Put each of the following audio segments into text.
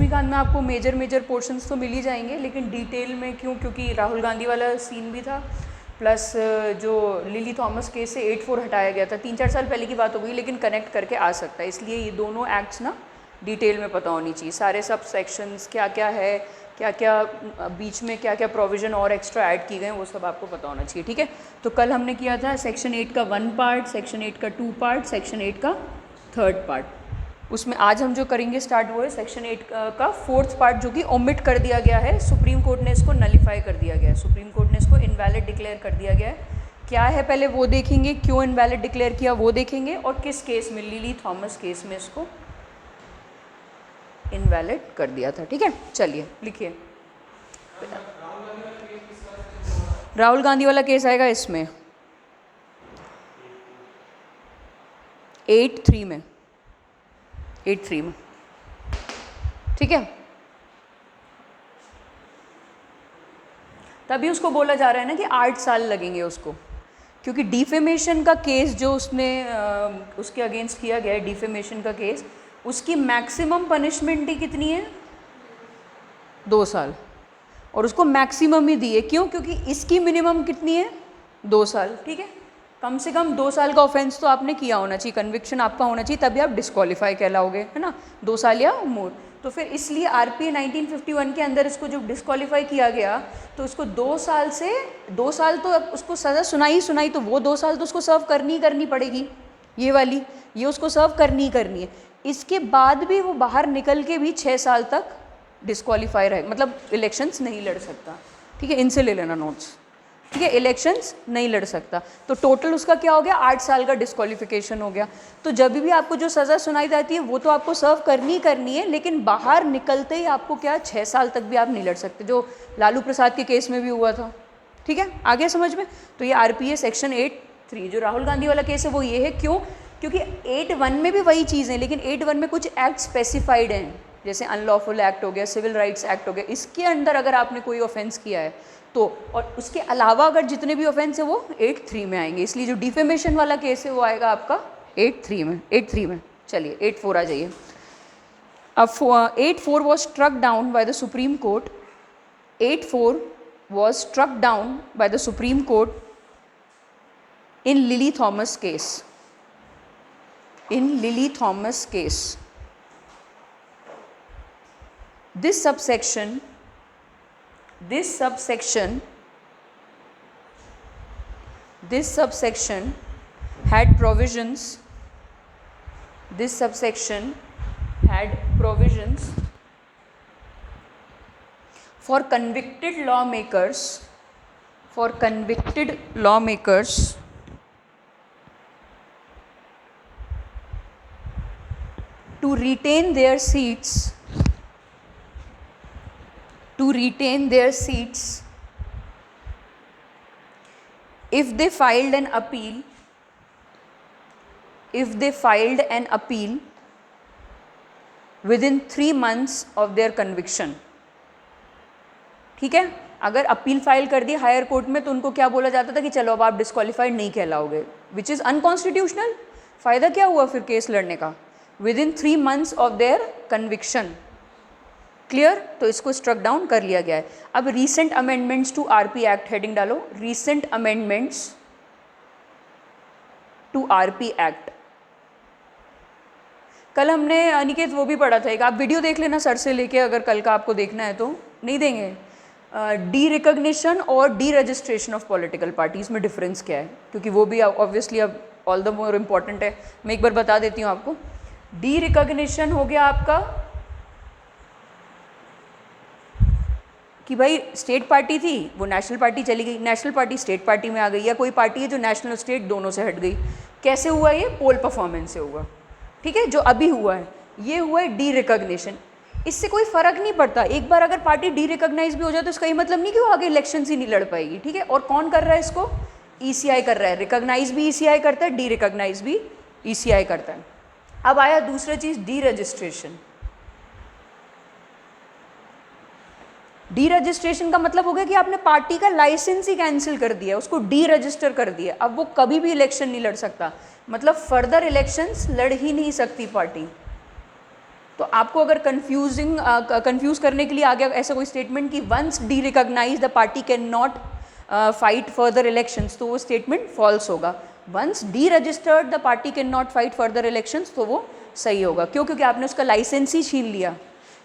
लक्ष्मीकांत में आपको major portions तो मिल ही जाएंगे, लेकिन डिटेल में क्यों, क्योंकि राहुल गांधी वाला सीन भी था, प्लस जो लिली थॉमस केस से 8-4 हटाया गया था, 3-4 साल पहले की बात हो गई, लेकिन कनेक्ट करके आ सकता है। इसलिए ये दोनों एक्ट्स ना डिटेल में पता होनी चाहिए, सारे सब सेक्शंस क्या क्या है, क्या क्या बीच में क्या क्या प्रोविज़न और एक्स्ट्रा ऐड की गए हैं, वो सब आपको पता होना चाहिए। ठीक है, तो कल हमने किया था सेक्शन 8 का 1 पार्ट, सेक्शन 8 का 2 पार्ट, सेक्शन 8 का 3rd पार्ट। उसमें आज हम जो करेंगे स्टार्ट वो है सेक्शन 8 का 4th पार्ट, जो कि ओमिट कर दिया गया है, सुप्रीम कोर्ट ने इसको नलीफाई कर दिया गया है, सुप्रीम कोर्ट ने इसको इनवैलिड डिक्लेयर कर दिया गया है। क्या है पहले वो देखेंगे, क्यों इनवैलिड डिक्लेयर किया वो देखेंगे, और किस केस में, लिली थॉमस केस में इसको इनवैलिड कर दिया था। ठीक है, चलिए लिखिए। राहुल गांधी वाला केस आएगा इसमें 8-3 में, 8-3 में। ठीक है, तभी उसको बोला जा रहा है ना कि 8 साल लगेंगे उसको, क्योंकि डिफेमेशन का केस जो उसने उसके अगेंस्ट किया गया है, डिफेमेशन का केस, उसकी मैक्सिमम पनिशमेंट ही कितनी है, 2 साल, और उसको मैक्सिमम ही दी है। क्यों? क्योंकि इसकी मिनिमम कितनी है, 2 साल। ठीक है, कम से कम 2 साल का ऑफेंस तो आपने किया होना चाहिए, कन्विक्शन आपका होना चाहिए, तभी आप डिस्क्वालीफाई कहलाओगे, है ना, 2 साल या मोर। तो फिर इसलिए आरपीए 1951 के अंदर इसको जो डिस्क्वालीफाई किया गया, तो उसको 2 साल से 2 साल तो अब उसको सज़ा सुनाई, तो वो 2 साल तो उसको सर्व करनी पड़ेगी, ये वाली, ये उसको सर्व करनी है। इसके बाद भी वो बाहर निकल के भी 6 साल तक डिस्क्वालीफाई रहेगा, मतलब इलेक्शंस नहीं लड़ सकता। ठीक है, इनसे ले लेना नोट्स। ठीक है, इलेक्शंस नहीं लड़ सकता, तो टोटल उसका क्या हो गया, 8 साल का डिस्क्वालिफिकेशन हो गया। तो जब भी आपको जो सज़ा सुनाई जाती है वो तो आपको सर्व करनी है, लेकिन बाहर निकलते ही आपको क्या 6 साल तक भी आप नहीं लड़ सकते, जो लालू प्रसाद के केस में भी हुआ था। ठीक है, आगे समझ में। तो ये आरपीए सेक्शन 8(3) जो राहुल गांधी वाला केस है वो ये है। क्यों? क्योंकि 8(1) में भी वही चीज़ है, लेकिन 8(1) में कुछ एक्ट स्पेसिफाइड हैं, जैसे अनलॉफुल एक्ट हो गया, सिविल राइट्स एक्ट हो गया, इसके अंदर अगर आपने कोई ऑफेंस किया है तो, और उसके अलावा अगर जितने भी ऑफेंस है वो 8(3) में आएंगे। इसलिए जो डिफेमेशन वाला केस है वो आएगा आपका 8(3) में। चलिए 8(4) आ जाइए। अब 8(4) was struck down by the supreme Court. 8(4) was struck down by the supreme Court in Lily Thomas case. In Lily Thomas case, this subsection had provisions. This subsection had provisions for convicted lawmakers to retain their seats if they filed an appeal within 3 months of their conviction। ठीक है, अगर appeal file कर दी higher court में तो उनको क्या बोला जाता था कि चलो अब आप डिस्क्वालीफाइड नहीं कहलाओगे, विच इज़ अनकॉन्स्टिट्यूशनल। फ़ायदा क्या हुआ फिर केस लड़ने का, within 3 months of their conviction. Clear? तो इसको स्ट्रक डाउन कर लिया गया है। अब recent amendments to RP act, heading डालो, recent amendments to RP act. कल हमने अनिकेत वो भी पढ़ा था एक, आप वीडियो देख लेना सर से लेके, अगर कल का आपको देखना है तो। नहीं देंगे? डी रिकॉग्निशन और D registration of political parties में डिफरेंस क्या है, क्योंकि वो भी ऑब्वियसली अब ऑल द मोर इम्पॉर्टेंट है। मैं एक बार बता देती हूँ आपको। डी रिकॉग्निशन हो गया आपका कि भाई स्टेट पार्टी थी वो नेशनल पार्टी चली गई, नेशनल पार्टी स्टेट पार्टी में आ गई, या कोई पार्टी है जो नेशनल स्टेट दोनों से हट गई। कैसे हुआ ये? पोल परफॉर्मेंस से हुआ। ठीक है, जो अभी हुआ है ये हुआ है डी रिकॉग्निशन। इससे कोई फर्क नहीं पड़ता, एक बार अगर पार्टी डी रिकॉग्नाइज भी हो जाए तो इसका ये मतलब नहीं कि वो आगे इलेक्शन ही नहीं लड़ पाएगी। ठीक है, और कौन कर रहा है इसको? ईसीआई कर रहा है। रिकॉग्नाइज भी ईसीआई करता है, डी रिकॉग्नाइज भी ईसीआई करता है। अब आया दूसरा चीज़, डी रजिस्ट्रेशन। डी रजिस्ट्रेशन का मतलब हो गया कि आपने पार्टी का लाइसेंस ही कैंसिल कर दिया, उसको डी रजिस्टर कर दिया। अब वो कभी भी इलेक्शन नहीं लड़ सकता, मतलब फर्दर इलेक्शंस लड़ ही नहीं सकती पार्टी। तो आपको अगर कंफ्यूज करने के लिए आ गया ऐसा कोई स्टेटमेंट कि once they recognise the party can not fight further elections, तो वो स्टेटमेंट फॉल्स होगा। Once they registered the party can not fight further elections, तो वो सही होगा। क्यों? क्योंकि आपने उसका लाइसेंस ही छीन लिया।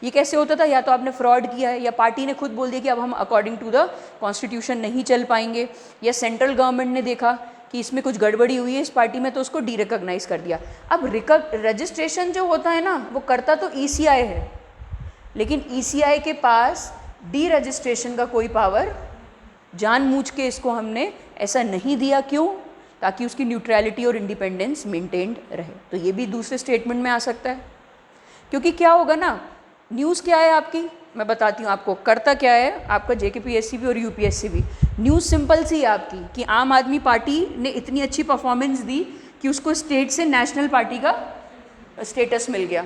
ये कैसे होता था? या तो आपने फ्रॉड किया है, या पार्टी ने खुद बोल दिया कि अब हम अकॉर्डिंग टू द कॉन्स्टिट्यूशन नहीं चल पाएंगे, या सेंट्रल गवर्नमेंट ने देखा कि इसमें कुछ गड़बड़ी हुई है इस पार्टी में, तो उसको डी रिकॉग्नाइज कर दिया। अब रजिस्ट्रेशन जो होता है ना, वो करता तो ईसीआई है, लेकिन ईसीआई के पास डी रजिस्ट्रेशन का कोई पावर, जानबूझ के इसको हमने ऐसा नहीं दिया। क्यों? ताकि उसकी न्यूट्रलिटी और इंडिपेंडेंस मेंटेन्ड रहे। तो ये भी दूसरे स्टेटमेंट में आ सकता है। क्योंकि क्या होगा ना, न्यूज़ क्या है आपकी, मैं बताती हूँ आपको। करता क्या है आपका जेकेपीएससी भी और यूपीएससी भी, न्यूज़ सिंपल सी है आपकी कि आम आदमी पार्टी ने इतनी अच्छी परफॉर्मेंस दी कि उसको स्टेट से नेशनल पार्टी का स्टेटस मिल गया।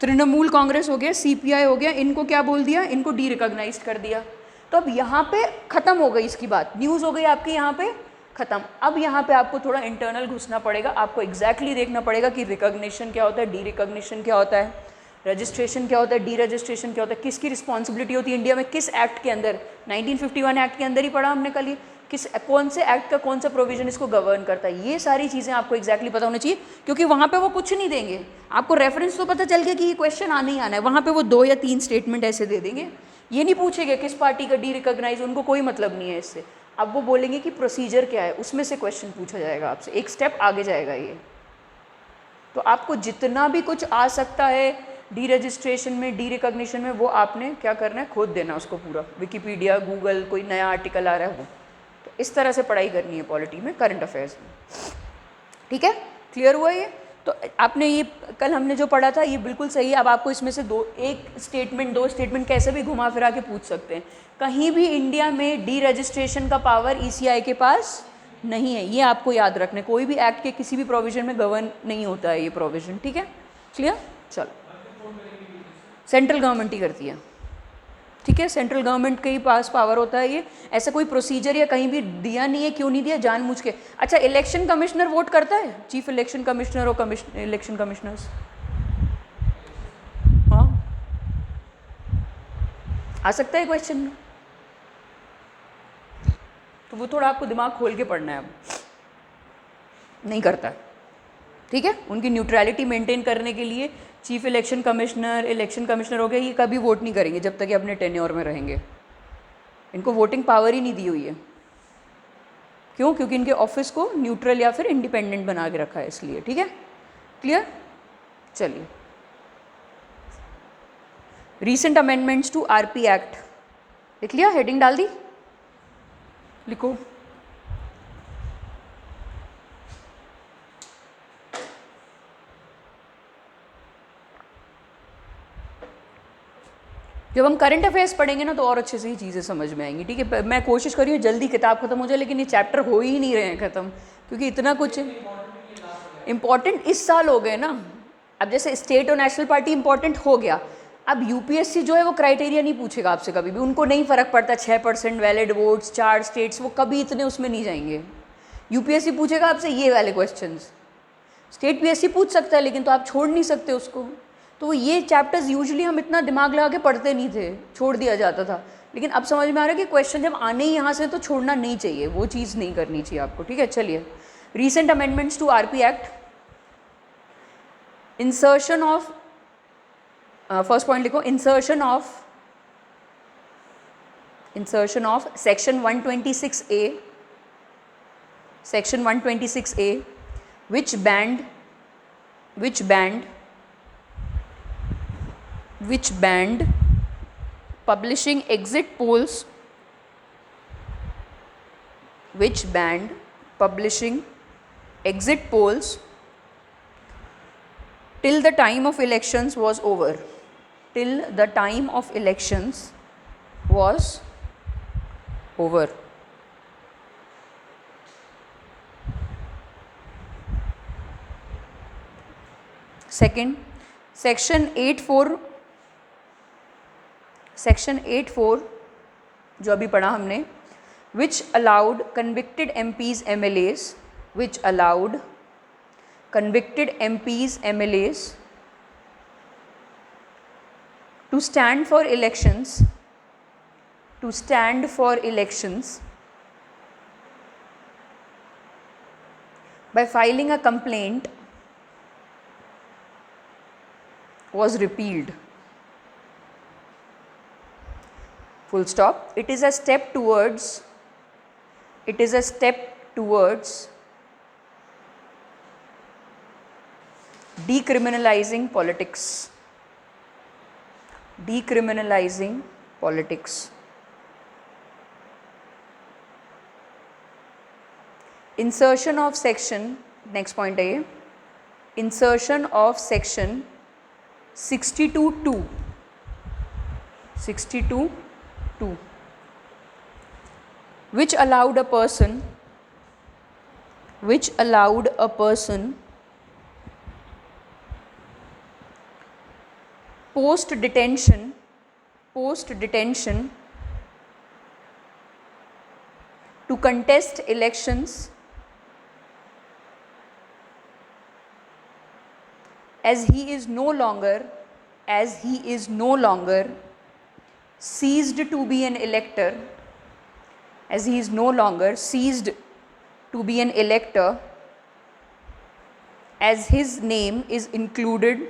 तृणमूल कांग्रेस हो गया, सीपीआई हो गया, इनको क्या बोल दिया, इनको डी रिकॉग्नाइज कर दिया। तो अब यहाँ पे ख़त्म हो गई इसकी बात, न्यूज़ हो गई आपकी यहाँ पे ख़त्म। अब यहाँ पे आपको थोड़ा इंटरनल घुसना पड़ेगा, आपको एग्जैक्टली देखना पड़ेगा कि रिकॉग्निशन क्या होता है, डी रिकॉग्निशन क्या होता है, रजिस्ट्रेशन क्या होता है, डी रजिस्ट्रेशन क्या होता है, किसकी रिस्पॉन्सिबिलिटी होती है इंडिया में, किस एक्ट के अंदर, 1951 एक्ट के अंदर ही पढ़ा हमने कल, कौन से एक्ट का कौन सा प्रोविजन इसको गवर्न करता है। ये सारी चीज़ें आपको एग्जैक्टली पता होनी चाहिए, क्योंकि वहाँ पे वो कुछ नहीं देंगे आपको। रेफरेंस तो पता चल गया कि ये क्वेश्चन आने ही आना है, वहाँ पे वो 2 या 3 स्टेटमेंट ऐसे दे देंगे। ये नहीं पूछेंगे किस पार्टी का डी रिकॉग्नाइज, उनको कोई मतलब नहीं है इससे। अब वो बोलेंगे कि प्रोसीजर क्या है, उसमें से क्वेश्चन पूछा जाएगा आपसे, एक स्टेप आगे जाएगा ये। तो आपको जितना भी कुछ आ सकता है डी रजिस्ट्रेशन में, डी रिकॉग्निशन में, वो आपने क्या करना है, खोद देना उसको पूरा, विकिपीडिया, गूगल, कोई नया आर्टिकल आ रहा है वो। तो इस तरह से पढ़ाई करनी है पॉलिटी में, करंट अफेयर्स में। ठीक है, क्लियर हुआ ये? तो आपने ये कल हमने जो पढ़ा था ये बिल्कुल सही है। अब आपको इसमें से दो स्टेटमेंट कैसे भी घुमा फिरा के पूछ सकते हैं। कहीं भी इंडिया में डी रजिस्ट्रेशन का पावर ईसीआई के पास नहीं है, ये आपको याद रखना है। कोई भी एक्ट के किसी भी प्रोविजन में गवर्न नहीं होता है ये प्रोविजन। ठीक है, क्लियर? चलो, सेंट्रल गवर्नमेंट ही करती है। ठीक है, सेंट्रल गवर्नमेंट के ही पास पावर होता है ये। ऐसा कोई प्रोसीजर या कहीं भी दिया नहीं है। क्यों नहीं दिया? जानबूझ के। अच्छा, इलेक्शन कमिश्नर वोट करता है, चीफ इलेक्शन कमिश्नर और इलेक्शन कमिश्नर्स? हाँ, आ सकता है क्वेश्चन में, तो वो थोड़ा आपको दिमाग खोल के पढ़ना है। अब नहीं करता है। ठीक है, उनकी न्यूट्रलिटी मेंटेन करने के लिए चीफ इलेक्शन कमिश्नर हो गया, ये कभी वोट नहीं करेंगे जब तक ये अपने टेन्योर में रहेंगे। इनको वोटिंग पावर ही नहीं दी हुई है। क्यों? क्योंकि इनके ऑफिस को न्यूट्रल या फिर इंडिपेंडेंट बना के रखा है, इसलिए। ठीक है, क्लियर? चलिए, recent amendments to RP Act लिख लिया, हेडिंग डाल दी, लिखो। जब हम करंट अफेयर्स पढ़ेंगे ना तो और अच्छे से ही चीज़ें समझ में आएंगी। ठीक है, मैं कोशिश कर रही हूँ जल्दी किताब खत्म हो जाए, लेकिन ये चैप्टर हो ही नहीं रहे हैं ख़त्म, क्योंकि इतना कुछ इम्पॉर्टेंट इस साल हो गए ना। अब जैसे स्टेट और नेशनल पार्टी इम्पॉर्टेंट हो गया, अब यूपीएससी जो है वो क्राइटेरिया नहीं पूछेगा आपसे कभी भी। उनको नहीं फ़र्क पड़ता 6% वैलिड वोट्स, 4 स्टेट्स, वो कभी इतने उसमें नहीं जाएंगे। यूपीएससी पूछेगा आपसे ये वाले क्वेश्चंस। स्टेट पीएससी पूछ सकता है, लेकिन तो आप छोड़ नहीं सकते उसको। तो ये चैप्टर्स यूजुअली हम इतना दिमाग लगा के पढ़ते नहीं थे, छोड़ दिया जाता था। लेकिन अब समझ में आ रहा है कि क्वेश्चन जब आने ही यहाँ से तो छोड़ना नहीं चाहिए, वो चीज़ नहीं करनी चाहिए आपको। ठीक है, चलिए, recent amendments to RP act, insertion of, first point लिखो, insertion of section 126A, section 126A, which banned publishing exit polls, till the time of elections was over. Second, Section 8(4) जो अभी पढ़ा हमने, which allowed convicted MPs MLAs to stand for elections, to stand for elections by filing a complaint was repealed. Full stop. It is a step towards decriminalizing politics. Decriminalizing politics. Insertion of section, next point है ये, insertion of section 62(2), 62(2), which allowed a person post detention to contest elections as he is no longer ceased to be an elector, as he is no longer ceased to be an elector, as his name is included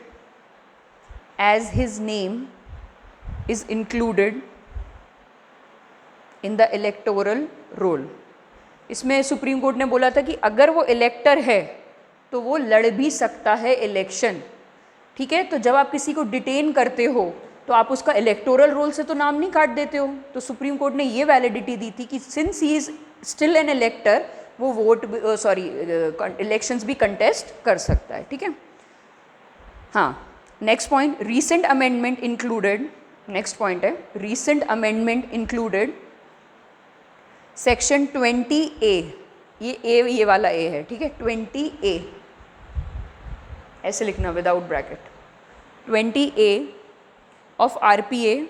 in the electoral roll. इसमें supreme court ने बोला था कि अगर वो इलेक्टर है तो वो लड़ भी सकता है इलेक्शन, ठीक है। तो जब आप किसी को डिटेन करते हो तो आप उसका इलेक्टोरल रोल से तो नाम नहीं काट देते हो। तो सुप्रीम कोर्ट ने ये वैलिडिटी दी थी कि since he is still an इलेक्टर, वो इलेक्शंस भी कंटेस्ट कर सकता है, ठीक है। हाँ, next point, recent amendment included, next point है recent amendment included section 20A, ये वाला ए है, ठीक है, 20A ऐसे लिखना without bracket, 20A of RPA,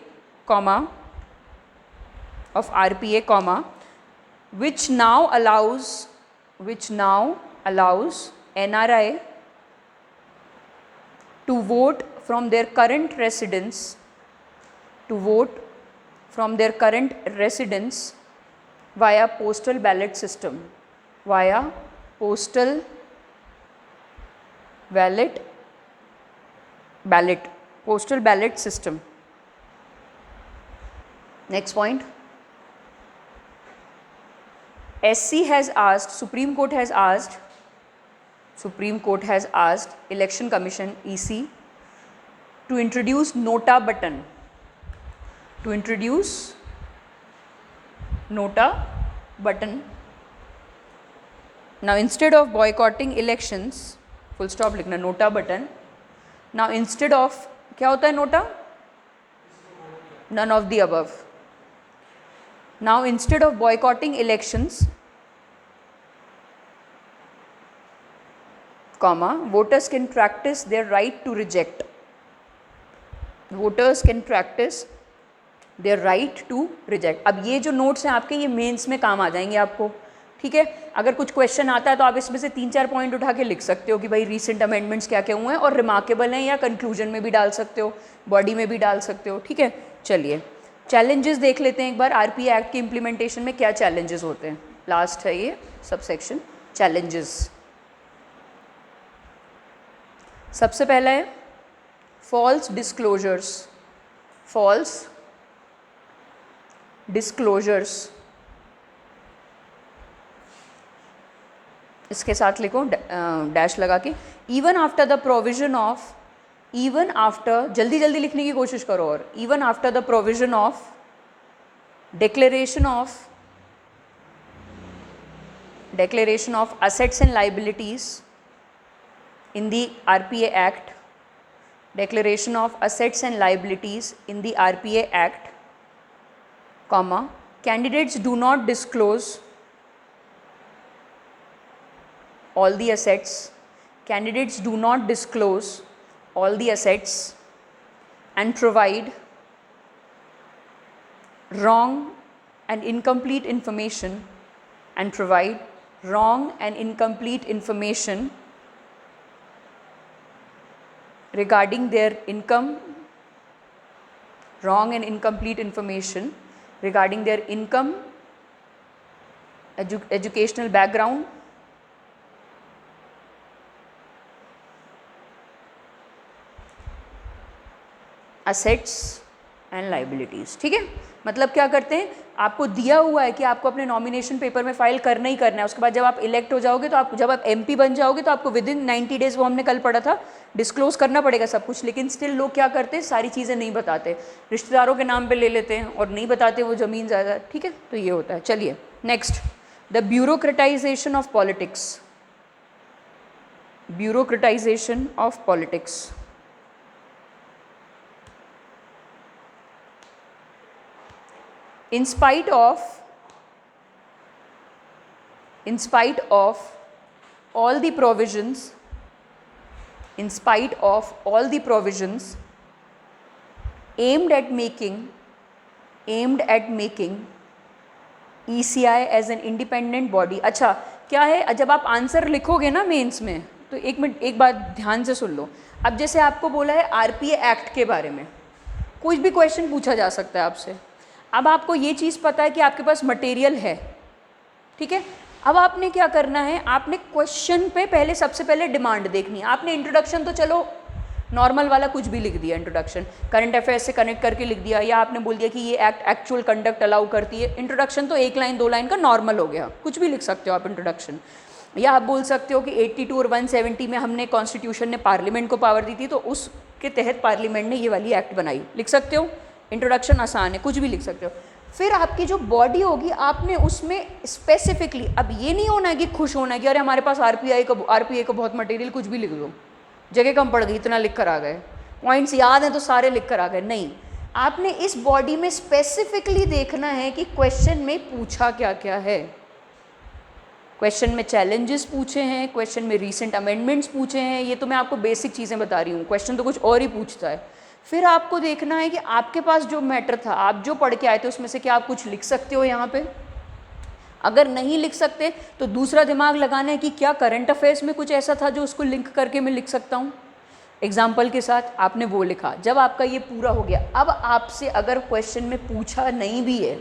which now allows NRI to vote from their current residence, via postal ballot system, postal ballot system. Next point, SC has asked, Supreme Court has asked Election Commission EC to introduce nota button, now instead of boycotting elections, full stop लिखना, nota button, now instead of, क्या होता है NOTA, none of the above, now instead of boycotting elections, voters can practice their right to reject, अब ये जो notes हैं आपके, ये मेंस में काम आ जाएंगे आपको, ठीक है। अगर कुछ क्वेश्चन आता है तो आप इसमें से 3-4 पॉइंट उठा के लिख सकते हो कि भाई रीसेंट अमेंडमेंट्स क्या क्या हुए हैं और रिमार्केबल हैं, या कंक्लूजन में भी डाल सकते हो, बॉडी में भी डाल सकते हो, ठीक है। चलिए चैलेंजेस देख लेते हैं एक बार, आरपीए एक्ट की इम्प्लीमेंटेशन में क्या चैलेंजेस होते हैं। लास्ट है ये सबसेक्शन चैलेंजेस। सबसे पहला है फॉल्स डिस्क्लोजर्स, इसके साथ लिखो डैश लगा के, even after the provision of, जल्दी लिखने की कोशिश करो, और even after the provision of declaration of assets and liabilities in the RPA Act, declaration of assets and liabilities in the RPA Act, candidates do not disclose all the assets, and provide wrong and incomplete information, regarding their income, wrong and incomplete information regarding their income, educational background, assets and liabilities। ठीक है, मतलब क्या करते हैं, आपको दिया हुआ है कि आपको अपने नॉमिनेशन पेपर में फाइल करना ही करना है, उसके बाद जब आप इलेक्ट हो जाओगे तो आप जब आप एमपी बन जाओगे तो आपको विद इन 90 डेज, वो हमने कल पढ़ा था, डिस्क्लोज करना पड़ेगा सब कुछ। लेकिन स्टिल लोग क्या करते हैं, सारी चीज़ें नहीं बताते, रिश्तेदारों के नाम पे ले लेते हैं और नहीं बताते वो ज़मीन ज़्यादा। ठीक है, तो ये होता है। चलिए next, the bureaucratisation of politics. Bureaucratisation of politics. In spite of all the provisions, in spite of all the provisions aimed at making ECI as an independent body। अच्छा क्या है, जब आप आंसर लिखोगे ना मेंस में, तो एक मिनट एक बात ध्यान से सुन लो। अब जैसे आपको बोला है आरपीए एक्ट के बारे में, कुछ भी क्वेश्चन पूछा जा सकता है आपसे। अब आपको ये चीज़ पता है कि आपके पास मटेरियल है, ठीक है। अब आपने क्या करना है, आपने क्वेश्चन पे पहले सबसे पहले डिमांड देखनी है। आपने इंट्रोडक्शन तो चलो नॉर्मल वाला कुछ भी लिख दिया, इंट्रोडक्शन करंट अफेयर्स से कनेक्ट करके लिख दिया, या आपने बोल दिया कि ये एक्ट एक्चुअल कंडक्ट अलाउ करती है। इंट्रोडक्शन तो 1 लाइन 2 लाइन का नॉर्मल हो गया, कुछ भी लिख सकते हो आप इंट्रोडक्शन। या आप बोल सकते हो कि 82 और 170 में हमने कॉन्स्टिट्यूशन ने पार्लियामेंट को पावर दी थी, तो उसके तहत पार्लियामेंट ने ये वाली एक्ट बनाई, लिख सकते हो। इंट्रोडक्शन आसान है, कुछ भी लिख सकते हो। फिर आपकी जो बॉडी होगी, आपने उसमें स्पेसिफिकली, अब ये नहीं होना है कि खुश होना है कि अरे हमारे पास आरपीए का बहुत मटेरियल, कुछ भी लिख दो, जगह कम पड़ गई, इतना लिख कर आ गए, पॉइंट्स याद हैं तो सारे लिख कर आ गए। नहीं, आपने इस बॉडी में स्पेसिफिकली देखना है कि क्वेश्चन में पूछा क्या क्या है। क्वेश्चन में चैलेंजेस पूछे हैं, क्वेश्चन में रीसेंट अमेंडमेंट्स पूछे हैं, ये तो मैं आपको बेसिक चीज़ें बता रही हूँ, क्वेश्चन तो कुछ और ही पूछता है। फिर आपको देखना है कि आपके पास जो मैटर था, आप जो पढ़ के आए थे, उसमें से क्या आप कुछ लिख सकते हो यहाँ पे। अगर नहीं लिख सकते तो दूसरा दिमाग लगाना है कि क्या करंट अफेयर्स में कुछ ऐसा था जो उसको लिंक करके मैं लिख सकता हूँ एग्जाम्पल के साथ। आपने वो लिखा। जब आपका ये पूरा हो गया, अब आपसे अगर क्वेश्चन में पूछा नहीं भी है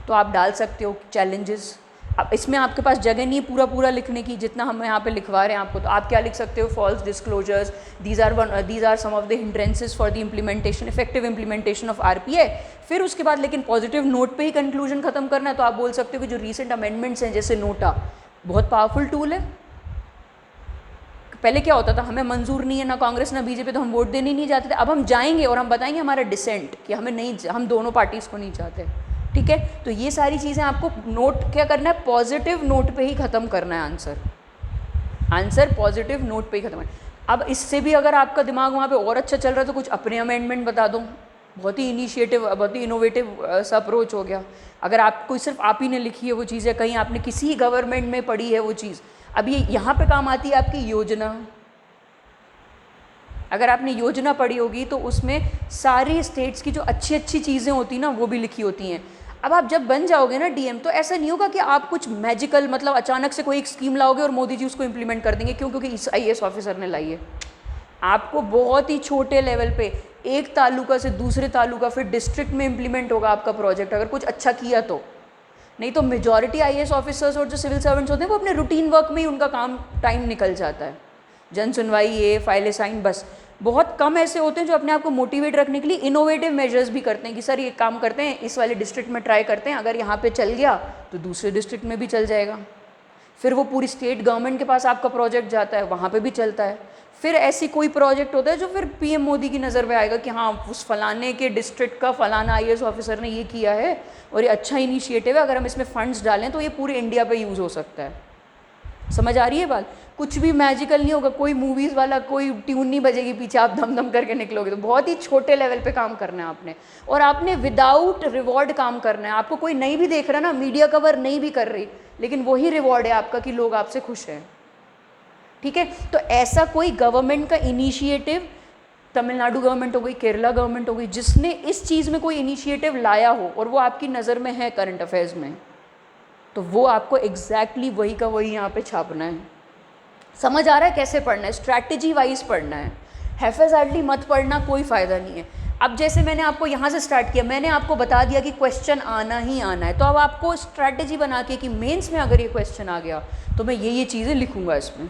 तो आप डाल सकते हो चैलेंजेस। अब इसमें आपके पास जगह नहीं है पूरा लिखने की जितना हम यहाँ पे लिखवा रहे हैं आपको, तो आप क्या लिख सकते हो, false disclosures, these are some of the hindrances for the implementation, effective implementation of RPA. फिर उसके बाद लेकिन पॉजिटिव नोट पे ही कंक्लूजन खत्म करना है, तो आप बोल सकते हो कि जो रीसेंट अमेंडमेंट्स हैं, जैसे नोटा, बहुत पावरफुल टूल है। पहले क्या होता था, हमें मंजूर नहीं है ना कांग्रेस ना बीजेपी, तो हम वोट देने नहीं जाते थे। अब हम जाएंगे और हम बताएंगे हमारा डिसेंट कि हमें नहीं, हम दोनों पार्टीज़ को नहीं चाहते, ठीक है। तो ये सारी चीज़ें आपको नोट क्या करना है, पॉजिटिव नोट पे ही ख़त्म करना है आंसर पॉजिटिव नोट पे ही खत्म है। अब इससे भी अगर आपका दिमाग वहाँ पे और अच्छा चल रहा है तो कुछ अपने अमेंडमेंट बता दो, बहुत ही इनिशिएटिव, बहुत ही इनोवेटिव सा अप्रोच हो गया। अगर आपको सिर्फ आप ही ने लिखी है वो चीज़, है कहीं आपने किसी गवर्नमेंट में पढ़ी है वो चीज़, अब ये यहाँ पे काम आती है आपकी योजना। अगर आपने योजना पढ़ी होगी तो उसमें सारी स्टेट्स की जो अच्छी अच्छी चीज़ें होती हैं ना, वो भी लिखी होती हैं। अब आप जब बन जाओगे ना डीएम, तो ऐसा नहीं होगा कि आप कुछ मैजिकल, मतलब अचानक से कोई एक स्कीम लाओगे और मोदी जी उसको इम्प्लीमेंट कर देंगे, क्योंकि इस आईएएस ऑफिसर ने लाई है। आपको बहुत ही छोटे लेवल पे, एक तालुका से दूसरे तालुका, फिर डिस्ट्रिक्ट में इम्प्लीमेंट होगा आपका प्रोजेक्ट, अगर कुछ अच्छा किया तो। नहीं तो मेजॉरिटी आईएएस ऑफिसर्स और जो सिविल सर्वेंट्स होते हैं वो अपने रूटीन वर्क में ही उनका काम टाइम निकल जाता है, जन सुनवाई, ये फाइलें साइन, बस। बहुत कम ऐसे होते हैं जो अपने आप को मोटिवेट रखने के लिए इनोवेटिव मेजर्स भी करते हैं कि सर ये काम करते हैं, इस वाले डिस्ट्रिक्ट में ट्राई करते हैं, अगर यहाँ पे चल गया तो दूसरे डिस्ट्रिक्ट में भी चल जाएगा। फिर वो पूरी स्टेट गवर्नमेंट के पास आपका प्रोजेक्ट जाता है, वहाँ पे भी चलता है। फिर ऐसी कोई प्रोजेक्ट होता है जो फिर पीएम मोदी की नज़र में आएगा कि हाँ, उस फलाने के डिस्ट्रिक्ट का फलाना आईएएस ऑफिसर ने ये किया है और ये अच्छा इनिशिएटिव है, अगर हम इसमें फंड्स डालें तो ये पूरे इंडिया पे यूज़ हो सकता है। समझ आ रही है बात? कुछ भी मैजिकल नहीं होगा, कोई मूवीज़ वाला कोई ट्यून नहीं बजेगी पीछे, आप धम धम करके निकलोगे। तो बहुत ही छोटे लेवल पे काम करना है आपने, और आपने विदाउट रिवॉर्ड काम करना है। आपको कोई नहीं भी देख रहा ना, मीडिया कवर नहीं भी कर रही, लेकिन वही रिवॉर्ड है आपका कि लोग आपसे खुश हैं, ठीक है। तो ऐसा कोई गवर्नमेंट का इनिशिएटिव, तमिलनाडु गवर्नमेंट हो गई, केरला गवर्नमेंट हो गई, जिसने इस चीज़ में कोई इनिशिएटिव लाया हो और वो आपकी नज़र में है करंट अफेयर्स में, तो वो आपको एग्जैक्टली वही का वही यहाँ पे छापना है। समझ आ रहा है कैसे पढ़ना है? स्ट्रैटेजी वाइज पढ़ना है, हैफेज़ार्डली मत पढ़ना, कोई फ़ायदा नहीं है। अब जैसे मैंने आपको यहाँ से स्टार्ट किया, मैंने आपको बता दिया कि क्वेश्चन आना ही आना है, तो अब आपको स्ट्रैटेजी बना के कि मेंस में अगर ये क्वेश्चन आ गया तो मैं ये चीज़ें लिखूँगा इसमें,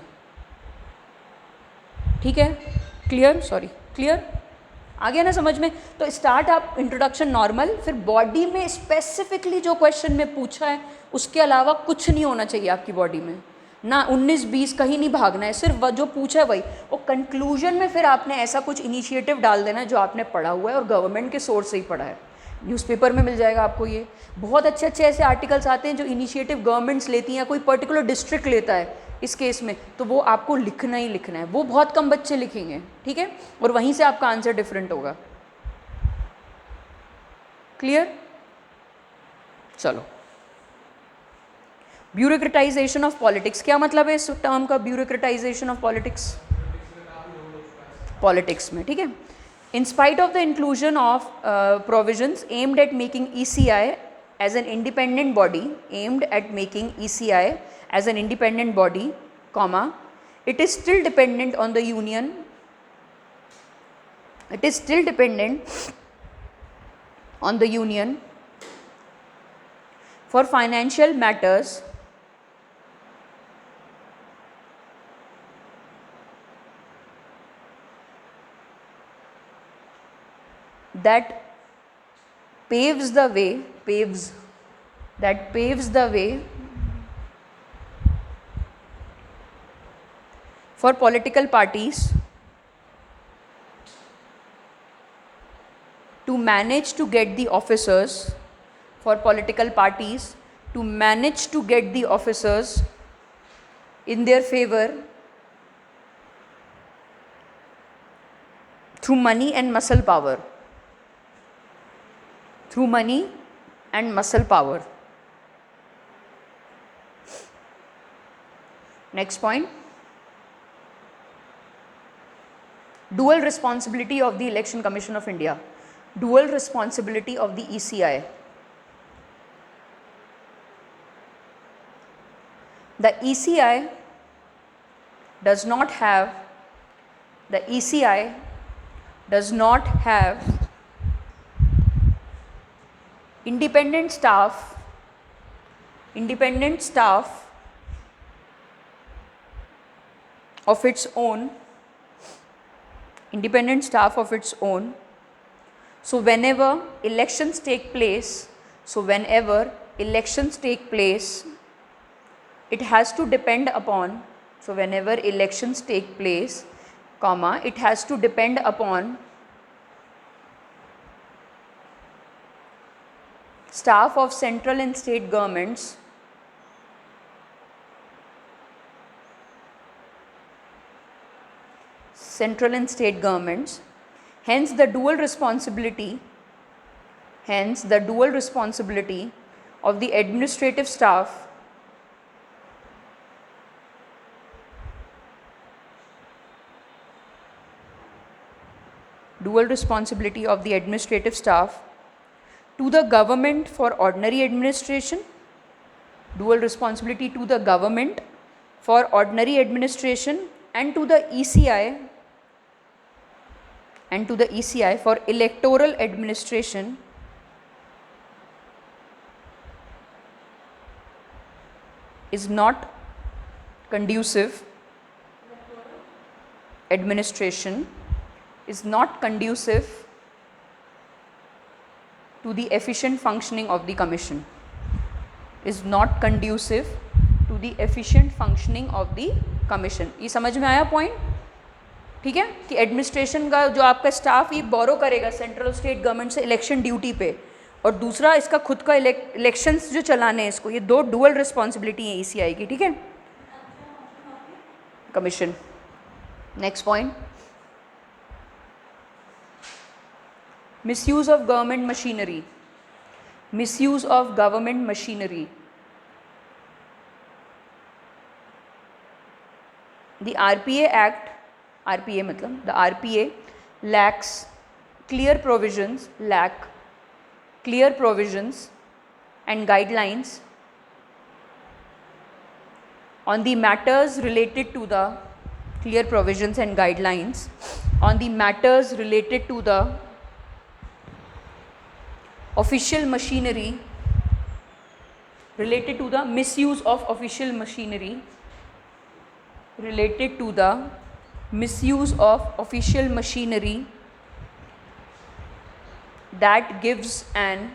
ठीक है? क्लियर? सॉरी, क्लियर आ गया ना समझ में? तो स्टार्ट आप इंट्रोडक्शन नॉर्मल, फिर बॉडी में स्पेसिफिकली जो क्वेश्चन में पूछा है उसके अलावा कुछ नहीं होना चाहिए आपकी बॉडी में, ना 19-20 कहीं नहीं भागना है, सिर्फ जो पूछा है वही। और कंक्लूजन में फिर आपने ऐसा कुछ इनिशिएटिव डाल देना है जो आपने पढ़ा हुआ है और गवर्नमेंट के सोर्स से ही पढ़ा है, न्यूज़पेपर में मिल जाएगा आपको। ये बहुत अच्छे अच्छे ऐसे आर्टिकल्स आते हैं जो इनिशिएटिव गवर्नमेंट्स लेती हैं या कोई पर्टिकुलर डिस्ट्रिक्ट लेता है इस केस में, तो वो आपको लिखना ही लिखना है, वो बहुत कम बच्चे लिखेंगे, ठीक है? और वहीं से आपका आंसर डिफरेंट होगा। क्लियर? चलो, ब्यूरोक्रेटाइजेशन ऑफ पॉलिटिक्स, क्या मतलब है इस टर्म का, ब्यूरोक्रेटाइजेशन ऑफ पॉलिटिक्स? पॉलिटिक्स में, ठीक है? In spite of the inclusion of provisions aimed at making ECI as an independent body, comma, it is still dependent on the union. It is still dependent on the union for financial matters that paves the way for political parties to manage to get the officers, in their favor through money and muscle power. Next point, dual responsibility of the Election Commission of India, dual responsibility of the ECI. The ECI does not have independent staff of its own, so whenever elections take place, it has to depend upon, staff of central and state governments hence the dual responsibility of the administrative staff to the government for ordinary administration, and to the ECI for electoral administration is not conducive to the efficient functioning of the commission, ये समझ में आया point? ठीक है, कि administration का जो आपका स्टाफ ये बोरो करेगा सेंट्रल स्टेट गवर्नमेंट से इलेक्शन ड्यूटी पे, और दूसरा इसका खुद का इलेक्शंस जो चलाने हैं इसको, ये दो डुअल रिस्पॉन्सिबिलिटी है ECI की, ठीक है, commission. Next point, misuse of government machinery, the RPA Act, the RPA lacks clear provisions and guidelines on the matters related to the official machinery, related to the misuse of official machinery, related to the misuse of official machinery that gives an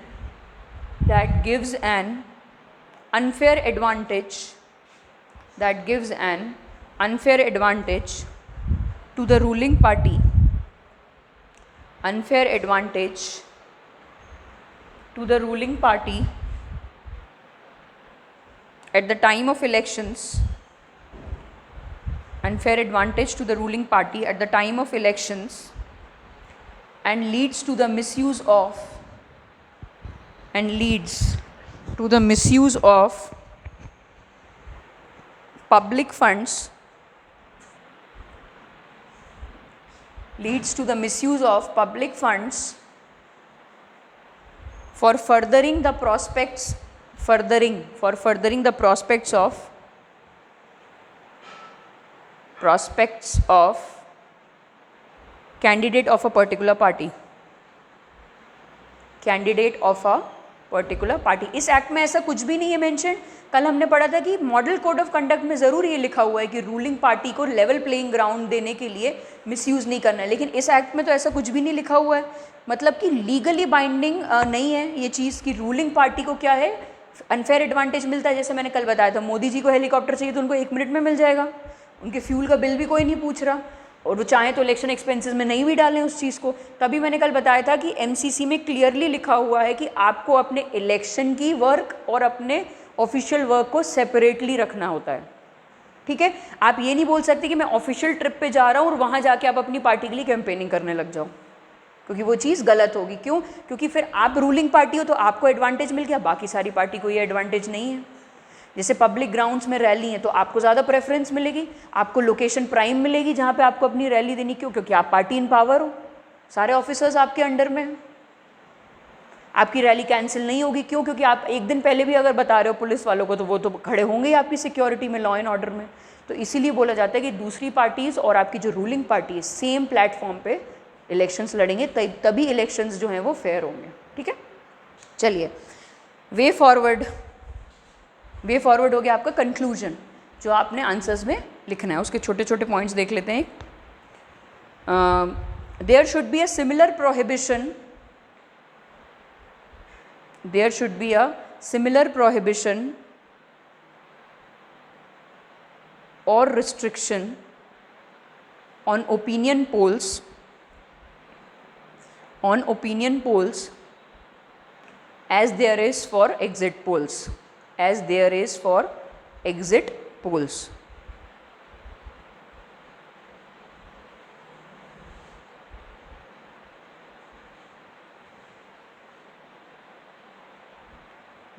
unfair advantage, that gives an unfair advantage to the ruling party, unfair advantage to the ruling party at the time of elections, unfair advantage to the ruling party at the time of elections, and leads to the misuse of, public funds, leads to the misuse of public funds for furthering the prospects, of candidate of a particular party, इस act में ऐसा कुछ भी नहीं है mention. कल हमने पढ़ा था कि मॉडल कोड ऑफ कंडक्ट में ज़रूर ये लिखा हुआ है कि रूलिंग पार्टी को लेवल प्लेइंग ग्राउंड देने के लिए मिसयूज़ नहीं करना है, लेकिन इस एक्ट में तो ऐसा कुछ भी नहीं लिखा हुआ है। मतलब कि लीगली बाइंडिंग नहीं है ये चीज़ कि रूलिंग पार्टी को क्या है अनफेयर एडवांटेज मिलता है। जैसे मैंने कल बताया था, मोदी जी को हेलीकॉप्टर चाहिए तो उनको 1 मिनट में मिल जाएगा, उनके फ्यूल का बिल भी कोई नहीं पूछ रहा, और वो चाहें तो इलेक्शन एक्सपेंसेस में नहीं भी डालें उस चीज़ को। तभी मैंने कल बताया था कि एमसीसी में क्लियरली लिखा हुआ है कि आपको अपने इलेक्शन की वर्क और अपने ऑफिशियल वर्क को सेपरेटली रखना होता है। ठीक है, आप ये नहीं बोल सकते कि मैं ऑफिशियल ट्रिप पे जा रहा हूँ और वहाँ जाके आप अपनी पार्टी के लिए कैंपेनिंग करने लग जाओ, क्योंकि वो चीज़ गलत होगी। क्यों? क्योंकि फिर आप रूलिंग पार्टी हो तो आपको एडवांटेज मिल गया, बाकी सारी पार्टी को ये एडवांटेज नहीं है। जैसे पब्लिक ग्राउंड्स में रैली है तो आपको ज़्यादा प्रेफरेंस मिलेगी, आपको लोकेशन प्राइम मिलेगी जहाँ पे आपको अपनी रैली देनी। क्यों? क्योंकि आप पार्टी इन पावर हो, सारे ऑफिसर्स आपके अंडर में हैं। आपकी रैली कैंसिल नहीं होगी। क्यों? क्योंकि आप एक दिन पहले भी अगर बता रहे हो पुलिस वालों को तो वो तो खड़े होंगे ही आपकी सिक्योरिटी में, लॉ एंड ऑर्डर में। तो इसीलिए बोला जाता है कि दूसरी पार्टीज़ और आपकी जो रूलिंग पार्टी है सेम प्लेटफॉर्म पे इलेक्शंस लड़ेंगे, तभी इलेक्शंस जो हैं वो फेयर होंगे। ठीक है, चलिए वे फॉरवर्ड हो गया आपका कंक्लूजन, जो आपने आंसर्स में लिखना है। उसके छोटे छोटे पॉइंट्स देख लेते हैं। There should be a similar prohibition, there should be a similar prohibition or restriction on opinion polls, as there is for exit polls,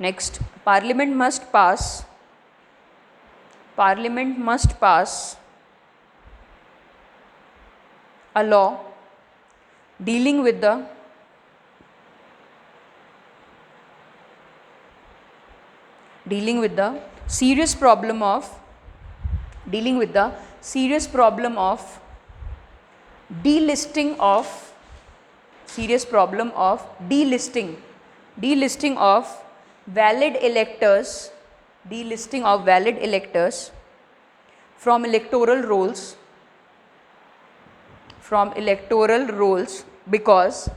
Next, Parliament must pass a law dealing with the serious problem of delisting of valid electors from electoral rolls because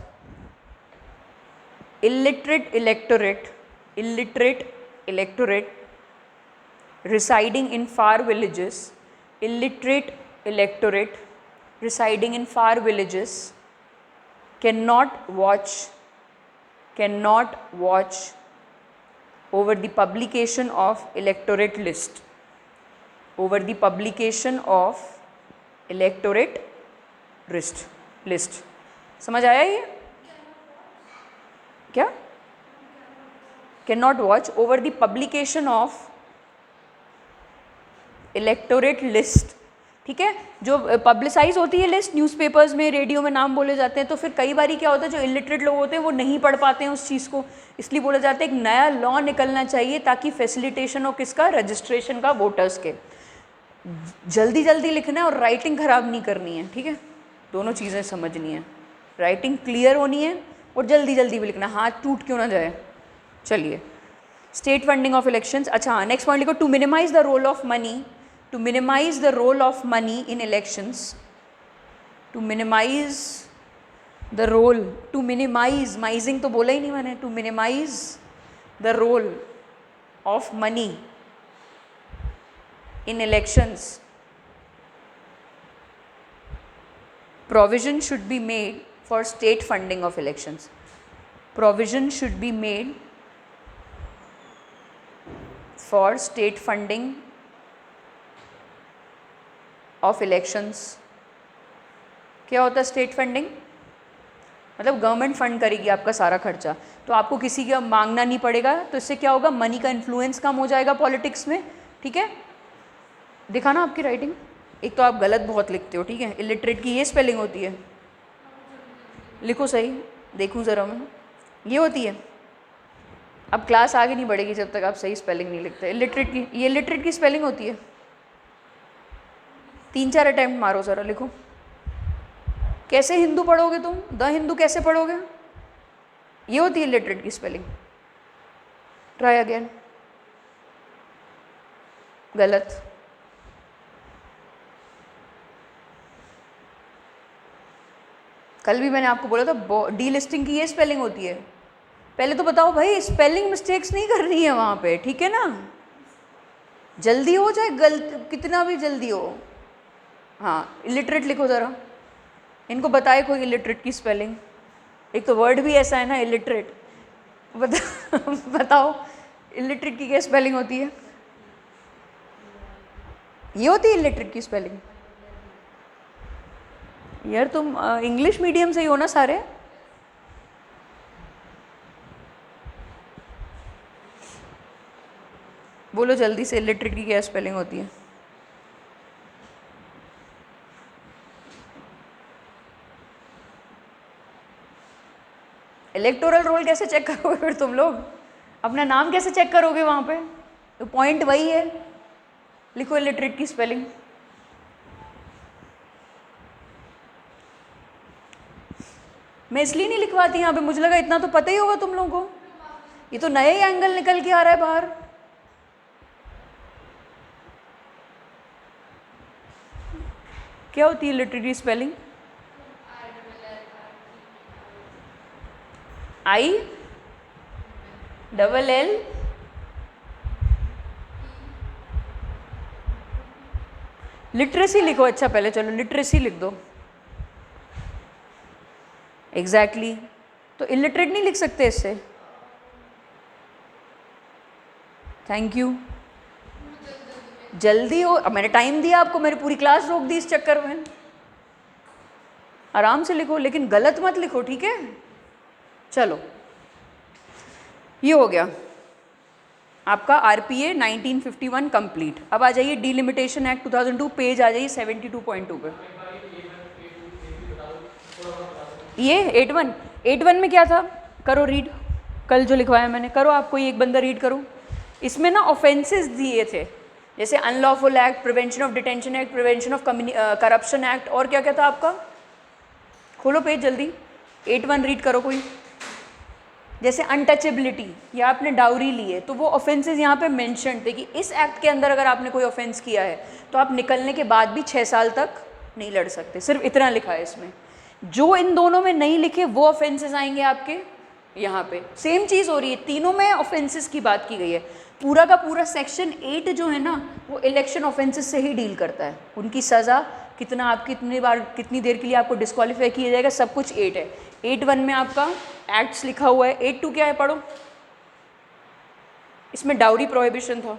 illiterate electorate residing in far villages cannot watch over the publication of electorate list, समझ आया ये क्या? Cannot watch over the publication of electorate list। ठीक है, जो publicise होती है list newspapers में, रेडियो में नाम बोले जाते हैं, तो फिर कई बारी क्या होता है जो इलिटरेट लोग होते हैं वो नहीं पढ़ पाते हैं उस चीज़ को, इसलिए बोला जाता है एक नया लॉ निकलना चाहिए ताकि फैसिलिटेशन हो किसका, रजिस्ट्रेशन का, वोटर्स के। जल्दी लिखना है और राइटिंग ख़राब नहीं करनी है। ठीक है, दोनों चीज़ें समझनी है, राइटिंग क्लियर होनी है और जल्दी जल्दी भी लिखना, हाथ टूट क्यों ना जाए। चलिए, स्टेट फंडिंग ऑफ इलेक्शंस। अच्छा हाँ, नेक्स्ट पॉइंट लिखो, to minimise the role of money, to minimise the role of money in elections, to minimise the role, to minimise, माइजिंग तो बोला ही नहीं मैंने, to minimise the role of money in elections, provision should be made for state funding of elections, provision should be made for state funding of elections। क्या होता है state funding? मतलब गवर्नमेंट फंड करेगी आपका सारा खर्चा, तो आपको किसी का मांगना नहीं पड़ेगा, तो इससे क्या होगा, मनी का इन्फ्लुएंस कम हो जाएगा पॉलिटिक्स में। ठीक है, दिखा ना आपकी राइटिंग, एक तो आप गलत बहुत लिखते हो, ठीक है, इलिटरेट की ये स्पेलिंग होती है, लिखो सही, देखूं ज़रा मैं, ये होती है। अब क्लास आगे नहीं बढ़ेगी जब तक आप सही स्पेलिंग नहीं लिखते। इलिटरेट की, ये इलिटरेट की स्पेलिंग होती है। 3-4 अटैम्प्ट मारो ज़रा, लिखो। कैसे हिंदू पढ़ोगे तुम, द हिंदू कैसे पढ़ोगे? ये होती है इलिटरेट की स्पेलिंग। ट्राई अगेन, गलत। कल भी मैंने आपको बोला था डी लिस्टिंग की ये स्पेलिंग होती है। पहले तो बताओ भाई, स्पेलिंग मिस्टेक्स नहीं कर रही है वहाँ पे, ठीक है ना? जल्दी हो चाहे गलत, कितना भी जल्दी हो। हाँ, इलिटरेट लिखो ज़रा, इनको बताए कोई इलिटरेट की स्पेलिंग। एक तो वर्ड भी ऐसा है ना इलिटरेट, बताओ इलिटरेट की क्या स्पेलिंग होती है? ये होती है इलिटरेट की स्पेलिंग। यार तुम इंग्लिश मीडियम से ही हो ना सारे? बोलो जल्दी से, इलिटरेट की क्या स्पेलिंग होती है? इलेक्टोरल रोल कैसे चेक करोगे फिर तुम लोग? अपना नाम कैसे चेक करोगे वहाँ पे? तो पॉइंट वही है, लिखो इलिटरेट की स्पेलिंग। मैं इसलिए नहीं लिखवाती यहाँ पे, मुझे लगा इतना तो पता ही होगा तुम लोगों को। ये तो नया ही एंगल निकल के आ रहा है बाहर। क्या होती है इलिटरेट स्पेलिंग? ILL लिटरेसी लिखो। अच्छा पहले चलो लिटरेसी लिख दो। एग्जैक्टली तो इलिटरेट नहीं लिख सकते इससे। थैंक यू, जल्दी हो, अब मैंने टाइम दिया आपको, मैंने पूरी क्लास रोक दी इस चक्कर में। आराम से लिखो, लेकिन गलत मत लिखो, ठीक है? चलो, ये हो गया आपका RPA 1951 कंप्लीट। अब आ जाइए डिलिमिटेशन एक्ट 2002, पेज आ जाइए 72.2 पे। ये 81 में क्या था, करो रीड, कल जो लिखवाया मैंने, करो आप, कोई एक बंदा रीड करो। इसमें ना ऑफेंसेस दिए थे, जैसे unlawful act, prevention of detention act, prevention of corruption act, और क्या क्या था आपका? खोलो पेज जल्दी, 81 रीड करो कोई। जैसे अनटचेबिलिटी, या आपने डाउरी ली है, तो वो ऑफेंसेस यहाँ पे मेंशन थे कि इस एक्ट के अंदर अगर आपने कोई ऑफेंस किया है तो आप निकलने के बाद भी 6 साल तक नहीं लड़ सकते। सिर्फ इतना लिखा है इसमें। जो इन दोनों में नहीं लिखे वो ऑफेंसेस आएंगे आपके यहाँ पे। सेम चीज़ हो रही है, तीनों में ऑफेंसेस की बात की गई है। पूरा का पूरा सेक्शन 8 जो है ना, वो इलेक्शन ऑफेंसेस से ही डील करता है। उनकी सज़ा कितना, आप कितनी बार कितनी देर के लिए आपको डिस्क्वालीफाई किया जाएगा, सब कुछ 8 है। 8(1) में आपका एक्ट्स लिखा हुआ है। 8(2) क्या है, पढ़ो। इसमें डाउरी प्रोहिबिशन था।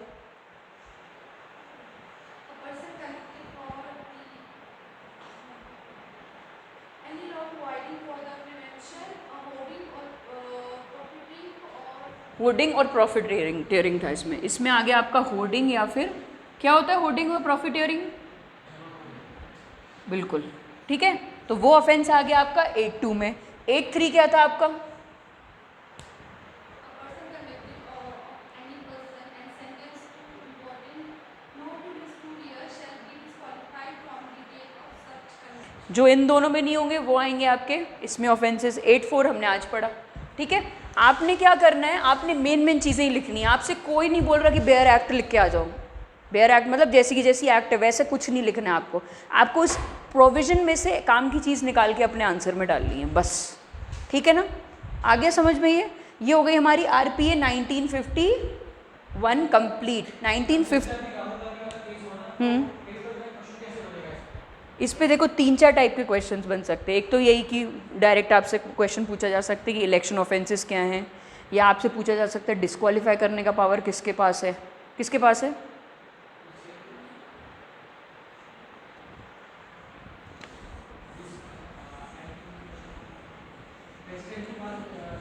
होर्डिंग और प्रॉफिटेयरिंग था इसमें। इसमें आ गया आपका होर्डिंग, या फिर क्या होता है होर्डिंग और प्रॉफिटेयरिंग? बिल्कुल ठीक है, तो वो ऑफेंस आ गया आपका 8(2) में। 8(3) क्या था आपका? जो इन दोनों में नहीं होंगे वो आएंगे आपके इसमें ऑफेंसेस। 8(4) हमने आज पढ़ा, ठीक है। आपने क्या करना है, आपने मेन चीज़ें ही लिखनी है। आपसे कोई नहीं बोल रहा कि बेयर एक्ट लिख के आ जाओ। बेयर एक्ट मतलब जैसी की जैसी एक्ट है वैसे कुछ नहीं लिखना है आपको। आपको इस प्रोविजन में से काम की चीज़ निकाल के अपने आंसर में डालनी है बस, ठीक है ना। आ गया समझ में? ये हो गई हमारी RPA 1951 कंप्लीट। 1950 इस पे देखो 3-4 टाइप के क्वेश्चंस बन सकते हैं। एक तो यही कि डायरेक्ट आपसे क्वेश्चन पूछा जा सकता है कि इलेक्शन ऑफेंसेस क्या हैं, या आपसे पूछा जा सकता है डिस्क्वालीफाई करने का पावर किसके पास है, किसके पास है?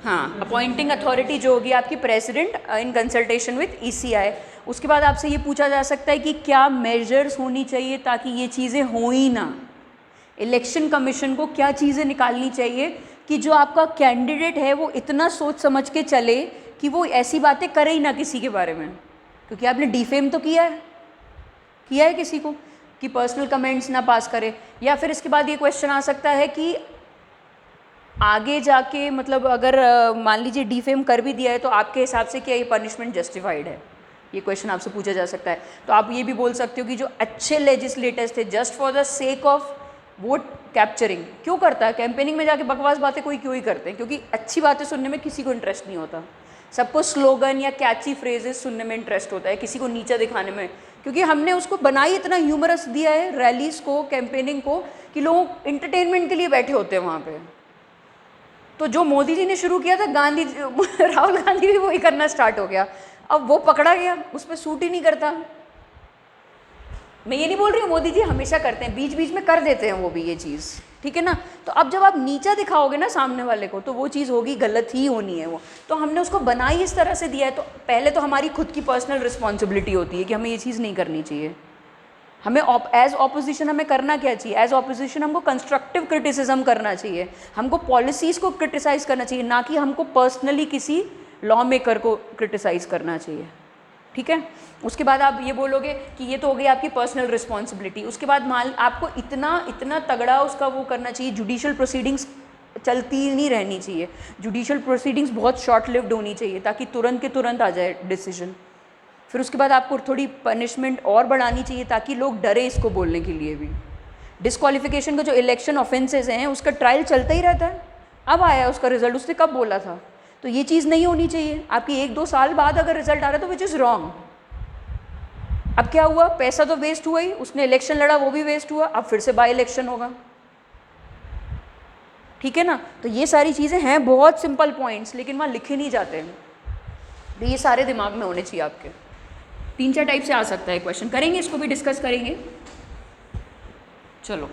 हाँ, अपॉइंटिंग अथॉरिटी जो होगी आपकी president in consultation with ECI। उसके बाद आपसे ये पूछा जा सकता है कि क्या मेजर्स होनी चाहिए ताकि ये चीज़ें हो ही ना। इलेक्शन कमीशन को क्या चीज़ें निकालनी चाहिए कि जो आपका कैंडिडेट है वो इतना सोच समझ के चले कि वो ऐसी बातें करे ही ना किसी के बारे में, क्योंकि आपने डिफेम तो किया है किसी को, कि पर्सनल कमेंट्स ना पास करे। या फिर इसके बाद ये क्वेश्चन आ सकता है कि आगे जाके मतलब अगर मान लीजिए डिफेम कर भी दिया है तो आपके हिसाब से क्या ये पनिशमेंट जस्टिफाइड है, ये क्वेश्चन आपसे पूछा जा सकता है। तो आप ये भी बोल सकते हो कि जो अच्छे लेजिस्लेटर्स थे just for the sake of vote capturing, क्यों करता है कैंपेनिंग में जाके बकवास बातें कोई क्यों ही करते हैं, क्योंकि अच्छी बातें सुनने में किसी को इंटरेस्ट नहीं होता। सबको स्लोगन या कैची फ्रेजेस सुनने में इंटरेस्ट होता है, किसी को नीचा दिखाने में, क्योंकि हमने उसको बनाई इतना ह्यूमरस दिया है रैलीज को, कैंपेनिंग को, कि लोग इंटरटेनमेंट के लिए बैठे होते हैं वहाँ पे। तो जो मोदी जी ने शुरू किया था राहुल गांधी भी वही करना स्टार्ट हो गया। अब वो पकड़ा गया, उस पर सूट ही नहीं करता। मैं ये नहीं बोल रही हूँ मोदी जी हमेशा करते हैं, बीच बीच में कर देते हैं वो भी ये चीज़, ठीक है ना। तो अब जब आप नीचा दिखाओगे ना सामने वाले को तो वो चीज़ होगी, गलत ही होनी है वो। तो हमने उसको बनाई इस तरह से दिया है। तो पहले तो हमारी खुद की पर्सनल रिस्पॉन्सिबिलिटी होती है कि हमें ये चीज़ नहीं करनी चाहिए। हमें एज ऑपोजिशन हमें करना क्या चाहिए? एज ऑपोजिशन हमको कंस्ट्रक्टिव क्रिटिसिज्म करना चाहिए, हमको पॉलिसीज़ को क्रिटिसाइज़ करना चाहिए, ना कि हमको पर्सनली किसी लॉ मेकर को क्रिटिसाइज़ करना चाहिए, ठीक है। उसके बाद आप ये बोलोगे कि ये तो हो गई आपकी पर्सनल रिस्पॉन्सिबिलिटी। उसके बाद मान आपको इतना तगड़ा उसका वो करना चाहिए, जुडिशल प्रोसीडिंग्स चलती नहीं रहनी चाहिए, जुडिशल प्रोसीडिंग्स बहुत शॉर्ट लिव्ड होनी चाहिए ताकि तुरंत के तुरंत आ जाए डिसीजन। फिर उसके बाद आपको थोड़ी पनिशमेंट और बढ़ानी चाहिए ताकि लोग डरे इसको बोलने के लिए भी। डिस्क्वालिफिकेशन का जो इलेक्शन ऑफेंसेस हैं उसका ट्रायल चलता ही रहता है, अब आया उसका रिजल्ट, उसने कब बोला था। तो ये चीज़ नहीं होनी चाहिए। आपकी 1-2 साल बाद अगर रिजल्ट आ रहा है तो विच इज़ रॉन्ग। अब क्या हुआ, पैसा तो वेस्ट हुआ ही, उसने इलेक्शन लड़ा वो भी वेस्ट हुआ, अब फिर से बाई इलेक्शन होगा, ठीक है ना। तो ये सारी चीज़ें हैं, बहुत सिंपल पॉइंट्स, लेकिन वहाँ लिखे नहीं जाते हैं। तो ये सारे दिमाग में होने चाहिए आपके। 3-4 टाइप से आ सकता है क्वेश्चन, करेंगे इसको भी डिस्कस करेंगे। चलो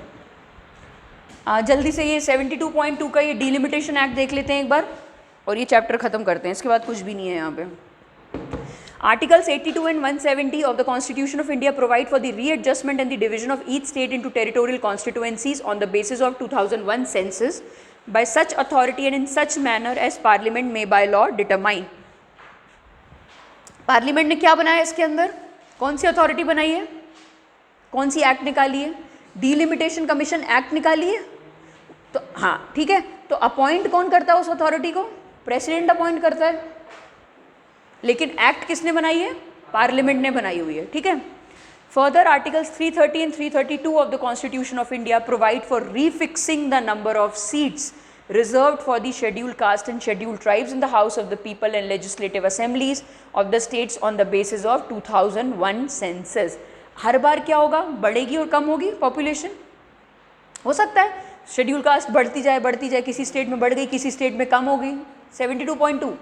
जल्दी से ये 72.2 का ये डिलिमिटेशन एक्ट देख लेते हैं एक बार और ये चैप्टर ख़त्म करते हैं। इसके बाद कुछ भी नहीं है यहाँ पे। Articles 82 and 170 of the Constitution of India provide for the readjustment and the division of each state into territorial constituencies on the basis of 2001 census by such authority and in such manner as Parliament may by law determine। Parliament ने क्या बनाया इसके अंदर, कौन सी authority बनाई है, कौन C act निकाली है, डिलिमिटेशन कमीशन एक्ट निकाली है। तो हाँ ठीक है, तो अपॉइंट कौन करता है उस अथॉरिटी को, प्रेसिडेंट अपॉइंट करता है, लेकिन एक्ट किसने बनाई है, पार्लियामेंट ने बनाई हुई है, ठीक है। Further articles 330 and 332 of the constitution of India provide for रीफिक्सिंग the number of seats reserved for the scheduled caste and scheduled tribes in the House of the People and Legislative Assemblies of the states on the basis of 2001 census। हर बार क्या होगा, बढ़ेगी और कम होगी population, हो सकता है schedule caste बढ़ती जाए, किसी स्टेट में बढ़ गई, किसी स्टेट में कम हो गई, 72.2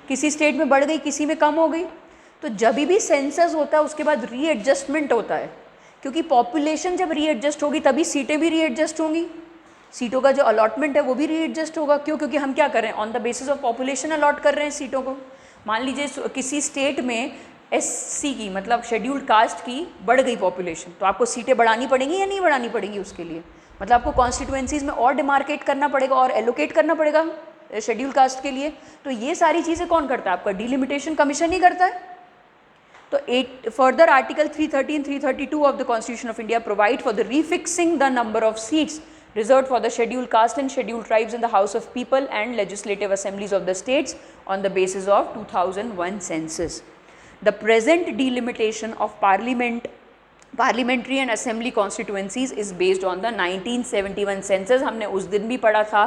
किसी स्टेट में बढ़ गई, किसी में कम हो गई। तो जब भी सेंसस होता है उसके बाद रीएडजस्टमेंट होता है, क्योंकि पॉपुलेशन जब रीएडजस्ट होगी तभी सीटें भी रीएडजस्ट होंगी, सीटों का जो अलॉटमेंट है वो भी रीएडजस्ट होगा। क्यों, क्योंकि हम क्या कर रहे हैं, on the basis of population allot कर रहे हैं सीटों को। मान लीजिए किसी स्टेट में SC की मतलब शेड्यूल्ड कास्ट की बढ़ गई पॉपुलेशन, तो आपको सीटें बढ़ानी पड़ेंगी या नहीं बढ़ानी पड़ेंगी उसके लिए, मतलब आपको कॉन्स्टिट्यूएंसीज में और डिमार्केट करना पड़ेगा और एलोकेट करना पड़ेगा शेड्यूल कास्ट के लिए। तो ये सारी चीज़ें कौन करता है, आपका डिलिमिटेशन कमीशन ही करता है। तो further article 313 332 of the constitution of India provide for the रीफिक्सिंग the number of seats reserved for the scheduled caste and scheduled tribes in the House of People and legislative assemblies of the states on the basis of 2001 census. The present delimitation of parliamentary and assembly constituencies is based on the 1971 census. हमने उस दिन भी पढ़ा था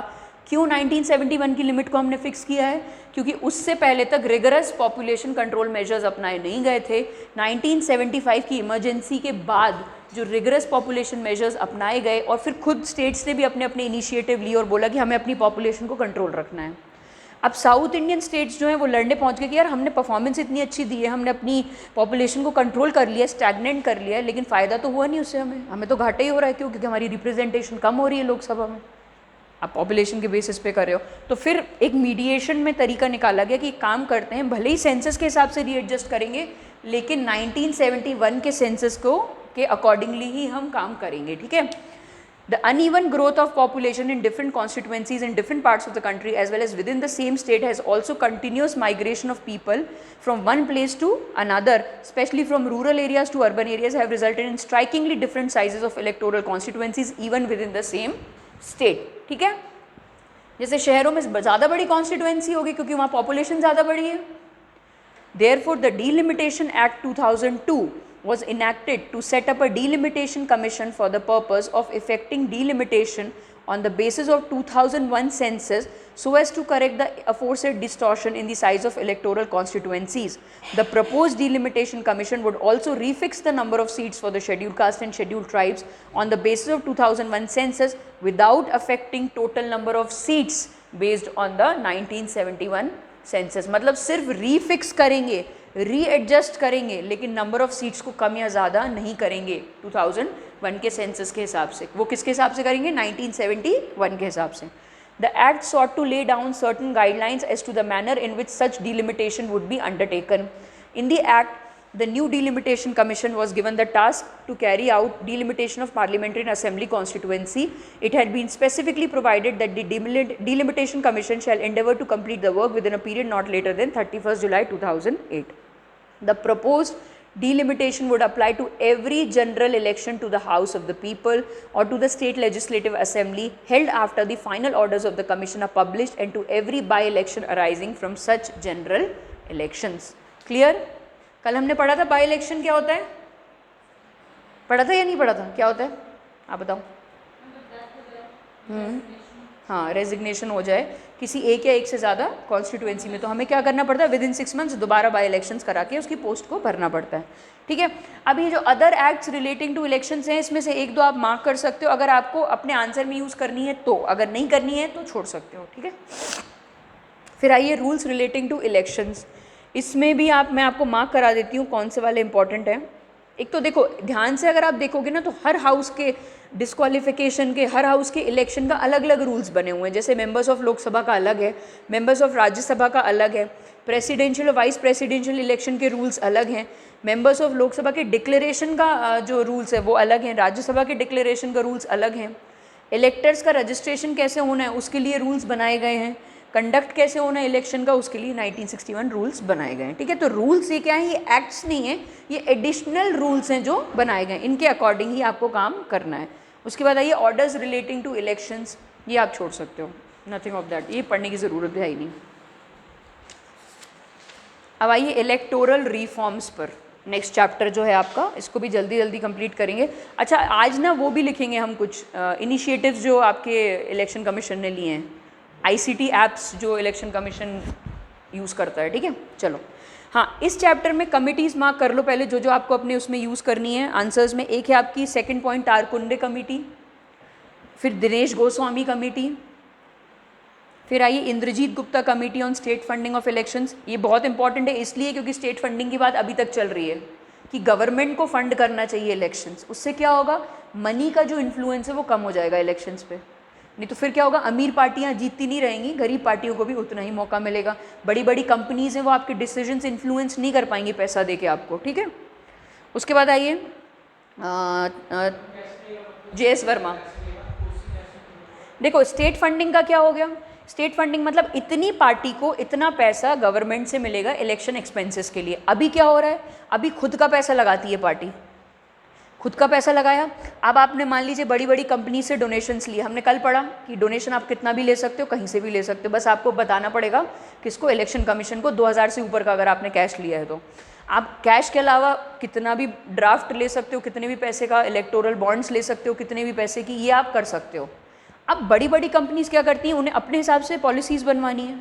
क्यों 1971 की limit को हमने फिक्स किया है, क्योंकि उससे पहले तक रिगरस पॉपुलेशन कंट्रोल मेजर्स अपनाए नहीं गए थे। 1975 की इमरजेंसी के बाद जो रिगरस पॉपुलेशन मेजर्स अपनाए गए और फिर खुद स्टेट्स ने भी अपने अपने इनिशिएटिव लिए और बोला कि हमें अपनी पॉपुलेशन को कंट्रोल रखना है। अब साउथ इंडियन स्टेट्स जो हैं वो लड़ने पहुंच गए कि यार हमने परफॉर्मेंस इतनी अच्छी दी है, हमने अपनी पॉपुलेशन को कंट्रोल कर लिया, स्टैग्नेंट कर लिया है, लेकिन फ़ायदा तो हुआ नहीं उससे, हमें तो घाटा ही हो रहा है। क्यों? क्योंकि हमारी रिप्रेजेंटेशन कम हो रही है लोकसभा में। आप पॉपुलेशन के बेसिस पे कर रहे हो, तो फिर एक मीडिएशन में तरीका निकाला गया कि काम करते हैं, भले ही सेंसस के हिसाब से रीएडजस्ट करेंगे, लेकिन 1971 के सेंसस को के अकॉर्डिंगली ही हम काम करेंगे, ठीक है। The uneven growth of population in different constituencies in different parts of the country as well as within the same state has also continuous migration of people from one place to another, especially from rural areas to urban areas, have resulted in strikingly different sizes of electoral constituencies even within the same state, ठीक है। जैसे शहरों में ज़्यादा बड़ी constituency होगी क्योंकि वहाँ पॉपुलेशन ज़्यादा बड़ी है। Therefore, the Delimitation Act 2002 was enacted to set up a delimitation commission for the purpose of effecting delimitation on the basis of 2001 census so as to correct the aforesaid distortion in the size of electoral constituencies. The proposed delimitation commission would also refix the number of seats for the scheduled caste and scheduled tribes on the basis of 2001 census without affecting total number of seats based on the 1971 census. मतलब सिर्फ refix करेंगे, readjust करेंगे, लेकिन number of seats को कम या ज़्यादा नहीं करेंगे 2001 के सेंसस के हिसाब से। वो किसके हिसाब से करेंगे? 1971 के हिसाब से। The act sought to lay down certain guidelines as to the manner in which such delimitation would be undertaken. In the act, the new delimitation commission was given the task to carry out delimitation of parliamentary and assembly constituency. It had been specifically provided that the delimitation commission shall endeavour to complete the work within a period not later than 31st July 2008. The proposed delimitation would apply to every general election to the House of the People or to the state legislative assembly held after the final orders of the commission are published and to every by-election arising from such general elections. Clear? कल हमने पढ़ा था by election क्या होता है, पढ़ा था या नहीं पढ़ा था? क्या होता है आप बताओ। हाँ, रेजिग्नेशन हो जाए किसी एक या एक से ज़्यादा कॉन्स्टिट्यूएंसी में, तो हमें क्या करना पड़ता है? विद इन 6 मंथ्स दोबारा बाई इलेक्शंस करा के उसकी पोस्ट को भरना पड़ता है, ठीक है। अब ये जो other acts relating to elections हैं, इसमें से एक दो आप मार्क कर सकते हो अगर आपको अपने आंसर में यूज़ करनी है तो, अगर नहीं करनी है तो छोड़ सकते हो, ठीक है। फिर आइए रूल्स रिलेटिंग टू इलेक्शंस। इसमें भी मैं आपको मार्क करा देती हूँ कौन से वाले इंपॉर्टेंट हैं। एक तो देखो ध्यान से अगर आप देखोगे ना तो हर हाउस के डिस्क्वालिफिकेशन के, हर हाउस के इलेक्शन का अलग अलग रूल्स बने हुए हैं। जैसे मेंबर्स ऑफ लोकसभा का अलग है, मेंबर्स ऑफ राज्यसभा का अलग है, प्रेसिडेंशियल और वाइस प्रेसिडेंशियल इलेक्शन के रूल्स अलग हैं, मेंबर्स ऑफ लोकसभा के डिक्लेरेशन का जो रूल्स है वो अलग हैं, राज्यसभा के डिक्लेरेशन का रूल्स अलग हैं, इलेक्टर्स का रजिस्ट्रेशन कैसे होना है उसके लिए रूल्स बनाए गए हैं, कंडक्ट कैसे होना है इलेक्शन का उसके लिए 1961 रूल्स बनाए गए हैं, ठीक है। तो रूल्स ये क्या है? ये एक्ट्स नहीं है, ये एडिशनल रूल्स हैं जो बनाए गए, इनके अकॉर्डिंग ही आपको काम करना है। उसके बाद आइए ऑर्डर्स रिलेटिंग टू इलेक्शंस, ये आप छोड़ सकते हो, नथिंग ऑफ दैट, ये पढ़ने की ज़रूरत भी है ही नहीं। अब आइए इलेक्टोरल रिफॉर्म्स पर, नेक्स्ट चैप्टर जो है आपका, इसको भी जल्दी जल्दी कंप्लीट करेंगे। अच्छा, आज ना वो भी लिखेंगे हम कुछ इनिशिएटिव्स जो आपके इलेक्शन कमीशन ने लिए हैं, ICT ऐप्स जो इलेक्शन कमीशन यूज़ करता है, ठीक है। चलो हाँ, इस चैप्टर में कमिटीज़ मार्क कर लो पहले जो जो आपको अपने उसमें यूज़ करनी है आंसर्स में। एक है आपकी सेकंड पॉइंट तारकुंडे कमेटी, फिर दिनेश गोस्वामी कमेटी, फिर आइए Indrajit Gupta committee on state funding of elections. ये बहुत इंपॉर्टेंट है इसलिए क्योंकि स्टेट फंडिंग की बात अभी तक चल रही है कि गवर्नमेंट को फंड करना चाहिए इलेक्शंस। उससे क्या होगा? मनी का जो इन्फ्लुएंस है वो कम हो जाएगा इलेक्शंस पे। नहीं तो फिर क्या होगा? अमीर पार्टियां जीतती नहीं रहेंगी, गरीब पार्टियों को भी उतना ही मौका मिलेगा। बड़ी बड़ी कंपनीज हैं वो आपके डिसीजंस इन्फ्लुएंस नहीं कर पाएंगी पैसा दे के आपको, ठीक है। उसके बाद आइए JS वर्मा। देखो स्टेट फंडिंग का क्या हो गया, स्टेट फंडिंग मतलब इतनी पार्टी को इतना पैसा गवर्नमेंट से मिलेगा इलेक्शन एक्सपेंसेस के लिए। अभी क्या हो रहा है, अभी खुद का पैसा लगाती है पार्टी, खुद का पैसा लगाया। अब आपने मान लीजिए बड़ी बड़ी कंपनी से डोनेशंस लिए, हमने कल पढ़ा कि डोनेशन आप कितना भी ले सकते हो, कहीं से भी ले सकते हो, बस आपको बताना पड़ेगा किसको, इलेक्शन कमीशन को। 2000 से ऊपर का अगर आपने कैश लिया है तो आप कैश के अलावा कितना भी ड्राफ्ट ले सकते हो, कितने भी पैसे का इलेक्टोरल बॉन्ड्स ले सकते हो, कितने भी पैसे की, ये आप कर सकते हो। अब बड़ी बड़ी कंपनीज क्या करती हैं, उन्हें अपने हिसाब से पॉलिसीज़ बनवानी है,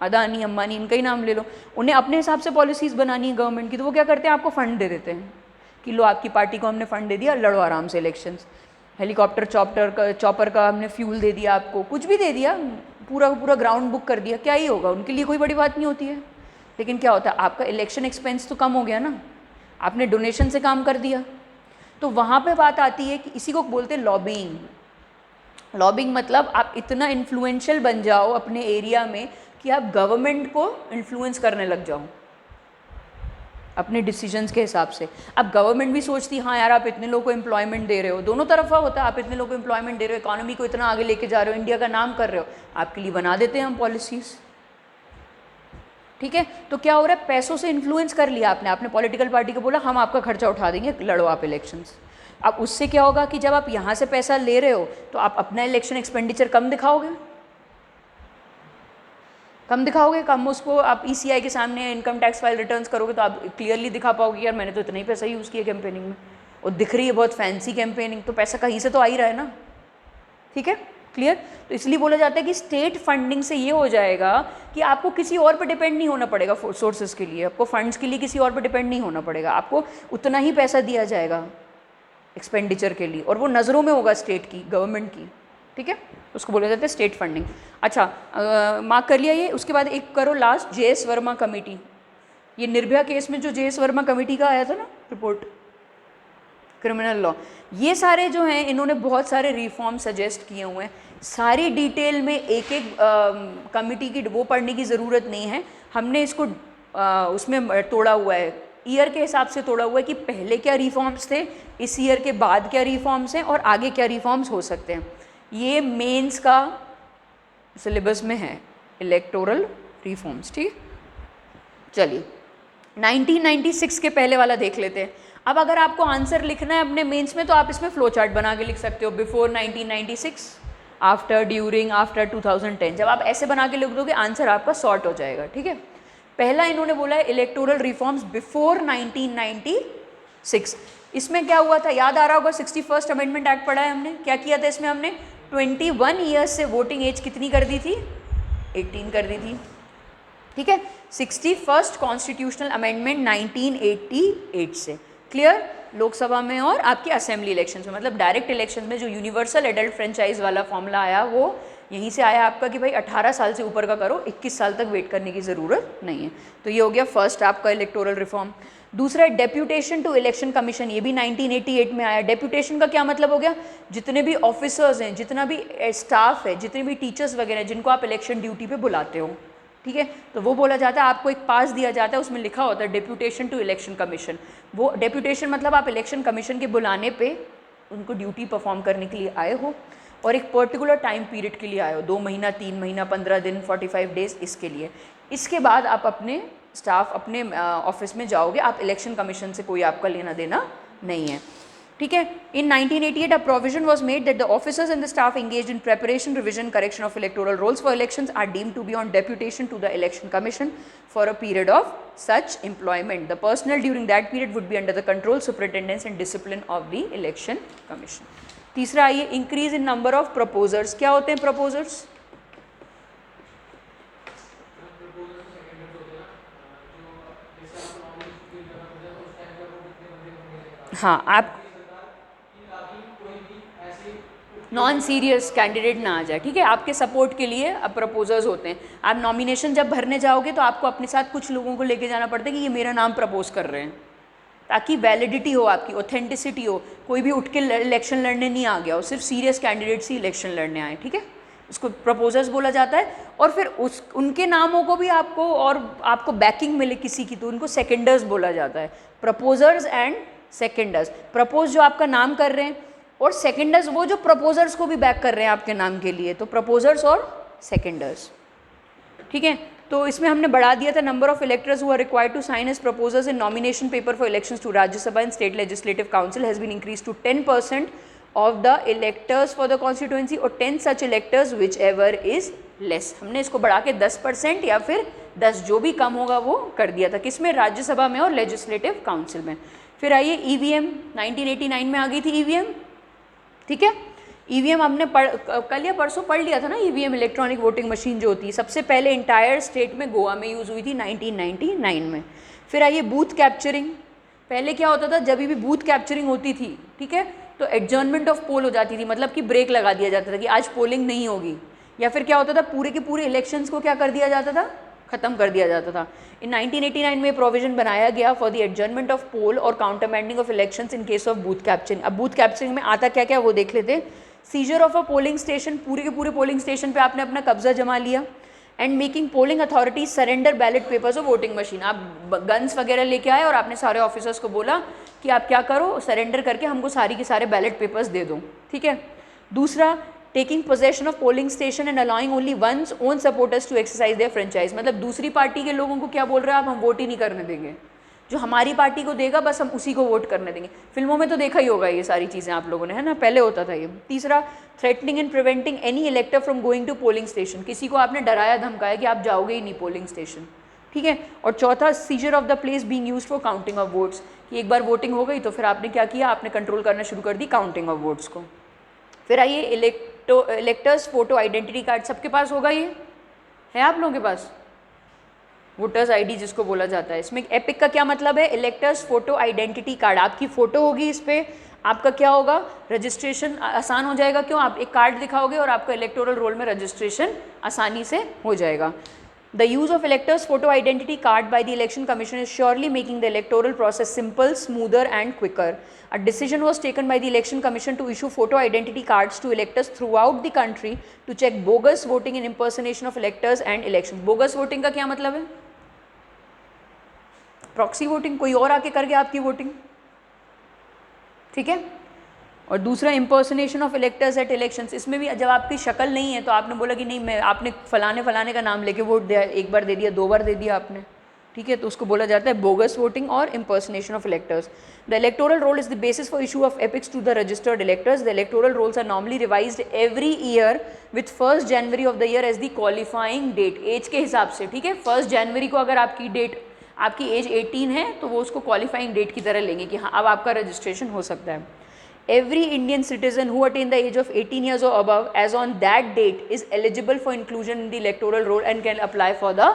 अदानी अंबानी इनका ही नाम ले लो, उन्हें अपने हिसाब से पॉलिसीज़ बनानी है गवर्नमेंट की, तो वो क्या करते हैं, आपको फ़ंड दे देते हैं कि लो आपकी पार्टी को हमने फ़ंड दे दिया, लड़ो आराम से इलेक्शंस। हेलीकॉप्टर चॉपर का हमने फ्यूल दे दिया आपको, कुछ भी दे दिया, पूरा पूरा ग्राउंड बुक कर दिया, क्या ही होगा, उनके लिए कोई बड़ी बात नहीं होती है। लेकिन क्या होता है, आपका इलेक्शन एक्सपेंस तो कम हो गया ना, आपने डोनेशन से काम कर दिया। तो वहाँ पे बात आती है कि इसी को बोलते हैं लॉबिंग। लॉबिंग मतलब आप इतना इन्फ्लुएंशियल बन जाओ अपने एरिया में कि आप गवर्नमेंट को इन्फ्लुएंस करने लग जाओ अपने डिसीजंस के हिसाब से। अब गवर्नमेंट भी सोचती हाँ यार आप इतने लोगों को एम्प्लॉयमेंट दे रहे हो, दोनों तरफा होता है, आप इतने लोगों को एम्प्लॉयमेंट दे रहे हो, इकोनॉमी को इतना आगे लेके जा रहे हो, इंडिया का नाम कर रहे हो, आपके लिए बना देते हैं हम पॉलिसीज़। ठीक है, तो क्या हो रहा है, पैसों से इन्फ्लुएंस कर लिया आपने पॉलिटिकल पार्टी को बोला हम आपका खर्चा उठा देंगे, लड़ो आप इलेक्शंस। अब उससे क्या होगा कि जब आप यहाँ से पैसा ले रहे हो तो आप अपना इलेक्शन एक्सपेंडिचर कम दिखाओगे, कम उसको आप ईसीआई के सामने इनकम टैक्स फाइल रिटर्न्स करोगे तो आप क्लियरली दिखा पाओगे यार मैंने तो इतना ही पैसा यूज़ किया कैंपेनिंग में, और दिख रही है बहुत फैंसी कैंपेनिंग, तो पैसा कहीं से तो आ ही रहा है ना। ठीक है, क्लियर। तो इसलिए बोला जाता है कि स्टेट फंडिंग से ये हो जाएगा कि आपको किसी और पर डिपेंड नहीं होना पड़ेगा सोर्सेज के लिए, आपको फंड्स के लिए किसी और पर डिपेंड नहीं होना पड़ेगा, आपको उतना ही पैसा दिया जाएगा एक्सपेंडिचर के लिए, और वो नज़रों में होगा स्टेट की, गवर्नमेंट की। ठीक है, उसको बोला जाता है स्टेट फंडिंग। अच्छा, मार्क कर लिया ये। उसके बाद एक करो लास्ट, JS वर्मा कमेटी। ये निर्भया केस में जो JS वर्मा कमेटी का आया था ना रिपोर्ट, क्रिमिनल लॉ, ये सारे जो हैं इन्होंने बहुत सारे रिफॉर्म सजेस्ट किए हुए हैं। सारी डिटेल में एक एक कमेटी की वो पढ़ने की ज़रूरत नहीं है, हमने इसको उसमें तोड़ा हुआ है, ईयर के हिसाब से तोड़ा हुआ है कि पहले क्या रिफॉर्म्स थे, इस ईयर के बाद क्या रिफॉर्म्स हैं और आगे क्या रिफॉर्म्स हो सकते हैं। ये मेंस का सिलेबस में है, इलेक्टोरल रिफॉर्म्स। ठीक, चलिए 1996 के पहले वाला देख लेते हैं। अब अगर आपको आंसर लिखना है अपने मेंस में तो आप इसमें फ्लो चार्ट बना के लिख सकते हो, बिफोर 1996, आफ्टर, ड्यूरिंग, आफ्टर 2010। जब आप ऐसे बना के लिख दोगे आंसर आपका सॉर्ट हो जाएगा। ठीक है, पहला इन्होंने बोला है इलेक्टोरल रिफॉर्म्स बिफोर 1996। इसमें क्या हुआ था, याद आ रहा होगा, 61st अमेंडमेंट एक्ट पढ़ा है हमने, क्या किया था इसमें हमने, 21 ईयर्स से वोटिंग एज कितनी कर दी थी, 18 कर दी थी। ठीक है, 61st कॉन्स्टिट्यूशनल अमेंडमेंट 1988 से, क्लियर। लोकसभा में और आपके असेंबली इलेक्शंस में, मतलब डायरेक्ट इलेक्शंस में जो यूनिवर्सल एडल्ट फ्रेंचाइज वाला फॉर्मूला आया वो यहीं से आया आपका कि भाई 18 साल से ऊपर का करो, 21 साल तक वेट करने की ज़रूरत नहीं है। तो ये हो गया फर्स्ट आपका इलेक्टोरल रिफॉर्म। दूसरा है डेप्यूटेशन टू इलेक्शन कमीशन, ये भी 1988 में आया। डेप्यूटेशन का क्या मतलब हो गया, जितने भी ऑफिसर्स हैं, जितना भी स्टाफ है, जितने भी टीचर्स वगैरह हैं जिनको आप इलेक्शन ड्यूटी पे बुलाते हो, ठीक है, तो वो बोला जाता है, आपको एक पास दिया जाता है, उसमें लिखा होता है डेप्यूटेशन टू इलेक्शन कमीशन। वो डेप्यूटेशन मतलब आप इलेक्शन कमीशन के बुलाने पे उनको ड्यूटी परफॉर्म करने के लिए आए हो और एक पर्टिकुलर टाइम पीरियड के लिए आए हो, 2 महीना, 3 महीना, 15 दिन, 45 डेज, इसके लिए। इसके बाद आप अपने स्टाफ अपने ऑफिस में जाओगे, आप इलेक्शन कमीशन से कोई आपका लेना देना नहीं है। ठीक है, इन 1988 a provision was made that the officers and the staff engaged in preparation, revision, correction of electoral rolls for elections are deemed to be on deputation to the election commission for a period of such employment. The personnel during that period would be under the control, superintendence and discipline of the election commission. तीसरा आइए, increase in number of proposers. क्या होते हैं proposers? हाँ, आप non serious candidate ना आ जाए, ठीक है, आपके सपोर्ट के लिए अब प्रपोजर्स होते हैं। आप नॉमिनेशन जब भरने जाओगे तो आपको अपने साथ कुछ लोगों को लेके जाना पड़ता है कि ये मेरा नाम प्रपोज कर रहे हैं, ताकि वैलिडिटी हो, आपकी ऑथेंटिसिटी हो, कोई भी उठ के इलेक्शन लड़ने नहीं आ गया हो, सिर्फ सीरियस कैंडिडेट्स ही इलेक्शन लड़ने आए। ठीक है, उसको प्रपोजर्स बोला जाता है। और फिर उनके नामों को भी आपको बैकिंग मिले किसी की, तो उनको सेकेंडर्स बोला जाता है। प्रपोजर्स एंड सेकेंडर्स, प्रपोज जो आपका नाम कर रहे हैं, और सेकेंडर्स वो जो प्रपोजर्स को भी बैक कर रहे हैं आपके नाम के लिए, तो प्रपोजर्स और सेकेंडर्स। ठीक है, तो इसमें हमने बढ़ा दिया था number of electors who are required to sign as proposers in nomination paper for elections to Rajya Sabha and state legislative council has been increase to 10% of the electors for the constituency और 10 such electors which ever is less. हमने इसको बढ़ा के 10% या फिर 10 जो भी कम होगा वो कर दिया था, किसमें, राज्यसभा में और लेजिस्लेटिव काउंसिल में। फिर आइए ईवीएम, 1989 में आ गई थी ईवीएम। ठीक है, ईवीएम हमने कल या परसों पढ़ लिया था ना, ईवीएम इलेक्ट्रॉनिक वोटिंग मशीन जो होती है सबसे पहले इंटायर स्टेट में गोवा में यूज़ हुई थी 1999 में। फिर आइए बूथ कैप्चरिंग, पहले क्या होता था, जब भी बूथ कैप्चरिंग होती थी, ठीक है, तो एडजर्नमेंट ऑफ पोल हो जाती थी, मतलब कि ब्रेक लगा दिया जाता था कि आज पोलिंग नहीं होगी, या फिर क्या होता था पूरे के पूरे इलेक्शंस को क्या कर दिया जाता था, ख़त्म कर दिया जाता था। इन 1989 में प्रोविजन बनाया गया for the adjournment of poll और countermanding of elections in case of booth capturing. अब बूथ कैप्चरिंग में आता क्या क्या वो देख लेते। Seizure of a polling station, पूरे के पूरे पोलिंग स्टेशन पे आपने अपना कब्जा जमा लिया। And making polling authority surrender ballot papers of voting machine, आप गन्स वगैरह लेके आए और आपने सारे ऑफिसर्स को बोला कि आप क्या करो, सरेंडर करके हमको सारी के सारे बैलेट पेपर्स दे दो। ठीक है, दूसरा taking possession of polling station and allowing only one's own supporters to exercise their franchise, मतलब दूसरी पार्टी के लोगों को क्या बोल रहे हैं आप, हम वोट ही नहीं करने देंगे, जो हमारी पार्टी को देगा बस हम उसी को वोट करने देंगे। फिल्मों में तो देखा ही होगा ये सारी चीज़ें आप लोगों ने, है ना, पहले होता था ये। तीसरा threatening and preventing any इलेक्टर from going to polling station, किसी को आपने डराया धमकाया कि आप जाओगे ही नहीं पोलिंग स्टेशन। ठीक है, और चौथा scissor of the place being used for counting of votes, कि एक बार वोटिंग हो गई तो फिर आपने क्या किया, आपने कंट्रोल करना शुरू कर दी काउंटिंग ऑफ वोट्स को। फिर आइए इलेक्टर्स फोटो आइडेंटिटी कार्ड, सबके पास होगा, ये है आप लोगों के पास, वोटर्स आईडी जिसको बोला जाता है। इसमें एपिक का क्या मतलब है, इलेक्टर्स फोटो आइडेंटिटी कार्ड, आपकी फ़ोटो होगी इस पर, आपका क्या होगा, रजिस्ट्रेशन आसान हो जाएगा। क्यों, आप एक कार्ड दिखाओगे और आपका इलेक्टोरल रोल में रजिस्ट्रेशन आसानी से हो जाएगा। The use of electors photo identity card by the election Commission is surely making the electoral process simple, smoother and quicker. A decision was taken by the Election Commission to issue photo identity cards to electors throughout the country to check bogus voting and impersonation of electors and elections. Bogus voting का क्या मतलब है, proxy voting, कोई और आके कर गया आपकी वोटिंग। ठीक है, और दूसरा impersonation of electors at elections, इसमें भी जब आपकी शक्ल नहीं है तो आपने बोला कि नहीं मैं, आपने फलाने फलाने का नाम लेके वोट दिया, एक बार दे दिया, 2 बार दे दिया आपने, ठीक है, तो उसको बोला जाता है बोगस वोटिंग और impersonation of electors. The electoral roll is the basis for issue of EPICs to the registered electors. The electoral rolls are normally revised every year with 1 January of the year as the qualifying date, age के हिसाब से। ठीक है, 1 जनवरी को अगर आपकी date, आपकी as 18 है तो वो उसको क्वालिफाइंग डेट की तरह लेंगे कि हाँ अब आपका रजिस्ट्रेशन हो सकता है। Every Indian citizen who attained the age of 18 years or above as on that date is eligible for inclusion in the electoral roll and can apply for the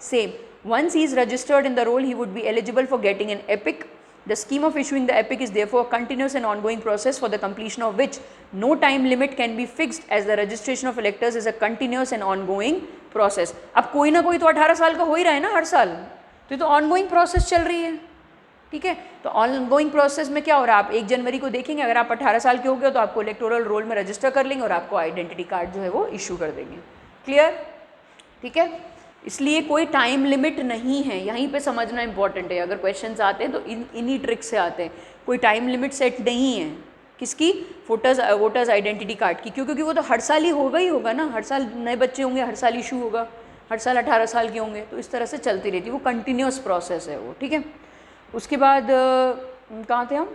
same. Once he is registered in the roll, he would be eligible for getting an epic. The scheme of issuing the epic is therefore a continuous and ongoing process for the completion of which no time limit can be fixed, as the registration of electors is a continuous and ongoing process. अब कोई ना कोई तो 18 साल का हो ही रहा है ना हर साल, तो ये तो ongoing process चल रही है। ठीक है, तो ऑनगोइंग प्रोसेस में क्या हो रहा है, आप 1 जनवरी को देखेंगे, अगर आप 18 साल के हो गए तो आपको इलेक्टोरल रोल में रजिस्टर कर लेंगे और आपको आइडेंटिटी कार्ड जो है वो इशू कर देंगे। क्लियर, ठीक है, इसलिए कोई टाइम लिमिट नहीं है, यहीं पे समझना इंपॉर्टेंट है। अगर क्वेश्चंस आते हैं तो इन्हीं ट्रिक से आते हैं, कोई टाइम लिमिट सेट नहीं है किसकी, वोटर्स आइडेंटिटी कार्ड की। क्यों, क्योंकि वो तो हर साल ही होगा ही होगा ना, हर साल नए बच्चे होंगे, हर साल इशू होगा, हर साल 18 साल के होंगे, तो इस तरह से चलती रहती है, वो कंटिन्यूस प्रोसेस है वो। ठीक है, उसके बाद कहाँ थे हम,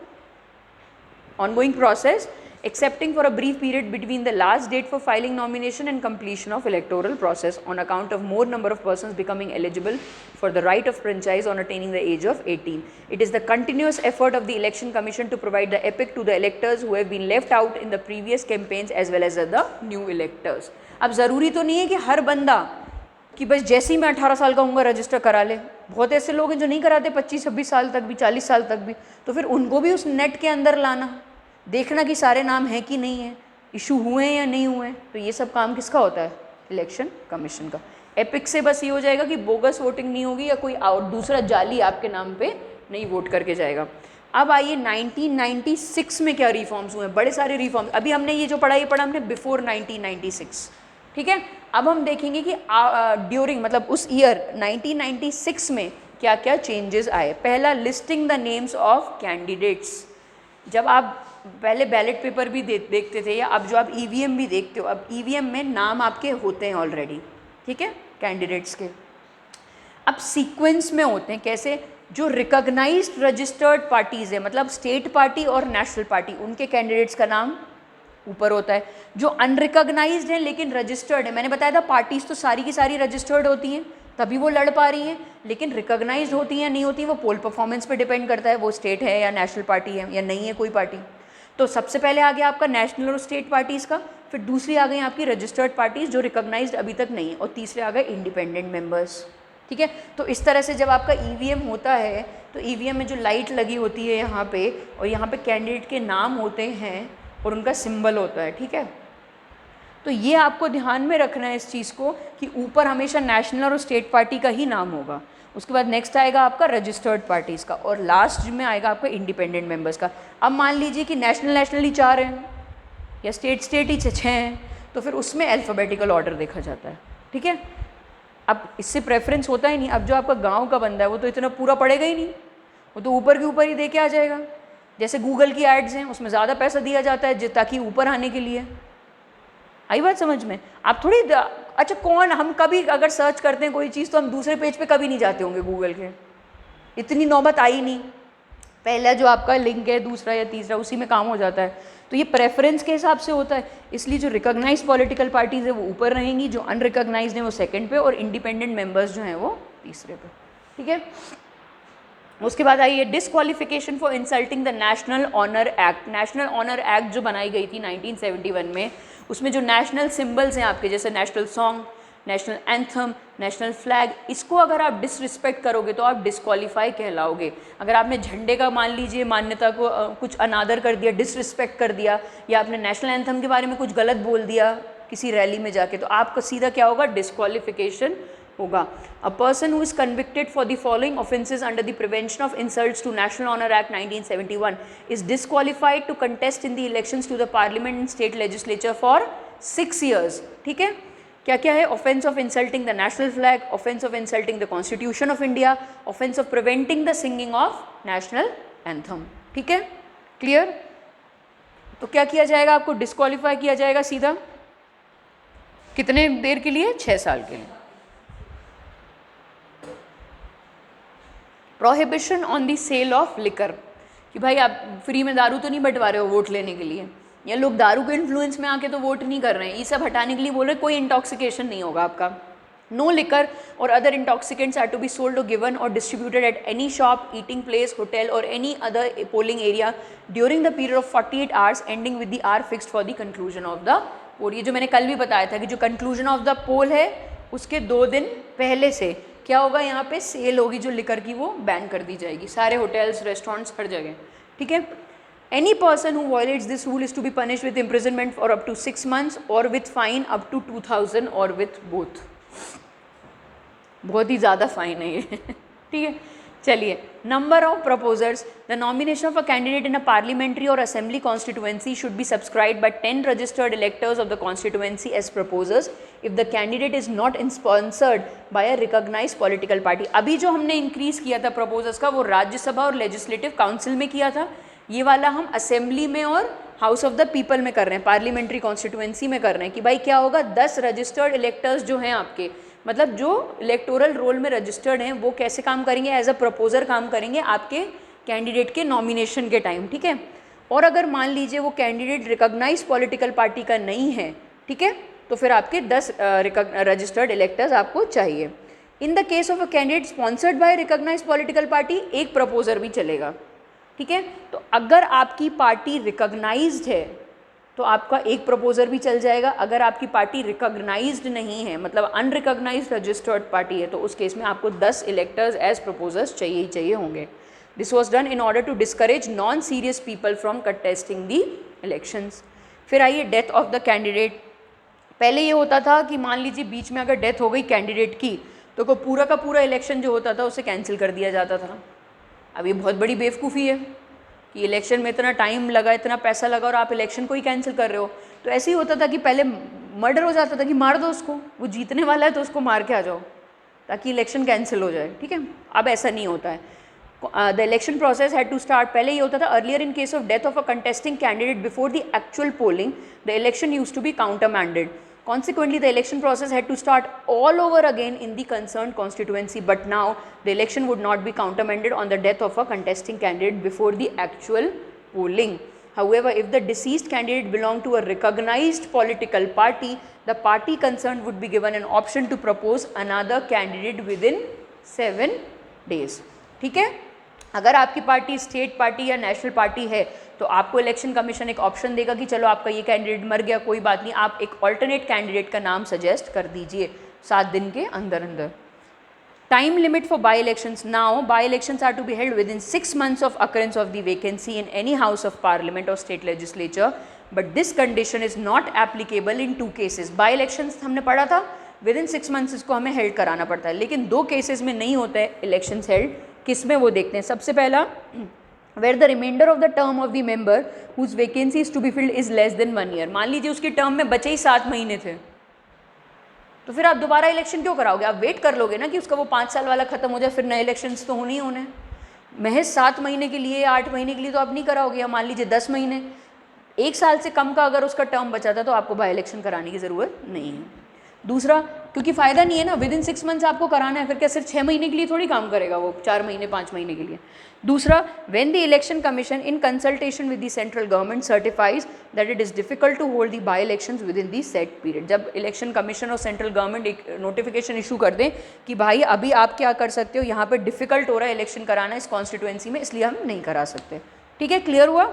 ongoing process excepting for a brief period between the last date for filing nomination and completion of electoral process on account of more number of persons becoming eligible for the right of franchise on attaining the age of 18. It is the continuous effort of the Election Commission to provide the epic to the electors who have been left out in the previous campaigns as well as the new electors. अब ज़रूरी तो नहीं है कि हर बंदा कि बस जैसे ही मैं 18 साल का हूँगा रजिस्टर करा ले, बहुत ऐसे लोग हैं जो नहीं कराते 25-26 साल तक भी, 40 साल तक भी, तो फिर उनको भी उस नेट के अंदर लाना, देखना कि सारे नाम हैं कि नहीं है, इशू हुए हैं या नहीं हुए हैं, तो ये सब काम किसका होता है, इलेक्शन कमीशन का। एपिक से बस ये हो जाएगा कि बोगस वोटिंग नहीं होगी या कोई दूसरा जाली आपके नाम पे नहीं वोट करके जाएगा। अब आइए 1996 में क्या रिफॉर्म्स हुए हैं, बड़े सारे रिफॉर्म्स। अभी हमने ये जो पढ़ा, ये पढ़ा हमने बिफोर 1996, ठीक है। अब हम देखेंगे कि ड्यूरिंग मतलब उस ईयर 1996 में क्या क्या चेंजेस आए। पहला, listing the names of candidates. जब आप पहले बैलेट पेपर भी देखते थे, या अब जो आप ईवीएम भी देखते हो, अब ईवीएम में नाम आपके होते हैं ऑलरेडी, ठीक है, कैंडिडेट्स के। अब सीक्वेंस में होते हैं कैसे, जो रिकॉग्नाइज्ड रजिस्टर्ड पार्टीज़ है, मतलब स्टेट पार्टी और नेशनल पार्टी, उनके कैंडिडेट्स का नाम ऊपर होता है। जो अनरिकॉग्नाइज्ड है लेकिन रजिस्टर्ड है, मैंने बताया था पार्टीज़ तो सारी की सारी रजिस्टर्ड होती हैं तभी वो लड़ पा रही हैं, लेकिन रिकॉग्नाइज्ड होती हैं नहीं होती, वो पोल परफॉर्मेंस पे डिपेंड करता है, वो स्टेट है या नेशनल पार्टी है या नहीं है कोई पार्टी। तो सबसे पहले आ गया आपका नेशनल और स्टेट पार्टीज़ का, फिर दूसरी आ गई आपकी रजिस्टर्ड पार्टीज़ जो रिकॉग्नाइज्ड अभी तक नहीं है, और तीसरे आ गए इंडिपेंडेंट मेंबर्स, ठीक है। तो इस तरह से जब आपका ईवीएम होता है तो ईवीएम में जो लाइट लगी होती है यहाँ पे, और यहाँ पे कैंडिडेट के नाम होते हैं और उनका सिंबल होता है, ठीक है। तो ये आपको ध्यान में रखना है इस चीज़ को कि ऊपर हमेशा नेशनल और स्टेट पार्टी का ही नाम होगा, उसके बाद नेक्स्ट आएगा आपका रजिस्टर्ड पार्टीज़ का, और लास्ट में आएगा आपका इंडिपेंडेंट मेंबर्स का। अब मान लीजिए कि नेशनल ही 4 हैं या स्टेट ही 6 हैं, तो फिर उसमें अल्फ़ाबेटिकल ऑर्डर देखा जाता है, ठीक है। अब इससे प्रेफरेंस होता ही नहीं। अब जो आपका गांव का बंदा है वो तो इतना पूरा पड़ेगा ही नहीं, वो तो ऊपर के ऊपर ही दे के आ जाएगा। जैसे गूगल की एड्स हैं उसमें ज़्यादा पैसा दिया जाता है ताकि ऊपर आने के लिए। आई बात समझ में? आप थोड़ी अच्छा कौन, हम कभी अगर सर्च करते हैं कोई चीज़ तो हम दूसरे पेज पे कभी नहीं जाते होंगे गूगल के, इतनी नौबत आई नहीं। पहला जो आपका लिंक है दूसरा या तीसरा उसी में काम हो जाता है। तो ये प्रेफरेंस के हिसाब से होता है, इसलिए जो रिकॉग्नाइज पॉलिटिकल पार्टीज़ है वो ऊपर रहेंगी, जो अनरिकॉग्नाइज्ड है वो सेकंड पे, और इंडिपेंडेंट मेंबर्स जो हैं वो तीसरे पे, ठीक है। उसके बाद आइए disqualification for insulting the national honour act. National honour act जो बनाई गई थी 1971 में, उसमें जो नेशनल सिंबल्स हैं आपके, जैसे national song, national anthem, national flag, इसको अगर आप डिसरिस्पेक्ट करोगे तो आप डिसक्वालीफाई कहलाओगे। अगर आपने झंडे का मान लीजिए मान्यता को कुछ अनादर कर दिया, डिसरिस्पेक्ट कर दिया, या आपने नेशनल एंथम के बारे में कुछ गलत बोल दिया किसी रैली में जाके, तो आपका सीधा क्या होगा, डिसक्वालिफिकेशन होगा। A person who is convicted for the following offences under the prevention of insults to national honour act 1971 is disqualified to contest in the elections to the parliament and state legislature for 6 years, ठीक है। क्या क्या है? Offence of insulting the national flag, offence of insulting the constitution of India, offence of preventing the singing of national anthem, ठीक है, clear. तो क्या किया जाएगा, आपको डिस्क्वालीफाई किया जाएगा सीधा, कितने देर के लिए, 6 साल के लिए। Prohibition on the sale of liquor, कि भाई आप फ्री में दारू तो नहीं बंटवा रहे हो वोट लेने के लिए, या लोग दारू के इन्फ्लुएंस में आके तो वोट नहीं कर रहे हैं, ये सब हटाने के लिए बोल रहे कोई इंटॉक्सिकेशन नहीं होगा आपका। नो लिकर और other intoxicants are to be sold और गिवन और distributed at any shop, eating place, hotel और any other polling area during the period of 48 hours ending with the hour fixed for the conclusion of the poll. ये जो मैंने कल भी बताया था कि जो कंक्लूजन ऑफ द पोल है उसके 2 दिन पहले से क्या होगा, यहाँ पे सेल होगी जो लिकर की, वो बैन कर दी जाएगी सारे होटल्स, रेस्टोरेंट्स, हर जगह, ठीक है। Any person who violates this rule is to be punished with imprisonment for up to 6 months or with fine up to 2000 or with both। बहुत ही ज़्यादा फाइन है ये, ठीक है। चलिए, number of proposers, the nomination of a candidate in a parliamentary और assembly constituency should be subscribed by 10 registered electors of the constituency as proposers if the candidate is not sponsored by a recognised political party. अभी जो हमने increase किया था proposers का, वो राज्यसभा और legislative council में किया था, ये वाला हम असेंबली में और हाउस ऑफ द पीपल में कर रहे हैं, पार्लियामेंट्री कॉन्स्टिट्यूएंसी में कर रहे हैं। कि भाई क्या होगा, 10 रजिस्टर्ड इलेक्टर्स जो हैं आपके, मतलब जो इलेक्टोरल रोल में रजिस्टर्ड हैं, वो कैसे काम करेंगे, एज अ प्रपोजर काम करेंगे आपके कैंडिडेट के नॉमिनेशन के टाइम, ठीक है। और अगर मान लीजिए वो कैंडिडेट रिकॉग्नाइज पॉलिटिकल पार्टी का नहीं है, ठीक है, तो फिर आपके 10 रजिस्टर्ड इलेक्टर्स आपको चाहिए। In the case of a candidate sponsored by recognise political party, एक प्रपोजर भी चलेगा, ठीक है। तो अगर आपकी पार्टी रिकॉग्नाइज्ड है तो आपका एक प्रपोजर भी चल जाएगा। अगर आपकी पार्टी रिकॉग्नाइज्ड नहीं है, मतलब अनरिकॉग्नाइज्ड रजिस्टर्ड पार्टी है, तो उस केस में आपको 10 इलेक्टर्स एज प्रपोजर्स चाहिए ही चाहिए होंगे। This was done in order to discourage non serious people from contesting the elections. फिर आइए डेथ ऑफ द कैंडिडेट। पहले ये होता था कि मान लीजिए बीच में अगर डेथ हो गई कैंडिडेट की, तो को पूरा का पूरा इलेक्शन जो होता था उसे कैंसिल कर दिया जाता था। अब ये बहुत बड़ी बेवकूफ़ी है कि इलेक्शन में इतना टाइम लगा, इतना पैसा लगा और आप इलेक्शन को ही कैंसिल कर रहे हो। तो ऐसे ही होता था कि पहले मर्डर हो जाता था कि मार दो उसको, वो जीतने वाला है तो उसको मार के आ जाओ ताकि इलेक्शन कैंसिल हो जाए, ठीक है। अब ऐसा नहीं होता है। The election process had to start, पहले ये होता था earlier in case of death of a contesting candidate before the actual polling the election use to be countermanded. Consequently, the election process had to start all over again in the concerned constituency, but now the election would not be countermanded on the death of a contesting candidate before the actual polling. However, if the deceased candidate belonged to a recognized political party, the party concerned would be given an option to propose another candidate within 7 days. ठीक है, अगर आपकी party state party या national party है तो आपको election commission एक option देगा कि चलो आपका ये कैंडिडेट मर गया, कोई बात नहीं, आप एक ऑल्टरनेट कैंडिडेट का नाम सजेस्ट कर दीजिए 7 दिन के अंदर अंदर. Time limit for by elections. Now by elections are to be held within 6 months of occurrence of the vacancy in any house of Parliament और state legislature, but this condition is not applicable in 2 cases. By elections हमने पढ़ा था with in 6 months इसको हमें held कराना पड़ता है, लेकिन 2 cases में नहीं होता है इलेक्शंस हेल्ड. किस में वो देखते हैं. सबसे पहला, where the remainder of the term of the member whose vacancy is to be filled is less than 1 year. मान लीजिए उसकी टर्म में बचे ही 7 महीने थे, तो फिर आप दोबारा इलेक्शन क्यों कराओगे? आप वेट कर लोगे ना कि उसका वो 5 साल वाला खत्म हो जाए, फिर नए इलेक्शंस तो होने ही होने. महज 7 महीने के लिए 8 महीने के लिए तो आप नहीं कराओगे, या मान लीजिए 10 महीने, 1 साल से कम का अगर उसका टर्म बचा था तो आपको बाई इलेक्शन कराने की ज़रूरत नहीं है. दूसरा, क्योंकि फ़ायदा नहीं है ना, विद इन 6 months आपको कराना है, फिर क्या सिर्फ 6 महीने के लिए थोड़ी काम करेगा वो, 4 महीने 5 महीने के लिए. दूसरा, when the election commission in consultation with the central government certifies that it is difficult to hold the by elections within the set period. जब इलेक्शन कमीशन और सेंट्रल गवर्नमेंट एक नोटिफिकेशन इशू कर दें कि भाई अभी आप क्या कर सकते हो, यहाँ पर डिफिकल्ट हो रहा है इलेक्शन कराना इस कॉन्स्टिट्यूएंसी में, इसलिए हम नहीं करा सकते. ठीक है, क्लियर हुआ.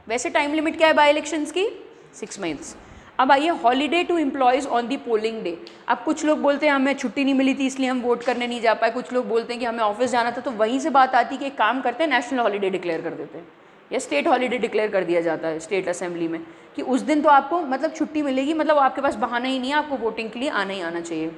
वैसे टाइम लिमिट क्या है बाई इलेक्शंस की? 6 months. अब आइए holiday to employees on the polling day. अब कुछ लोग बोलते हैं हमें छुट्टी नहीं मिली थी इसलिए हम वोट करने नहीं जा पाए, कुछ लोग बोलते हैं कि हमें ऑफिस जाना था, तो वहीं से बात आती है कि एक काम करते हैं, नेशनल हॉलीडे डिक्लेयर कर देते हैं या स्टेट हॉलीडे डिक्लेयर कर दिया जाता है स्टेट असेंबली में कि उस दिन तो आपको मतलब छुट्टी मिलेगी, मतलब आपके पास बहाना ही नहीं है, आपको वोटिंग के लिए आना ही आना चाहिए.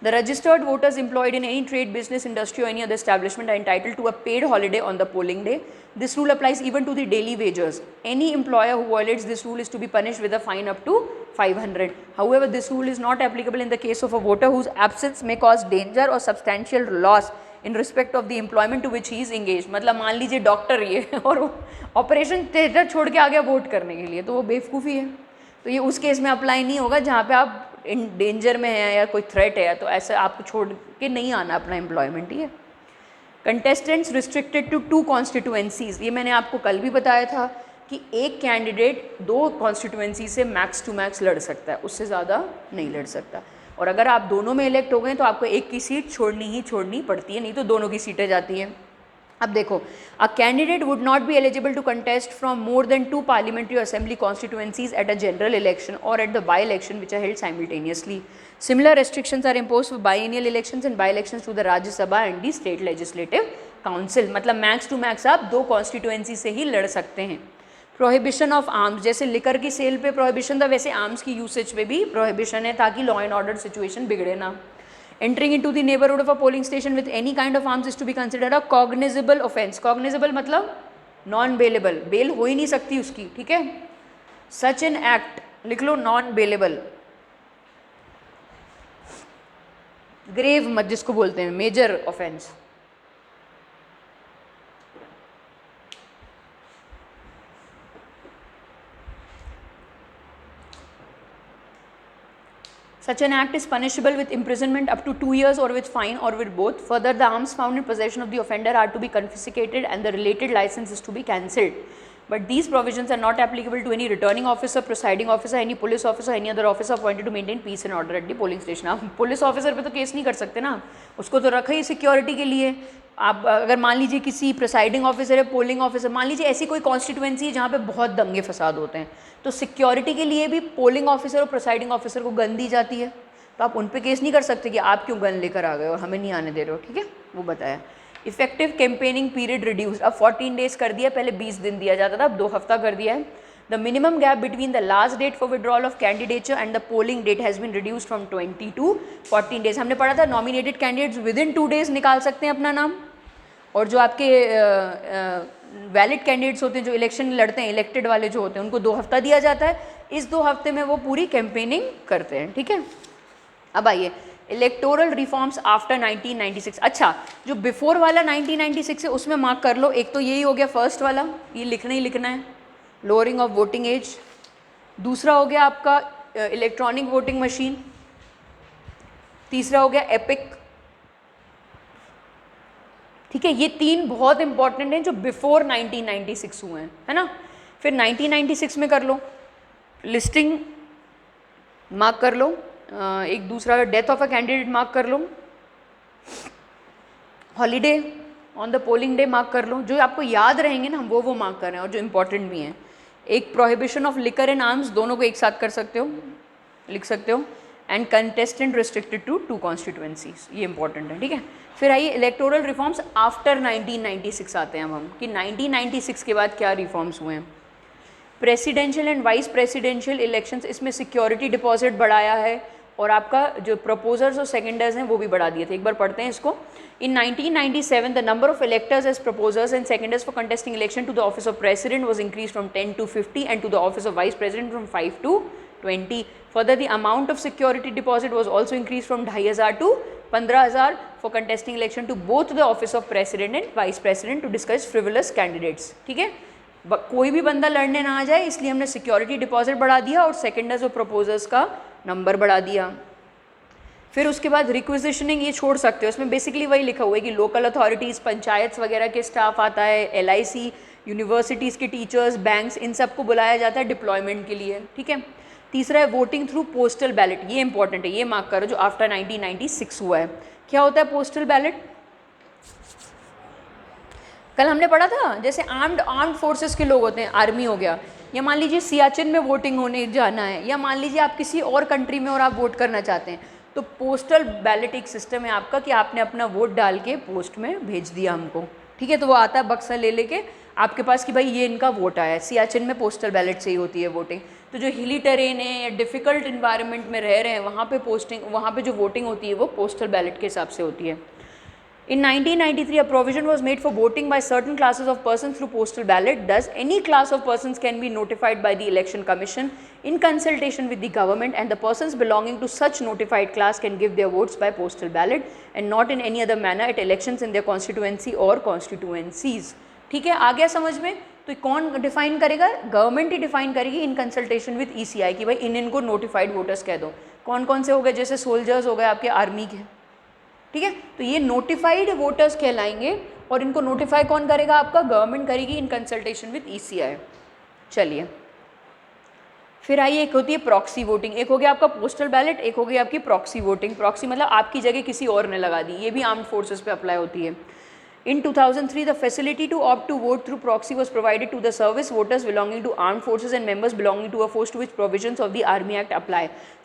The registered voters employed in any trade, business, industry or any other establishment are entitled to a paid holiday on the polling day. This rule applies even to the daily wagers. Any employer who violates this rule is to be punished with a fine up to 500. However, this rule is not applicable in the case of a voter whose absence may cause danger or substantial loss in respect of the employment to which he is engaged. मतलब मान लीजिए doctor ये और operation theatre छोड़ के आ गया vote करने के लिए, तो वो बेवकूफ़ी है, तो ये उस केस में अप्लाई नहीं होगा जहाँ पे आप इन डेंजर में है या कोई थ्रेट है, तो ऐसे आपको छोड़ के नहीं आना अपना एम्प्लॉयमेंट. ही है. Contestants restricted to 2 constituencies. ये मैंने आपको कल भी बताया था कि एक कैंडिडेट 2 constituency से मैक्स टू मैक्स लड़ सकता है, उससे ज़्यादा नहीं लड़ सकता. और अगर आप दोनों में इलेक्ट हो गए तो आपको एक की सीट छोड़नी पड़ती है, नहीं तो दोनों की सीटें जाती हैं. अब देखो, a candidate would not be eligible to contest from more than 2 parliamentary assembly constituencies at a general election or at the by-election which are held simultaneously. Similar restrictions are imposed for biennial elections and by-elections to the Rajya Sabha and the State Legislative Council. मतलब max to max आप 2 constituency से ही लड़ सकते हैं. Prohibition of arms, जैसे liquor की cell पे prohibition था, वैसे आर्म्स की यूसेज पे भी प्रोहिबिशन है ताकि लॉ एंड ऑर्डर सिचुएशन बिगड़े ना. Entering into the neighborhood of a polling station with any kind of arms is to be considered a cognizable offence. Cognizable मतलब नॉन बेलेबल, बेल हो ही नहीं सकती उसकी. ठीक है, सच एन एक्ट लिख लो, नॉन बेलेबल. ग्रेव मत जिसको बोलते हैं, major offence. Such an act is punishable with imprisonment up to 2 years or with fine or with both. Further, the arms found in possession of the offender are to be confiscated and the related license is to be cancelled. But these provisions are not applicable to any returning officer, presiding officer, any police officer, any other officer appointed to maintain peace and order at the polling station. आप police officer पे तो case नहीं कर सकते ना, उसको तो रखा ही सिक्योरिटी के लिए. आप अगर मान लीजिए किसी प्रिसाइडिंग ऑफिसर है, पोलिंग ऑफिसर, मान लीजिए ऐसी कोई कॉन्स्टिट्यूएंसी है जहाँ पे बहुत दंगे फसाद होते हैं, तो सिक्योरिटी के लिए भी पोलिंग ऑफिसर और प्रिसाइडिंग ऑफिसर को गन दी जाती है, तो आप उन पे केस नहीं कर सकते कि आप क्यों गन लेकर आ गए और हमें नहीं आने दे रहे हो. ठीक है, वो बताया. इफेक्टिव कैंपेनिंग पीरियड रिड्यूस्ड, अब 14 days कर दिया, पहले 20 दिन दिया जाता था, अब 2 हफ्ता कर दिया है. The minimum gap between the last date for withdrawal of candidature and the polling date has been reduced from 20 to 14 days. हमने पढ़ा था nominated candidates within 2 days निकाल सकते हैं अपना नाम, और जो आपके वैलिड कैंडिडेट्स होते हैं, जो इलेक्शन लड़ते हैं, इलेक्टेड वाले जो होते हैं, उनको 2 हफ्ता दिया जाता है. इस 2 हफ्ते में वो पूरी कैंपेनिंग करते हैं. ठीक है, अब आइए इलेक्टोरल रिफॉर्म्स आफ्टर 1996। अच्छा, जो बिफोर वाला 1996 है उसमें मार्क कर लो। एक तो यही हो गया फर्स्ट वाला, ये लिखना ही लिखना है, लोअरिंग ऑफ वोटिंग एज। दूसरा हो गया आपका इलेक्ट्रॉनिक वोटिंग मशीन। तीसरा हो गया एपिक। ठीक है, ये तीन बहुत इंपॉर्टेंट हैं जो बिफोर 1996 हुए हैं, है ना। फिर 1996 में कर लो लिस्टिंग, मार्क कर लो। एक दूसरा death of a candidate mark कर लो, holiday on the polling day mark कर लो। जो आपको याद रहेंगे ना वो मार्क कर रहे हैं और जो इंपॉर्टेंट भी हैं। एक prohibition of liquor and arms, दोनों को एक साथ कर सकते हो, लिख सकते हो। And contestant restricted to 2 constituencies, ये इंपॉर्टेंट है, ठीक है। फिर आइए इलेक्टोरल रिफॉर्म्स आफ्टर 1996 आते हैं हम कि 1996 के बाद क्या रिफॉर्म्स हुए हैं। Presidential and vice presidential elections, इसमें सिक्योरिटी डिपॉजिट बढ़ाया है और आपका जो प्रपोजर्स और सेकेंडर्स हैं वो भी बढ़ा दिए थे। एक बार पढ़ते हैं इसको। In 1997 the number of electors as proposers and seconders for contesting election to the office of president was increase from 10 to 50 and to the office of vice president from 5 to 20। Further the amount of security deposit was also increase from 2500 to 15,000 for contesting election to both the office of president and vice president to discuss frivolous candidates. ठीक है, कोई भी बंदा लड़ने ना आ जाए इसलिए हमने सिक्योरिटी डिपॉजिट बढ़ा दिया और सेकेंडर्स और प्रपोजर्स का नंबर बढ़ा दिया। फिर उसके बाद रिक्विजिशनिंग ये छोड़ सकते हो, इसमें बेसिकली वही लिखा हुआ है कि लोकल अथॉरिटीज़, पंचायत वगैरह के स्टाफ आता है, LIC, यूनिवर्सिटीज़ के टीचर्स, बैंक्स, इन सबको बुलाया जाता है डिप्लॉयमेंट के लिए। ठीक है। तीसरा है वोटिंग थ्रू पोस्टल बैलेट, ये इंपॉर्टेंट है, ये मार्क करो, जो आफ्टर 1996 हुआ है। क्या होता है पोस्टल बैलेट? कल हमने पढ़ा था जैसे आर्म्ड फोर्सेस के लोग होते हैं, आर्मी हो गया, या मान लीजिए सियाचिन में वोटिंग होने जाना है, या मान लीजिए आप किसी और कंट्री में और आप वोट करना चाहते हैं, तो पोस्टल बैलेट एक सिस्टम है आपका कि आपने अपना वोट डाल के पोस्ट में भेज दिया हमको। ठीक है, तो वो आता है बक्सा ले लेके आपके पास कि भाई ये इनका वोट आया है। सियाचिन में पोस्टल बैलेट से ही होती है वोटिंग। तो जो हिली टेरेन है या डिफ़िकल्ट इन्वायरमेंट में रह रहे हैं वहाँ पे जो वोटिंग होती है वो पोस्टल बैलेट के हिसाब से होती है। In 1993, a provision was made for voting by certain classes of persons through postal ballot. Thus, any class of persons can be notified by the Election Commission in consultation with the government, and the persons belonging to such notified class can give their votes by postal ballot and not in any other manner at elections in their constituency or constituencies. ठीक है, आ गया समझ में? तो कौन define करेगा? Government ही define करेगी इन consultation with ECI कि भाई इनको नोटिफाइड वोटर्स कह दो। कौन कौन से हो गए? जैसे सोल्जर्स हो गए आपके आर्मी के। ठीक है, तो ये नोटिफाइड वोटर्स कहलाएंगे और इनको नोटिफाई कौन करेगा? आपका गवर्नमेंट करेगी इन कंसल्टेशन विद ECI। चलिए, फिर आइए एक होती है प्रॉक्सी वोटिंग। एक हो गया आपका पोस्टल बैलेट, एक हो गई आपकी प्रॉक्सी वोटिंग। प्रॉक्सी मतलब आपकी जगह किसी और ने लगा दी, ये भी आर्म्ड फोर्सेस पे अप्लाई होती है। In 2003, the facility to opt to vote through proxy was provided to the service voters belonging to armed forces and members belonging to a force to which provisions of the Army Act apply.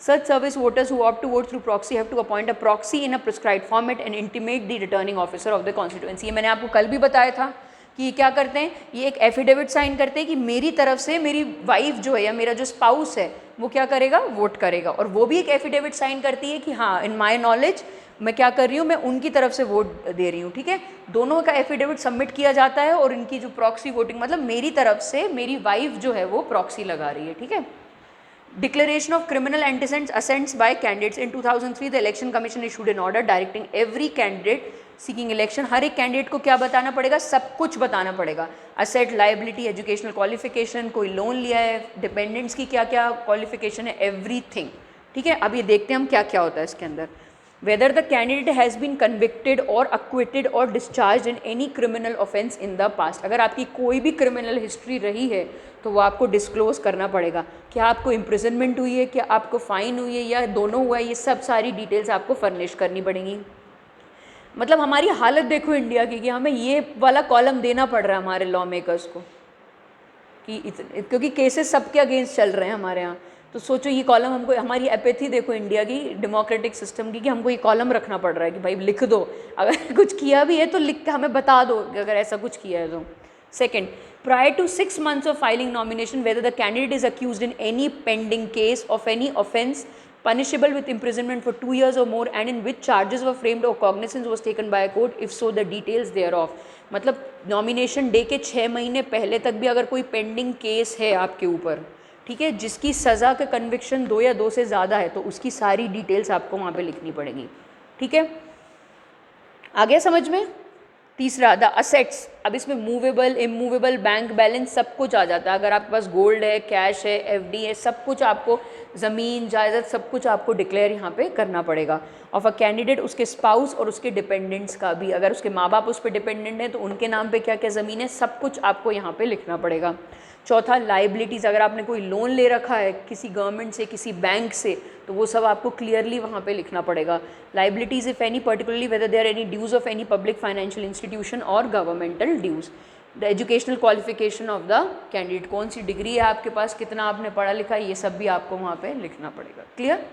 Such service voters who opt to vote through proxy have to appoint a proxy in a prescribed format and intimate the returning officer of the constituency. ये मैंने आपको कल भी बताया था कि ये क्या करते हैं, ये एक एफिडेविट साइन करते हैं कि मेरी तरफ से मेरी वाइफ जो है या मेरा जो स्पाउस है वो क्या करेगा? वोट करेगा। और वो भी एक एफिडेविट साइन करती है कि हाँ, इन माई नॉलेज मैं क्या कर रही हूँ, मैं उनकी तरफ से वोट दे रही हूँ। ठीक है, दोनों का एफिडेविट सबमिट किया जाता है और इनकी जो प्रॉक्सी वोटिंग मतलब मेरी तरफ से मेरी वाइफ जो है वो प्रॉक्सी लगा रही है। ठीक है। Declaration of criminal antecedents assents by candidates. In 2003, the Election Commission issued an order directing every candidate seeking election, हर एक कैंडिडेट को क्या बताना पड़ेगा? सब कुछ बताना पड़ेगा। असेट, लाइबिलिटी, एजुकेशनल क्वालिफिकेशन, कोई लोन लिया है, डिपेंडेंट्स की क्या क्या क्वालिफिकेशन है, एवरीथिंग। ठीक है, अब ये देखते हैं हम क्या क्या होता है इसके अंदर। Whether the candidate has been convicted or acquitted or discharged in any criminal offence in the past. अगर आपकी कोई भी क्रिमिनल हिस्ट्री रही है तो वो आपको डिस्क्लोज करना पड़ेगा। क्या आपको इम्प्रिजनमेंट हुई है, क्या आपको फ़ाइन हुई है, या दोनों हुआ है, ये सब सारी डिटेल्स आपको फर्निश करनी पड़ेंगी। मतलब हमारी हालत देखो इंडिया की कि हमें ये वाला कॉलम देना पड़ रहा है हमारे लॉ मेकर्स को कि क्योंकि केसेस सबके अगेंस्ट चल रहे हैं हमारे यहाँ। तो सोचो ये कॉलम हमको, हमारी एपेथी देखो इंडिया की डेमोक्रेटिक सिस्टम की कि हमको ये कॉलम रखना पड़ रहा है कि भाई लिख दो, अगर कुछ किया भी है तो लिख के हमें बता दो कि अगर ऐसा कुछ किया है तो। Second, prior to 6 months of filing nomination, whether the candidate is accused in any pending case of any offence punishable with imprisonment for 2 years or more and in which charges were framed or cognizance was taken by a court, if so the details thereof. मतलब nomination day के 6 महीने पहले तक भी अगर कोई pending case है आपके ऊपर, ठीक है, जिसकी सज़ा का कन्विक्शन 2 या 2 से ज़्यादा है तो उसकी सारी डिटेल्स आपको वहाँ पे लिखनी पड़ेगी। ठीक है, आ गया समझ में। तीसरा, द असेट्स। अब इसमें मूवेबल, इमूवेबल, बैंक बैलेंस सब कुछ आ जाता है। अगर आपके पास गोल्ड है, कैश है, एफडी है, सब कुछ आपको, ज़मीन जायदाद सब कुछ आपको डिक्लेयर यहाँ पे करना पड़ेगा। ऑफ अ कैंडिडेट, उसके स्पाउस और उसके डिपेंडेंट्स का भी, अगर उसके माँ बाप उस पर डिपेंडेंट हैं तो उनके नाम पे क्या क्या ज़मीन है सब कुछ आपको यहाँ पे लिखना पड़ेगा। चौथा, लाइबिलिटीज़। अगर आपने कोई लोन ले रखा है किसी गवर्नमेंट से, किसी बैंक से, तो वो सब आपको क्लियरली वहाँ पे लिखना पड़ेगा। Liabilities if any, particularly whether there any dues of any public financial institution और governmental dues. The educational qualification of the candidate, कौन सी डिग्री है आपके पास, कितना आपने पढ़ा लिखा है, ये सब भी आपको वहाँ पे लिखना पड़ेगा। Clear.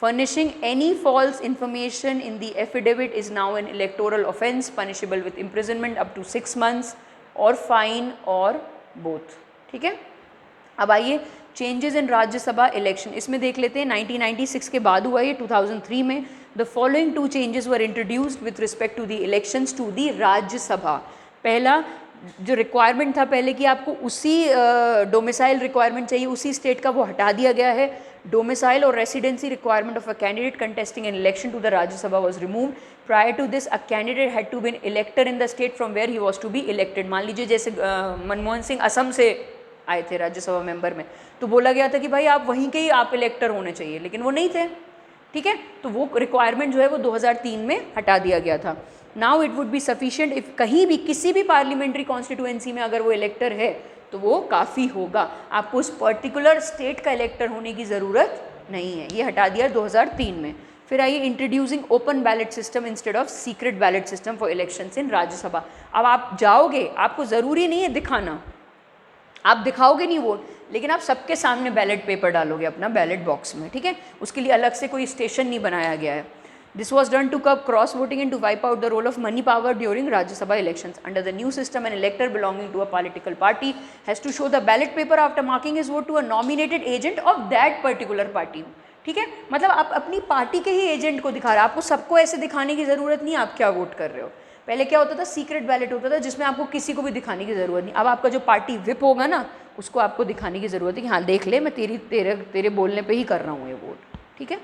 Furnishing any false information in the affidavit is now an electoral offence punishable with imprisonment up to 6 months और फाइन और बोथ। ठीक है, अब आइए चेंजेस इन राज्यसभा इलेक्शन, इसमें देख लेते हैं। 1996 के बाद हुआ ये 2003 में। The following 2 changes were introduced with respect to the elections to the Rajya Sabha. पहला जो रिक्वायरमेंट था पहले कि आपको उसी डोमिसाइल रिक्वायरमेंट चाहिए उसी स्टेट का, वो हटा दिया गया है। डोमिसाइल और residency requirement of a candidate contesting an election to the Rajya Sabha was removed. Prior to this a candidate had to been elected in the state from where he was to be elected. मान लीजिए जैसे मनमोहन सिंह असम से आए थे Rajya Sabha member में, तो बोला गया था कि भाई आप वहीं के ही आप इलेक्टर होने चाहिए, लेकिन वो नहीं थे। ठीक है, तो वो रिक्वायरमेंट जो है वो 2003 में हटा दिया गया था। Now it would be sufficient if कहीं भी किसी भी पार्लियामेंट्री कॉन्स्टिट्यूएंसी में अगर वो इलेक्टर है तो वो काफ़ी होगा, आपको उस पर्टिकुलर स्टेट का इलेक्टर होने की ज़रूरत नहीं है। ये हटा दिया 2003 में। फिर आइए introducing open ballot system instead of secret ballot system for elections in Rajya Sabha. अब आप जाओगे, आपको ज़रूरी नहीं है दिखाना, आप दिखाओगे नहीं वोट, लेकिन आप सबके सामने बैलेट पेपर डालोगे अपना बैलेट बॉक्स में। ठीक है, उसके लिए अलग से कोई स्टेशन नहीं बनाया गया है। This was done to curb cross voting and to wipe out the role of money power during Rajya Sabha elections. Under the new system an elector belonging to a political party has to show the ballot paper after marking his vote to a nominated agent of that particular party. ठीक है, मतलब आप अपनी party के ही agent को दिखा रहे हैं, आपको सबको ऐसे दिखाने की ज़रूरत नहीं है आप क्या वोट कर रहे हो। पहले क्या होता था, सीक्रेट बैलेट होता था जिसमें आपको किसी को भी दिखाने की ज़रूरत नहीं। अब आपका जो पार्टी विप होगा ना, उसको आपको दिखाने की ज़रूरत है कि हाँ देख ले, मैं तेरे बोलने पे ही कर रहा हूँ ये वोट। ठीक है,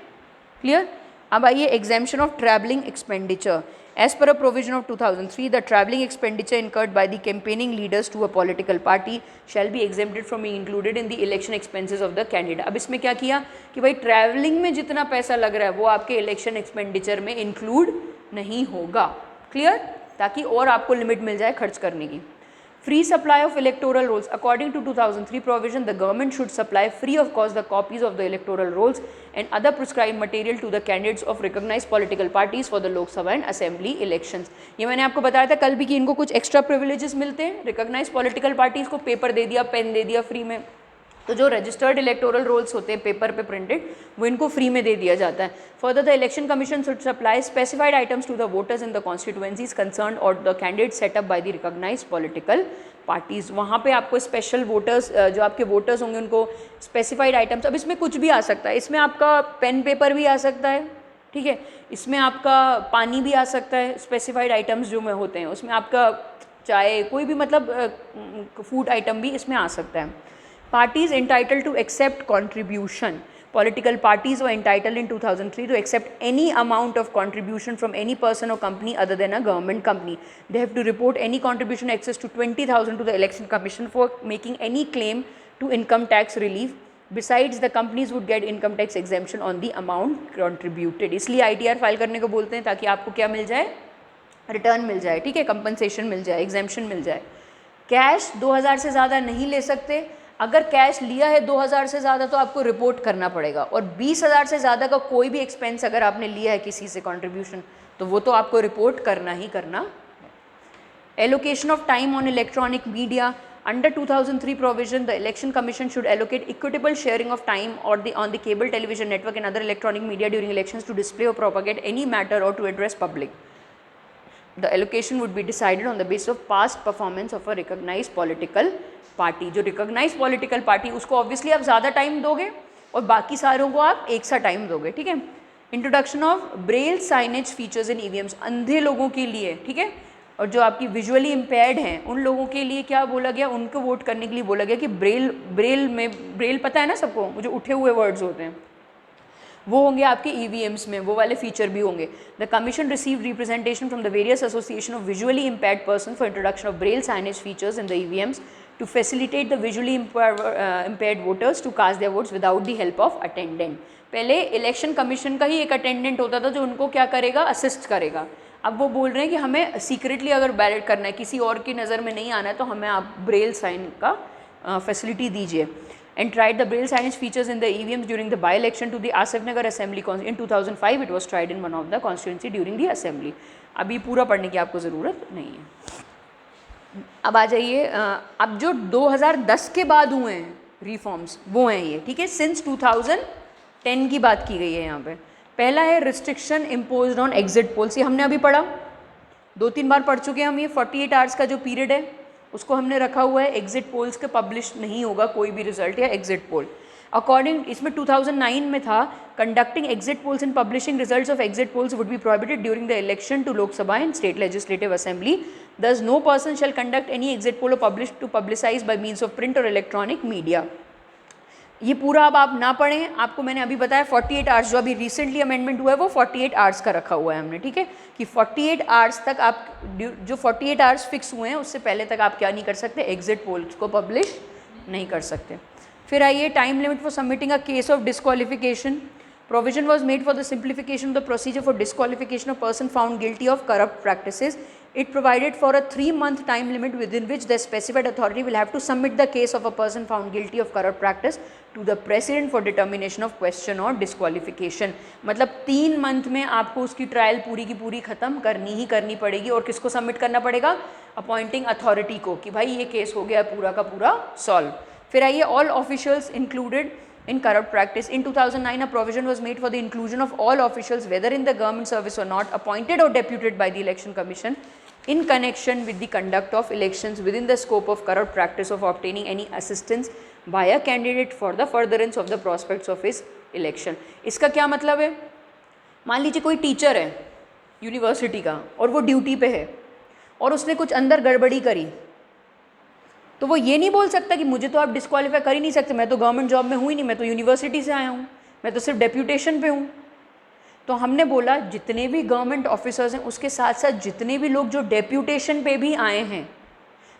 क्लियर। अब आइए exemption of travelling expenditure. As per a provision of 2003 the travelling expenditure incurred by the campaigning leaders to a political party shall be exempted from being included in the election expenses of the candidate. अब इसमें क्या किया कि भाई travelling में जितना पैसा लग रहा है वो आपके इलेक्शन एक्सपेंडिचर में इंक्लूड नहीं होगा। क्लियर, ताकि और आपको लिमिट मिल जाए खर्च करने की। Free supply of electoral rolls. According to 2003 provision, the government should supply free of cost the copies of the electoral rolls and other prescribed material to the candidates of recognized political parties for the Lok Sabha and Assembly elections. ये मैंने आपको बताया था कल भी कि इनको कुछ एक्स्ट्रा प्रिविलेजेस मिलते हैं। रिकॉग्नाइज पॉलिटिकल पार्टीज को पेपर दे दिया, पेन दे दिया फ्री में, तो जो रजिस्टर्ड इलेक्टोरल रोल्स होते हैं पेपर पे प्रिंटेड, वो इनको फ्री में दे दिया जाता है। Further the election Commission should supply specified items to the voters in the constituencies concern और the candidate setup by the recognised political parties. वहाँ पे आपको स्पेशल वोटर्स, जो आपके वोटर्स होंगे उनको स्पेसिफाइड आइटम्स, अब इसमें कुछ भी आ सकता है, इसमें आपका पेन पेपर भी आ सकता है। ठीक है, इसमें आपका पानी भी आ सकता है, स्पेसिफाइड आइटम्स जो में होते हैं उसमें आपका चाय, कोई भी मतलब फूड आइटम भी इसमें आ सकता है। Parties entitled to accept contribution. Political parties were entitled in 2003 to accept any amount of contribution from any person or company other than a government company. They have to report any contribution excess to 20,000 to the Election Commission for making any claim to income tax relief. Besides, the companies would get income tax exemption on the amount contributed. इसलिए ITR file करने को बोलते हैं ताकि आपको क्या मिल जाए, return मिल जाए। ठीक है, कंपनसेशन मिल जाए, एग्जेम्पशन मिल जाए। कैश 2000 से ज़्यादा नहीं ले सकते। अगर कैश लिया है 2000 से ज़्यादा तो आपको रिपोर्ट करना पड़ेगा, और 20,000 से ज़्यादा का कोई भी एक्सपेंस अगर आपने लिया है किसी से कंट्रीब्यूशन, तो वो तो आपको रिपोर्ट करना ही करना है। Allocation of time on electronic media. Under 2003 provision, the Election Commission should allocate equitable sharing of time on the cable television network and other electronic media during elections to display or propagate any matter or to address public. The allocation would be decided on the basis of past performance of a recognized political party. जो recognise political party उसको obviously आप ज़्यादा time दोगे और बाकी सारों को आप एक सा टाइम दोगे। ठीक है, introduction of braille signage features in EVMs, अंधे लोगों के लिए। ठीक है, और जो आपकी विजुअली इम्पेयर्ड हैं उन लोगों के लिए क्या बोला गया, उनको वोट करने के लिए बोला गया कि ब्रेल पता है ना सबको, वो जो उठे हुए वर्ड्स होते हैं वो होंगे आपके ईवीएम्स में, वो वाले फीचर भी होंगे। The commission receive representation from the various association of visually impaired person for introduction of braille signage features in the EVMs to facilitate the visually impaired voters to cast their votes without the help of attendant. पहले election commission का ही एक attendant होता था जो उनको क्या करेगा, असिस्ट करेगा। अब वो बोल रहे हैं कि हमें सीक्रेटली अगर बैलेट करना है, किसी और की नज़र में नहीं आना है, तो हमें आप ब्रेल साइन का फैसिलिटी दीजिए। And tried the braille signage features in the EVMs during the by-election to the Asif Nagar Assembly in 2005. It was tried in one of the constituency during the assembly. अभी पूरा पढ़ने की आपको ज़रूरत नहीं है। अब आ जाइए, अब जो 2010 के बाद हुए हैं रिफॉर्म्स वो हैं ये, ठीक है। सिंस 2010 की बात की गई है यहाँ पे। पहला है restriction imposed on exit poles, ये हमने अभी पढ़ा, 2-3 बार पढ़ चुके हैं हम। ये 48 आवर्स का जो पीरियड है उसको हमने रखा हुआ है। एग्जिट पोल्स के पब्लिश नहीं होगा कोई भी रिजल्ट या एग्जिट पोल। अकॉर्डिंग इसमें 2009 में था, conducting exit polls and publishing results of exit polls would be prohibited during the election to Lok Sabha and state legislative assembly. Thus no person shall conduct any exit poll publish to publicise by means of print और electronic media. ये पूरा अब आप ना पढ़ें, आपको मैंने अभी बताया 48 आवर्स, जो अभी रिसेंटली अमेंडमेंट हुआ है वो 48 आवर्स का रखा हुआ है हमने, ठीक है, कि 48 आवर्स तक आप, जो 48 आवर्स फिक्स हुए हैं उससे पहले तक आप क्या नहीं कर सकते, एग्जिट पोल्स को पब्लिश नहीं कर सकते। फिर आइए, time limit for submitting a case of disqualification. Provision was made for the simplification of the procedure for disqualification of person found guilty of corrupt practices. It provided for a 3-month time limit within which the specified authority will have to submit the case of a person found guilty of corrupt practice to the president for determination of question or disqualification. मतलब 3 month में आपको उसकी trial पूरी की पूरी ख़त्म करनी ही करनी पड़ेगी। और किसको सबमिट करना पड़ेगा, अपॉइंटिंग अथॉरिटी को, कि भाई ये केस हो गया पूरा का पूरा सॉल्व। फिर आइए, all officials included in corrupt practice. In 2009 a provision was made for the inclusion of all officials, whether in the government service or not, appointed or deputed by the election commission in connection with the conduct of elections within the scope of corrupt practice of obtaining any assistance by a candidate for the furtherance of the prospects of his election. इसका क्या मतलब है, मान लीजिए कोई teacher है university का और वो ड्यूटी पे है और उसने कुछ अंदर गड़बड़ी करी, तो वो ये नहीं बोल सकता कि मुझे तो आप डिस्क्वालीफाई कर ही नहीं सकते, मैं तो गवर्नमेंट जॉब में हूँ ही नहीं, मैं तो यूनिवर्सिटी से आया हूँ, मैं तो सिर्फ डेप्यूटेशन पे हूँ। तो हमने बोला जितने भी गवर्नमेंट ऑफिसर्स हैं उसके साथ साथ जितने भी लोग जो डेप्यूटेशन पे भी आए हैं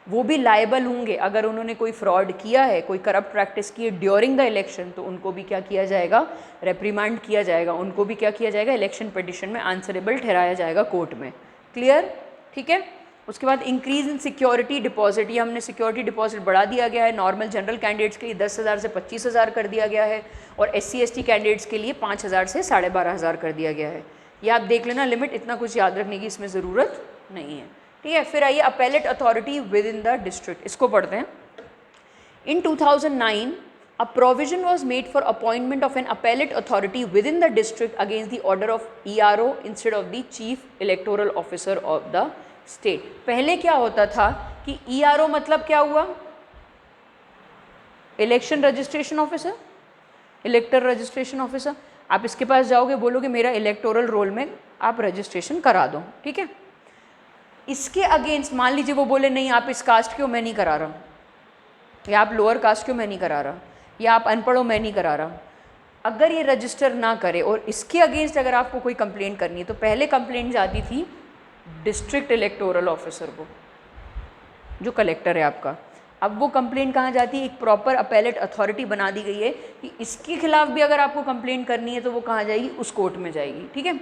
वो भी लायबल होंगे। अगर उन्होंने कोई फ्रॉड किया है, कोई करप्ट प्रैक्टिस की है ड्यूरिंग द इलेक्शन, तो उनको भी क्या किया जाएगा, रेप्रीमांड किया जाएगा, उनको भी क्या किया जाएगा, इलेक्शन पिटिशन में आंसरेबल ठहराया जाएगा कोर्ट में। क्लियर, ठीक है। उसके बाद इंक्रीज इन सिक्योरिटी डिपॉजिट, ये हमने सिक्योरिटी डिपॉजिट बढ़ा दिया गया है। नॉर्मल जनरल कैंडिडेट्स के लिए 10,000 से 25,000 कर दिया गया है और SC/ST कैंडिडेट्स के लिए 5,000 से 12,500 कर दिया गया है। ये आप देख लेना लिमिट, इतना कुछ याद रखने की इसमें ज़रूरत नहीं है, ठीक है। फिर आइए, appellate authority with in the district, इसको पढ़ते हैं। इन 2009 a provision was made for appointment of an appellate authority within the district against the order of ERO instead of the chief electoral officer of the state. पहले क्या होता था कि ERO मतलब क्या हुआ, election registration officer, इलेक्टर registration officer. आप इसके पास जाओगे, बोलोगे मेरा इलेक्टोरल रोल में आप रजिस्ट्रेशन करा दो, ठीक है। इसके अगेंस्ट मान लीजिए वो बोले नहीं आप इस कास्ट के हो मैं नहीं करा रहा, या आप लोअर कास्ट के हो मैं नहीं करा रहा, या आप अनपढ़ हो मैं नहीं करा रहा। अगर ये रजिस्टर ना करे और इसके अगेंस्ट अगर आपको कोई कंप्लेंट करनी है, तो पहले कंप्लेंट जाती थी डिस्ट्रिक्ट इलेक्टोरल ऑफिसर को, जो कलेक्टर है आपका। अब वो कंप्लेंट कहाँ जाती है, एक प्रॉपर अपेलेट अथॉरिटी बना दी गई है कि इसके खिलाफ भी अगर आपको कंप्लेंट करनी है तो वो कहाँ जाएगी, उस कोर्ट में जाएगी, ठीक है।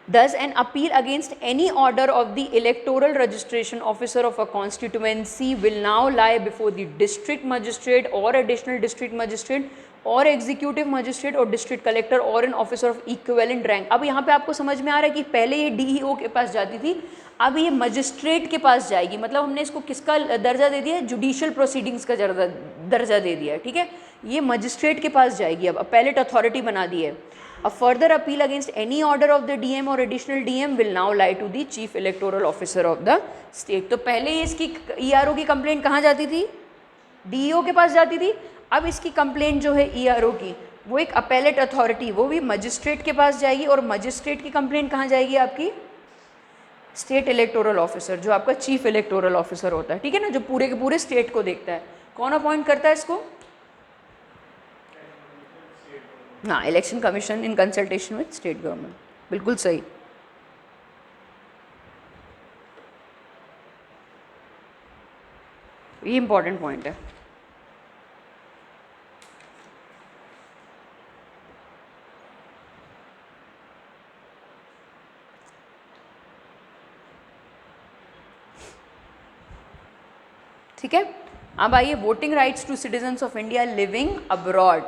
Thus, an appeal against any order of the electoral registration officer of a constituency will now lie before the district magistrate or additional district magistrate और एग्जीक्यूटिव मजिस्ट्रेट और डिस्ट्रिक्ट कलेक्टर और an officer of equivalent rank. अब यहाँ पे आपको समझ में आ रहा है कि पहले ये DEO के पास जाती थी, अब ये मजिस्ट्रेट के पास जाएगी। मतलब हमने इसको किसका दर्जा दे दिया है, जुडिशियल प्रोसीडिंग्स का दर्जा दे दिया है, ठीक है। ये मजिस्ट्रेट के पास जाएगी, अब अपेलेट अथॉरिटी बना दी है। A further appeal against any order of the DM or additional DM will now lie to the chief electoral officer of the state। तो पहले इसकी ERO की कंप्लेंट कहाँ जाती थी, DEO के पास जाती थी। अब इसकी कंप्लेंट जो है ERO की, वो एक अपेलेट अथॉरिटी, वो भी मजिस्ट्रेट के पास जाएगी, और मजिस्ट्रेट की कंप्लेंट कहाँ जाएगी आपकी, स्टेट इलेक्टोरल ऑफिसर, जो आपका चीफ इलेक्टोरल ऑफिसर होता है, ठीक है ना, जो पूरे के पूरे स्टेट को देखता है। कौन अपॉइंट करता है इसको? हाँ, election commission in consultation with state government, बिल्कुल सही। ये इंपॉर्टेंट पॉइंट है। ठीक है, अब आइए voting rights to citizens of India living abroad.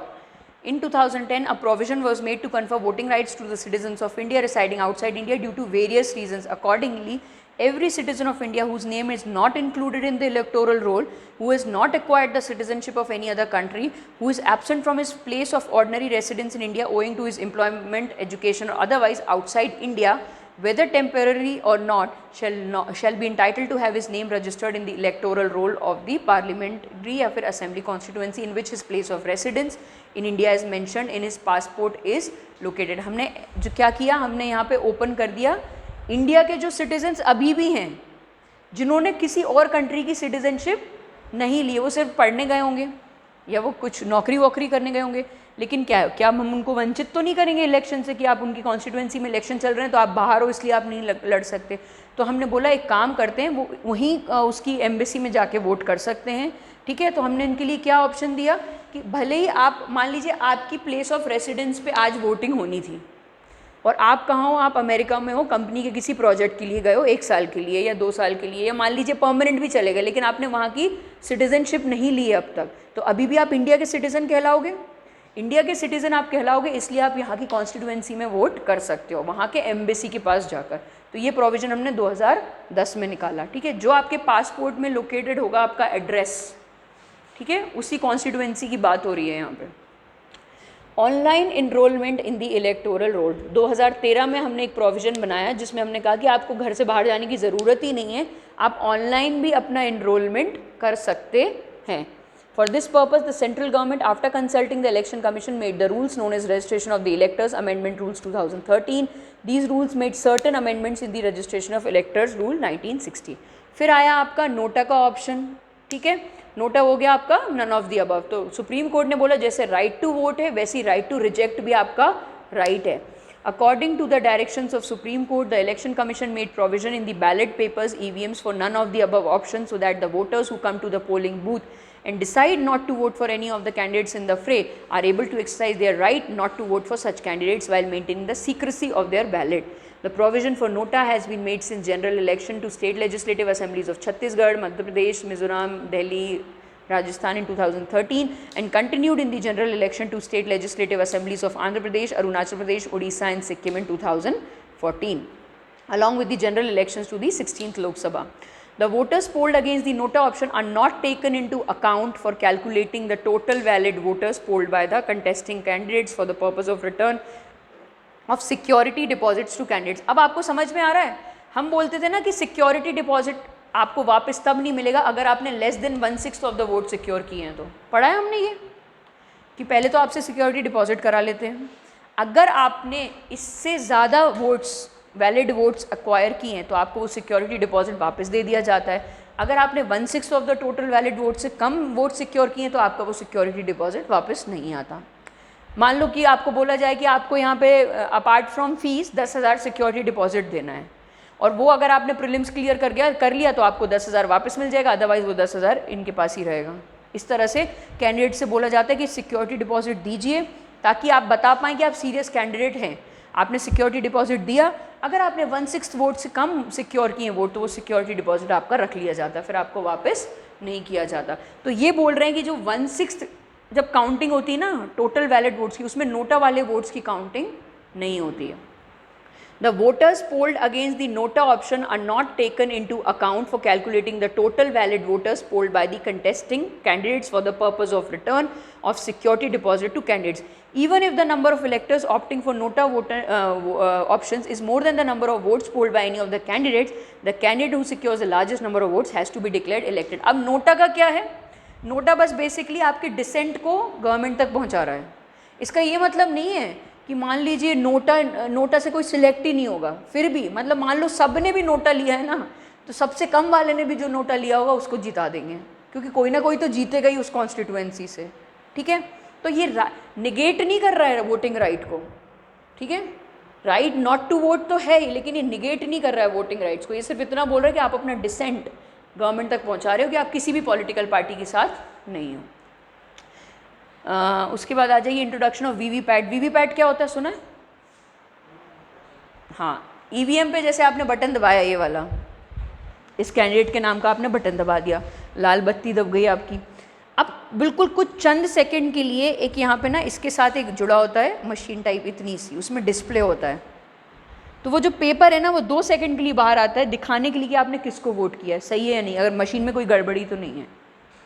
In 2010, a provision was made to confer voting rights to the citizens of India residing outside India due to various reasons. Accordingly, every citizen of India whose name is not included in the electoral roll, who has not acquired the citizenship of any other country, who is absent from his place of ordinary residence in India owing to his employment, education or otherwise outside India, whether temporary or not, shall be entitled to have his name registered in the electoral roll of the parliamentary या फिर assembly constituency in which his place of residence in India is mentioned in his passport is located। हमने जो क्या किया, हमने यहाँ पे open कर दिया इंडिया के जो सिटीजन्स अभी भी हैं जिन्होंने किसी और कंट्री की सिटीजनशिप नहीं ली, वो सिर्फ पढ़ने गए होंगे या वो कुछ नौकरी वोकरी करने गए होंगे, लेकिन क्या हम उनको वंचित तो नहीं करेंगे इलेक्शन से कि आप उनकी कॉन्स्टिट्यूंसी में इलेक्शन चल रहे हैं तो आप बाहर हो इसलिए आप नहीं लड़ सकते। तो हमने बोला एक काम करते हैं, वो वहीं उसकी एम्बेसी में जाके वोट कर सकते हैं। ठीक है, तो हमने इनके लिए क्या ऑप्शन दिया कि भले ही आप मान लीजिए आपकी प्लेस ऑफ रेसिडेंस पे आज वोटिंग होनी थी और आप कहाँ हो, आप अमेरिका में हो, कंपनी के किसी प्रोजेक्ट के लिए गए हो 1 साल के लिए या 2 साल के लिए या मान लीजिए परमानेंट भी चले गए, लेकिन आपने वहाँ की सिटीजनशिप नहीं ली है अब तक, तो अभी भी आप इंडिया के सिटीज़न कहलाओगे। इंडिया के सिटीज़न आप कहलाओगे, इसलिए आप यहाँ की कॉन्स्टिट्यूएंसी में वोट कर सकते हो वहाँ के एम्बेसी के पास जाकर। तो ये प्रोविज़न हमने 2010 में निकाला। ठीक है, जो आपके पासपोर्ट में लोकेटेड होगा आपका एड्रेस, ठीक है, उसी कॉन्स्टिट्यूएंसी की बात हो रही है यहाँ पे। ऑनलाइन इनरोलमेंट इन दी इलेक्टोरल रोल 2013 में हमने एक प्रोविज़न बनाया जिसमें हमने कहा कि आपको घर से बाहर जाने की ज़रूरत ही नहीं है, आप ऑनलाइन भी अपना इनरोलमेंट कर सकते हैं। For this purpose, the central government, after consulting the Election Commission, made the rules known as Registration of the Electors Amendment Rules 2013. These rules made certain amendments in the Registration of Electors Rule 1960. फिर आया आपका NOTA का option. ठीक है, NOTA हो गया आपका none of the above. तो सुप्रीम कोर्ट ने बोला जैसे राइट टू वोट है वैसे राइट टू रिजेक्ट भी आपका राइट है। According to the directions of Supreme Court, the Election Commission made provision in the ballot papers EVMs for none of the above options so that the voters who come to the polling booth and decide not to vote for any of the candidates in the fray are able to exercise their right not to vote for such candidates while maintaining the secrecy of their ballot. The provision for nota has been made since general election to state legislative assemblies of Chhattisgarh, Madhya Pradesh, Mizoram, Delhi, Rajasthan in 2013 and continued in the general election to state legislative assemblies of Andhra Pradesh, Arunachal Pradesh, Odisha and Sikkim in 2014 along with the general elections to the 16th Lok Sabha. The voters polled against the nota option are not taken into account for calculating the total valid voters polled by the contesting candidates for the purpose of return of security deposits to candidates. अब आपको समझ में आ रहा है, हम बोलते थे ना कि सिक्योरिटी डिपॉजिट आपको वापस तब नहीं मिलेगा अगर आपने less than 1/6 of the vote secure किए हैं। तो पढ़ा है हमने ये कि पहले तो आपसे सिक्योरिटी डिपॉजिट करा लेते हैं, अगर आपने इससे ज़्यादा वोट्स वैलिड वोट्स एक्वायर किए हैं तो आपको वो सिक्योरिटी डिपॉजिट वापस दे दिया जाता है। अगर आपने 1/6 of the total valid vote से कम वोट सिक्योर किए हैं तो आपका वो सिक्योरिटी डिपॉजिट वापस नहीं आता। मान लो कि आपको बोला जाए कि आपको यहाँ पे apart from fees 10,000 security deposit देना है और वो अगर आपने प्रीलिम्स क्लियर कर लिया तो आपको 10,000 वापस मिल जाएगा, अदरवाइज़ वो 10,000 इनके पास ही रहेगा। इस तरह से कैंडिडेट से बोला जाता है कि सिक्योरिटी डिपॉजिट दीजिए ताकि आप बता पाएँ कि आप सीरियस कैंडिडेट हैं, आपने सिक्योरिटी डिपॉजिट दिया। अगर आपने 1/6 वोट से कम सिक्योर किए वोट तो वो सिक्योरिटी डिपॉजिट आपका रख लिया जाता है, फिर आपको वापस नहीं किया जाता। तो ये बोल रहे हैं कि जो 1/6 जब काउंटिंग होती है ना टोटल वैलिड वोट्स की, उसमें नोटा वाले वोट्स की काउंटिंग नहीं होती है। The voters polled against the nota option are not taken into account for calculating the total valid voters polled by the contesting candidates for the purpose of return of security deposit to candidates. Even if the number of electors opting for nota options is more than the number of votes polled by any of the candidates, the candidate who secures the largest number of votes has to be declared elected. अब NOTA का क्या है? NOTA बस basically आपके decent को government तक पहुंचा रहा है। इसका ये मतलब नहीं है कि मान लीजिए नोटा से कोई सिलेक्ट ही नहीं होगा, फिर भी मतलब मान लो सब ने भी नोटा लिया है ना, तो सबसे कम वाले ने भी जो नोटा लिया होगा उसको जिता देंगे, क्योंकि कोई ना कोई तो जीतेगा ही उस कॉन्स्टिट्यूएंसी से। ठीक है, तो ये निगेट नहीं कर रहा है वोटिंग राइट को। ठीक है, राइट नॉट टू वोट तो है ही, लेकिन ये निगेट नहीं कर रहा है वोटिंग राइट्स को। ये सिर्फ इतना बोल रहा है कि आप अपना डिसेंट गवर्नमेंट तक पहुंचा रहे हो कि आप किसी भी पॉलिटिकल पार्टी के साथ नहीं हो। उसके बाद आ जाइए इंट्रोडक्शन ऑफ वीवीपैट। वीवीपैट क्या होता है, सुना है? हाँ, ईवीएम पे जैसे आपने बटन दबाया, ये वाला, इस कैंडिडेट के नाम का आपने बटन दबा दिया, लाल बत्ती दब गई आपकी। अब बिल्कुल कुछ चंद सेकंड के लिए एक यहाँ पे ना इसके साथ एक जुड़ा होता है मशीन टाइप इतनी सी, उसमें डिस्प्ले होता है, तो वो जो पेपर है ना वो 2 सेकंड के लिए बाहर आता है दिखाने के लिए कि आपने किसको वोट किया है, सही है या नहीं, अगर मशीन में कोई गड़बड़ी तो नहीं है।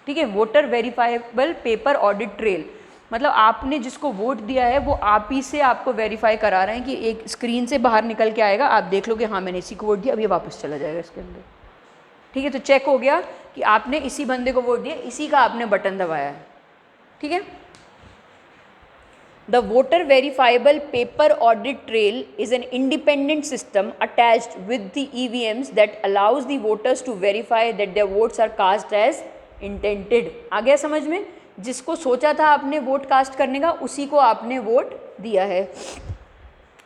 ठीक है, voter verifiable paper audit trail, मतलब आपने जिसको वोट दिया है वो आप ही से आपको वेरीफाई करा रहे हैं कि एक स्क्रीन से बाहर निकल के आएगा, आप देख लो कि हाँ मैंने इसी को वोट दिया, अब ये वापस चला जाएगा इसके अंदर। ठीक है, तो चेक हो गया कि आपने इसी बंदे को वोट दिया, इसी का आपने बटन दबाया है। ठीक है, the voter verifiable paper audit trail is an independent system attached with the EVMs that allows the voters to verify that their votes are cast as intended. आ गया समझ में? जिसको सोचा था आपने वोट कास्ट करने का, उसी को आपने वोट दिया है।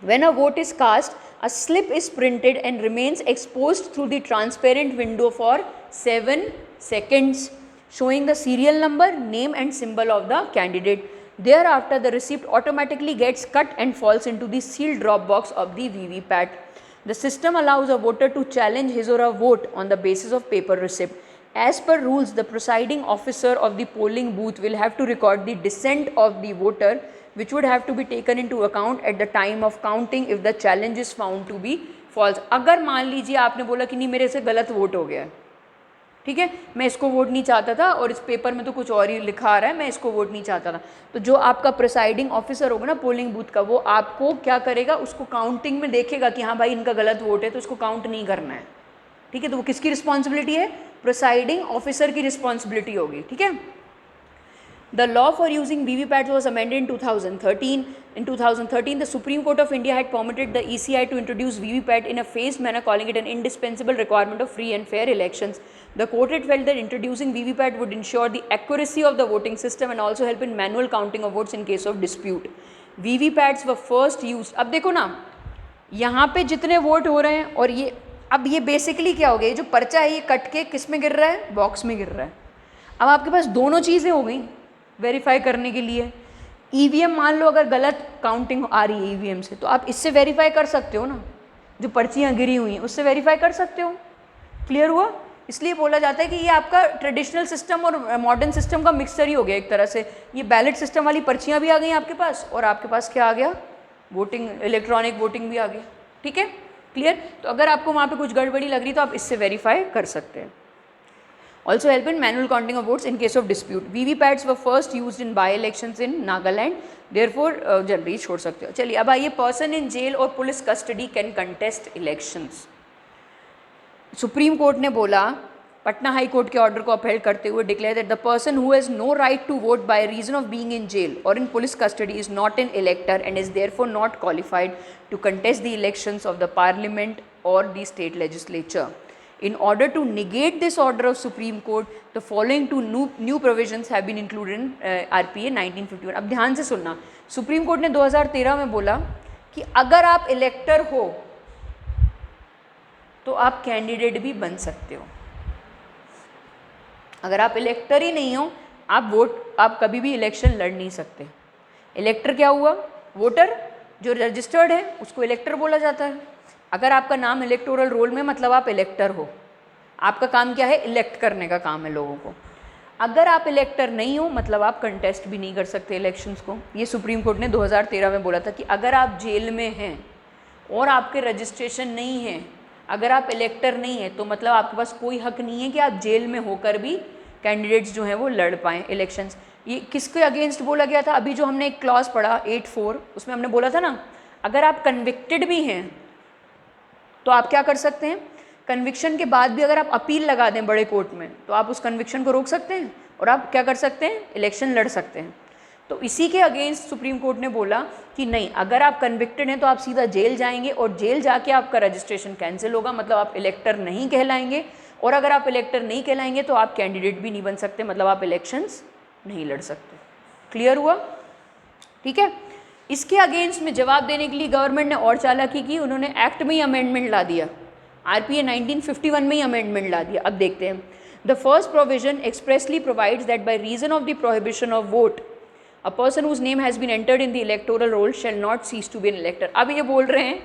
When a vote is cast, a slip is printed and remains exposed through the transparent window for 7 seconds, showing the serial number, name and symbol of the candidate. Thereafter, the receipt automatically gets cut and falls into the sealed drop box of the VVPAT. The system allows a voter to challenge his or her vote on the basis of paper receipt. As per rules, the presiding officer of the polling booth will have to record the dissent of the voter, which would have to be taken into account at the time of counting if the challenge is found to be false. अगर मान लीजिए आपने बोला कि नहीं मेरे से गलत वोट हो गया है, ठीक है, मैं इसको वोट नहीं चाहता था और इस पेपर में तो कुछ और ही लिखा आ रहा है, मैं इसको वोट नहीं चाहता था, तो जो आपका प्रिसाइडिंग ऑफिसर होगा ना पोलिंग बूथ का, वो आपको क्या करेगा, उसको काउंटिंग में देखेगा कि हाँ भाई इनका गलत वोट है तो इसको काउंट नहीं करना है। ठीक है, तो वो किसकी रिस्पॉन्सिबिलिटी है? प्रिसाइडिंग ऑफिसर की रिस्पॉन्सिबिलिटी होगी। ठीक है, The law for using VVPATs was amended in 2013. In 2013, the Supreme Court of India had permitted the ECI to introduce VVPAT in a phased manner, calling it an indispensable requirement of free and fair elections. The court had felt that introducing VVPAT would ensure the accuracy of the voting system and also help in manual counting of votes in case of dispute. VVPATs were first used. अब देखो ना, यहाँ पे जितने vote हो रहे हैं और ये अब ये बेसिकली क्या हो गया, ये जो पर्चा है ये कट के किस में गिर रहा है? बॉक्स में गिर रहा है। अब आपके पास दोनों चीज़ें हो गई वेरीफाई करने के लिए। ईवीएम मान लो अगर गलत काउंटिंग आ रही है ईवीएम से, तो आप इससे वेरीफाई कर सकते हो ना, जो पर्चियाँ गिरी हुई हैं उससे वेरीफाई कर सकते हो। क्लियर हुआ? इसलिए बोला जाता है कि ये आपका ट्रेडिशनल सिस्टम और मॉडर्न सिस्टम का मिक्सचर ही हो गया एक तरह से। ये बैलेट सिस्टम वाली पर्चियाँ भी आ गई आपके पास और आपके पास क्या आ गया, वोटिंग, इलेक्ट्रॉनिक वोटिंग भी आ गई। ठीक है, क्लियर? तो अगर आपको वहाँ पर कुछ गड़बड़ी लग रही तो आप इससे वेरीफाई कर सकते हैं। Also help in manual counting of votes in case of dispute. VVPATs were first used in by-elections in Nagaland. Therefore, generally छोड़ सकते हो। चलिए अब आइए, पर्सन इन जेल और police custody can contest elections. Supreme court ने बोला, Patna High Court के ऑर्डर को अपहेल्ड करते हुए declare that the person who has no right to vote by reason of being in jail और in police custody is not an elector and is therefore not qualified to contest the elections of the Parliament और the state legislature. In order to negate this order of Supreme Court, the following two new provisions have been included in RPA 1951. अब ध्यान से सुनना, supreme court ने 2013 में बोला कि अगर आप इलेक्टर हो तो आप कैंडिडेट भी बन सकते हो। अगर आप इलेक्टर ही नहीं हो, आप कभी भी इलेक्शन लड़ नहीं सकते। इलेक्टर क्या हुआ? वोटर जो रजिस्टर्ड है उसको इलेक्टर बोला जाता है। अगर आपका नाम इलेक्टोरल रोल में, मतलब आप इलेक्टर हो, आपका काम क्या है? इलेक्ट करने का काम है लोगों को। अगर आप इलेक्टर नहीं हो, मतलब आप कंटेस्ट भी नहीं कर सकते इलेक्शंस को। ये सुप्रीम कोर्ट ने 2013 में बोला था कि अगर आप जेल में हैं और आपके रजिस्ट्रेशन नहीं है, अगर आप इलेक्टर नहीं है, तो मतलब आपके पास कोई हक नहीं है कि आप जेल में होकर भी कैंडिडेट्स जो हैं वो लड़ पाएँ इलेक्शंस। ये किसके अगेंस्ट बोला गया था? अभी जो हमने एक क्लॉज पढ़ा 8(4), उसमें हमने बोला था ना, अगर आप कन्विक्टेड भी हैं तो आप क्या कर सकते हैं? कन्विक्शन के बाद भी अगर आप अपील लगा दें बड़े कोर्ट में, तो आप उस कन्विक्शन को रोक सकते हैं और आप क्या कर सकते हैं? इलेक्शन लड़ सकते हैं। तो इसी के अगेंस्ट सुप्रीम कोर्ट ने बोला कि नहीं, अगर आप कन्विक्टेड हैं तो आप सीधा जेल जाएंगे और जेल जाके आपका रजिस्ट्रेशन कैंसिल होगा, मतलब आप इलेक्टर नहीं कहलाएंगे, और अगर आप इलेक्टर नहीं कहलाएंगे तो आप कैंडिडेट भी नहीं बन सकते, मतलब आप इलेक्शंस नहीं लड़ सकते। क्लियर हुआ? ठीक है। इसके अगेंस्ट में जवाब देने के लिए गवर्नमेंट ने और चालाकी की, उन्होंने एक्ट में ही अमेंडमेंट ला दिया, आरपीए 1951 में ही अमेंडमेंट ला दिया। अब देखते हैं। The first provision expressly provides that by reason of the prohibition of vote a person whose name has been entered in the electoral roll shall not cease to be an elector. अब ये बोल रहे हैं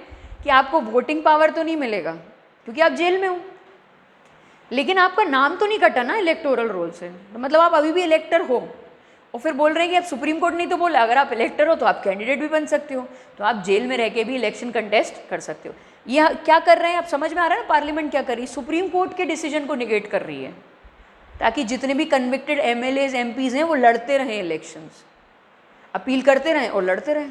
कि आपको voting power तो नहीं मिलेगा क्योंकि आप जेल में हो, लेकिन आपका नाम तो नहीं कटा ना इलेक्टोरल रोल से, तो मतलब आप अभी भी इलेक्टर हो। और फिर बोल रहे हैं कि आप सुप्रीम कोर्ट नहीं तो बोला अगर आप इलेक्टर हो तो आप कैंडिडेट भी बन सकते हो, तो आप जेल में रह के भी इलेक्शन कंटेस्ट कर सकते हो। यह क्या कर रहे हैं, आप समझ में आ रहा है ना पार्लियामेंट क्या कर रही है? सुप्रीम कोर्ट के डिसीजन को निगेट कर रही है ताकि जितने भी कन्विक्टेड एमएलएज एमपीज हैं वो लड़ते रहें इलेक्शंस, अपील करते रहें और लड़ते रहें,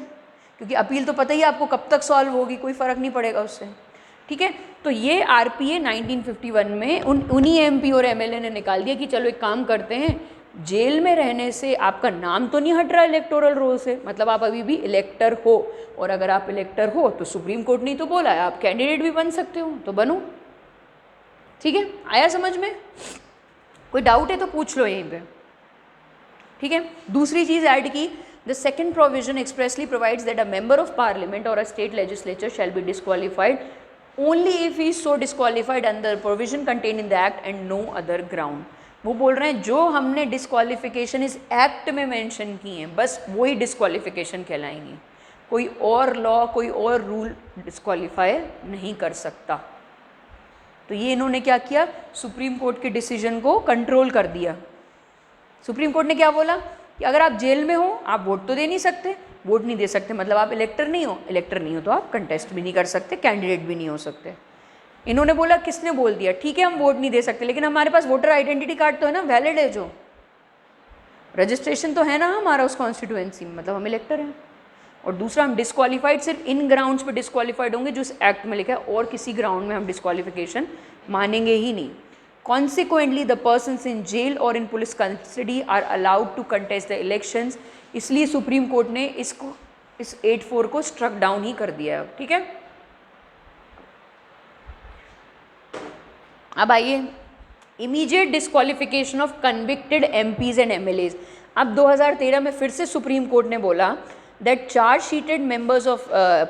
क्योंकि अपील तो पता ही आपको कब तक सॉल्व होगी, कोई फ़र्क नहीं पड़ेगा उससे। ठीक है, तो ये आरपीए 1951 में उन्हीं एमपी और एमएलए ने निकाल दिया कि चलो एक काम करते हैं, जेल में रहने से आपका नाम तो नहीं हट रहा इलेक्टोरल रोल से, मतलब आप अभी भी इलेक्टर हो, और अगर आप इलेक्टर हो तो सुप्रीम कोर्ट नहीं तो बोला है आप कैंडिडेट भी बन सकते हो, तो बनो। ठीक है, आया समझ में? कोई डाउट है तो पूछ लो यहीं पे। ठीक है, दूसरी चीज़ ऐड की, the second provision expressly provides that a member of Parliament और a state legislature shall be disqualified only if he so disqualified under provision contain in the act and no other ground. वो बोल रहे हैं जो हमने disqualification इस act में mention की हैं बस वही डिस्क्वालिफिकेशन कहलाएंगी, कोई और लॉ कोई और रूल डिस्क्वालीफाई नहीं कर सकता। तो ये इन्होंने क्या किया, सुप्रीम कोर्ट के डिसीजन को कंट्रोल कर दिया। सुप्रीम कोर्ट ने क्या बोला कि अगर आप जेल में हो आप वोट तो दे नहीं सकते, वोट नहीं दे सकते मतलब आप इलेक्टर नहीं हो, इलेक्टर नहीं हो तो आप कंटेस्ट भी नहीं कर सकते, कैंडिडेट भी नहीं हो सकते। इन्होंने बोला, किसने बोल दिया, ठीक है हम वोट नहीं दे सकते लेकिन हमारे पास वोटर आइडेंटिटी कार्ड तो है ना, वैलिड है, जो रजिस्ट्रेशन तो है ना हमारा उस कॉन्स्टिट्यूएंसी में, मतलब हम इलेक्टर हैं। और दूसरा, हम डिस्क्वालीफाइड सिर्फ इन ग्राउंड्स पे डिस्क्वालीफाइड होंगे जो इस एक्ट में लिखा है, और किसी ग्राउंड में हम डिस्क्वालिफिकेशन मानेंगे ही नहीं। Consequently the persons in jail और in police custody are allowed to contest the elections. इसलिए सुप्रीम कोर्ट ने इसको इस 8(4) को स्ट्रक डाउन ही कर दिया है। ठीक है, अब आइए, immediate disqualification of convicted MPs and MLAs. अब 2013 में फिर से सुप्रीम कोर्ट ने बोला that charge-sheeted members of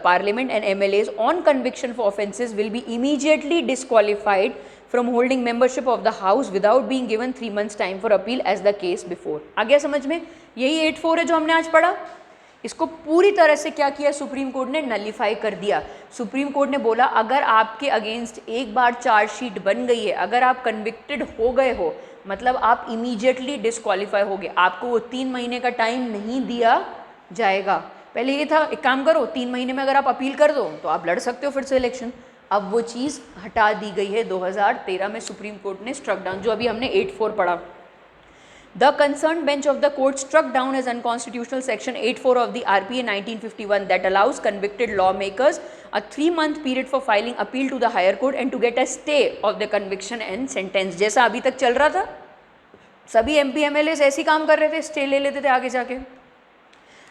parliament and MLAs on conviction for offences will be immediately disqualified from holding membership of the house without being given 3 months time for appeal as the case before। आ गया समझ में? यही 8(4) है जो हमने आज पढ़ा। इसको पूरी तरह से क्या किया सुप्रीम कोर्ट ने, नलीफाई कर दिया। सुप्रीम कोर्ट ने बोला अगर आपके अगेंस्ट एक बार चार्जशीट बन गई है, अगर आप कन्विक्टेड हो गए हो, मतलब आप इमीडिएटली डिस्क्वालीफाई हो गए, आपको वो 3 महीने का टाइम नहीं दिया जाएगा। पहले ये था एक काम करो 3 महीने में अगर आप अपील कर दो तो आप लड़ सकते हो फिर से इलेक्शन। अब वो चीज़ हटा दी गई है 2013 में, सुप्रीम कोर्ट ने स्ट्रक डाउन, जो अभी हमने 8(4) पढ़ा। The concern bench of the court struck down as unconstitutional section 8(4) of the RPA 1951 that allows convicted law makers a 3-month period for filing appeal to the higher court and to get a stay of the conviction and sentence. जैसा अभी तक चल रहा था, सभी MP MLA ऐसे काम कर रहे थे, स्टे ले लेते थे आगे जाके।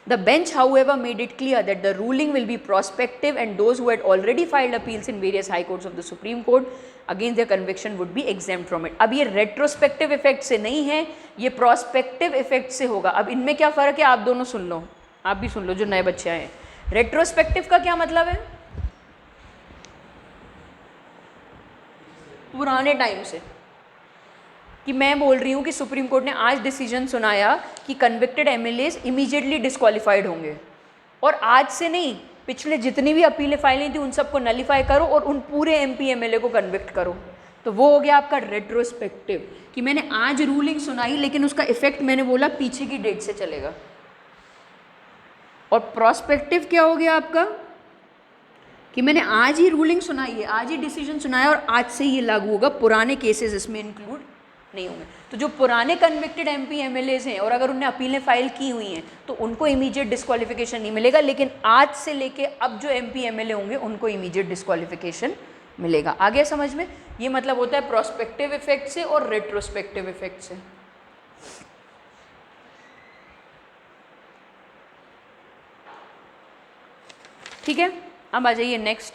The bench, however, made it clear that the ruling will be prospective and those who had already filed appeals in various high courts of the Supreme Court against their conviction would be exempt from it। अब ये retrospective effect से नहीं है, ये prospective effect से होगा। अब इनमें क्या फ़र्क है आप दोनों सुन लो, आप भी सुन लो जो नए बच्चे आए हैं। रेट्रोस्पेक्टिव का क्या मतलब है? पुराने टाइम से, कि मैं बोल रही हूँ कि सुप्रीम कोर्ट ने आज डिसीजन सुनाया कि कन्विक्टेड एमएलएज इमीडिएटली डिस्क्वालीफाइड होंगे, और आज से नहीं, पिछले जितनी भी अपीलें फाइलें थी उन सबको नलीफाई करो और उन पूरे एमपी एमएलए को कन्विक्ट करो। तो वो हो गया आपका रेट्रोस्पेक्टिव, कि मैंने आज रूलिंग सुनाई लेकिन उसका इफेक्ट मैंने बोला पीछे की डेट से चलेगा। और प्रोस्पेक्टिव क्या हो गया आपका, कि मैंने आज ही रूलिंग सुनाई है, आज ही डिसीजन सुनाया और आज से ये लागू होगा, पुराने केसेस इसमें इंक्लूड नहीं होंगे। तो जो पुराने कन्विक्टेड एमपी एमएलएज हैं और अगर उनने अपीलें फाइल की हुई हैं तो उनको इमीडिएट डिस्क्वालिफिकेशन नहीं मिलेगा, लेकिन आज से लेके अब जो एमपी एमएलए होंगे उनको इमीडिएट डिस्क्वालिफिकेशन मिलेगा। आगे समझ में? ये मतलब होता है प्रोस्पेक्टिव इफेक्ट से और रेट्रोस्पेक्टिव इफेक्ट से। ठीक है, अब आ जाइए नेक्स्ट।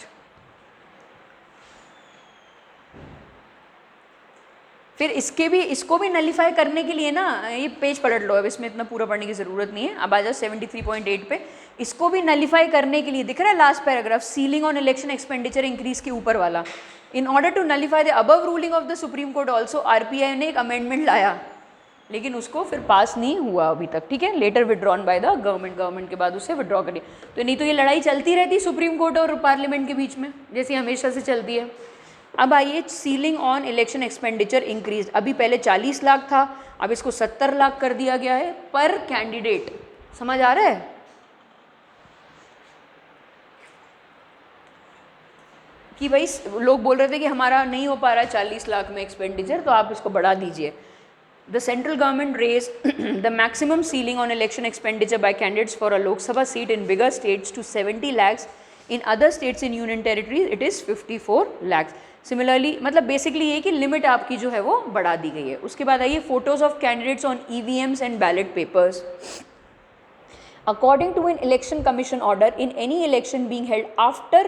फिर इसको भी नलीफाई करने के लिए ना, ये पेज पलट लो, अब इसमें इतना पूरा पढ़ने की ज़रूरत नहीं है। अब आ जाओ 73.8 पे। इसको भी नलीफाई करने के लिए दिख रहा है last paragraph, ceiling on election expenditure increase के ऊपर वाला। In order to nullify the above ruling of the supreme court also, RPI ने एक अमेंडमेंट लाया, लेकिन उसको फिर पास नहीं हुआ अभी तक, ठीक है, letter withdrawn by the government के बाद उसे विड्रॉ करिए। तो नहीं तो ये लड़ाई चलती रहती सुप्रीम कोर्ट और पार्लियामेंट के बीच में, जैसी हमेशा से चलती है। अब आइए, ceiling on election expenditure increase. अभी पहले 40 लाख था, अब इसको 70 लाख कर दिया गया है पर कैंडिडेट। समझ आ रहा है कि भाई लोग बोल रहे थे कि हमारा नहीं हो पा रहा है 40 लाख में एक्सपेंडिचर, तो आप इसको बढ़ा दीजिए। The central government raised the maximum ceiling on election expenditure by candidates for a Lok Sabha seat in bigger states to 70 lakhs. In other states in union territories, it is 54 lakhs. Similarly, मतलब basically ये कि limit आपकी जो है वो बढ़ा दी गई है। उसके बाद आइए, photos of candidates on EVMs and ballot papers. According to an election commission order, in any election being held after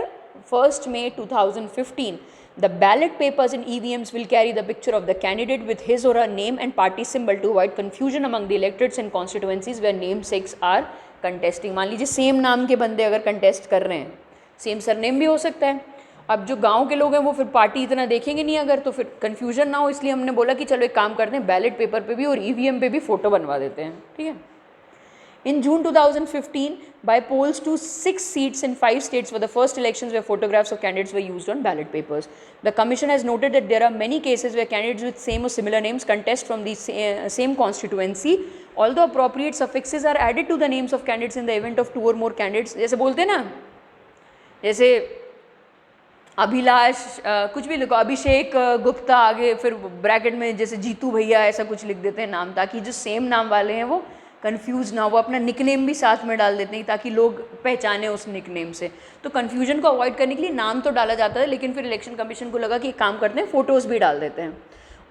1st May 2015, the ballot papers and EVMs will carry the picture of the candidate with his or her name and party symbol to avoid confusion among the electorates and constituencies where namesakes are contesting. मान लीजिए same नाम के बंदे अगर contest कर रहे हैं, same surname भी हो सकता है। अब जो गांव के लोग हैं वो फिर पार्टी इतना देखेंगे नहीं अगर, तो फिर कन्फ्यूजन ना हो, इसलिए हमने बोला कि चलो एक काम करते हैं, बैलेट पेपर पे भी और EVM पे भी फ़ोटो बनवा देते हैं, ठीक है। In June 2015, by polls to 6 seats in 5 states were the first elections where photographs of candidates were used on ballot papers. The commission has noted that there are many cases where candidates with same or similar names contest from the same constituency. Although appropriate suffixes are added to the names of candidates in the event of 2 or more candidates, जैसे बोलते हैं ना, जैसे अभिलाष कुछ भी लिखो, अभिषेक गुप्ता, आगे फिर ब्रैकेट में जैसे जीतू भैया, ऐसा कुछ लिख देते हैं नाम, ताकि जो सेम नाम वाले हैं वो कंफ्यूज ना हो। वो अपना निकनेम भी साथ में डाल देते हैं ताकि लोग पहचाने उस निकनेम से। तो कन्फ्यूजन को अवॉइड करने के लिए नाम तो डाला जाता है, लेकिन फिर इलेक्शन कमीशन को लगा कि एक काम करते हैं, फोटोज़ भी डाल देते हैं।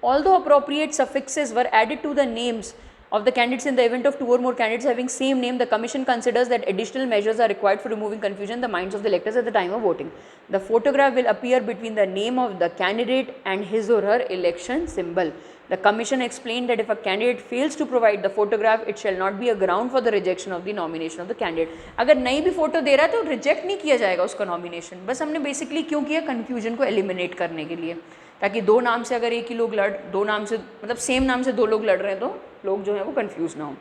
Although appropriate suffixes were added to the names of the candidates in the event of 2 or more candidates having same name, the commission considers that additional measures are required for removing confusion in the minds of the electors at the time of voting. The photograph will appear between the name of the candidate and his or her election symbol. The commission explained that if a candidate fails to provide the photograph, it shall not be a ground for the rejection of the nomination of the candidate. अगर नहीं भी photo दे रहा है तो reject नहीं किया जाएगा उसका नॉमिनेशन। बस हमने बेसिकली क्यों किया, कन्फ्यूजन को एलिमिनेट करने के लिए, ताकि दो नाम से अगर एक ही लोग दो नाम से मतलब सेम नाम से दो लोग लड़ रहे हैं तो लोग जो है वो कंफ्यूज ना हो।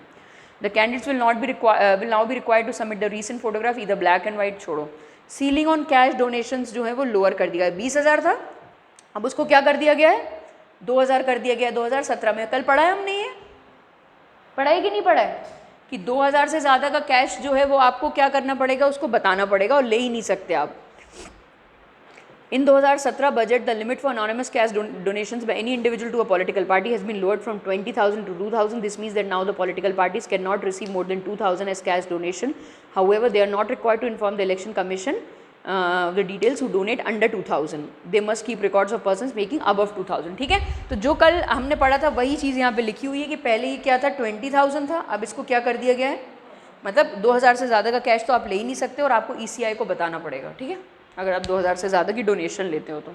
The candidates will now be required to submit the recent photograph, इधर ब्लैक एंड वाइट छोड़ो। सीलिंग ऑन कैश डोनेशंस जो है वो लोअर कर दिया है। 20,000 था, अब उसको क्या कर दिया गया है, 2,000 कर दिया गया 2017 में। कल पढ़ा है हमने, ये पढ़ा है कि नहीं पढ़ा है, कि 2,000 से ज़्यादा का कैश जो है वो आपको क्या करना पड़ेगा, उसको बताना पड़ेगा और ले ही नहीं सकते आप। In 2017 budget, the limit for anonymous cash donations by any individual to a political party has been lowered from 20,000 to 2,000. This means that now the political parties cannot receive more than 2,000 as cash donation. However, they are not required to inform the election commission the details who donate under 2,000. They must keep records of persons making above 2,000. ठीक है, तो जो कल हमने पढ़ा था वही चीज़ यहाँ पे लिखी हुई है कि पहले ये क्या था, 20,000 था, अब इसको क्या कर दिया गया है, मतलब 2,000 से ज़्यादा का कैश तो आप ले ही नहीं सकते और आपको ECI को बताना पड़ेगा, ठीक है, अगर आप 2,000 से ज़्यादा की डोनेशन लेते हो तो।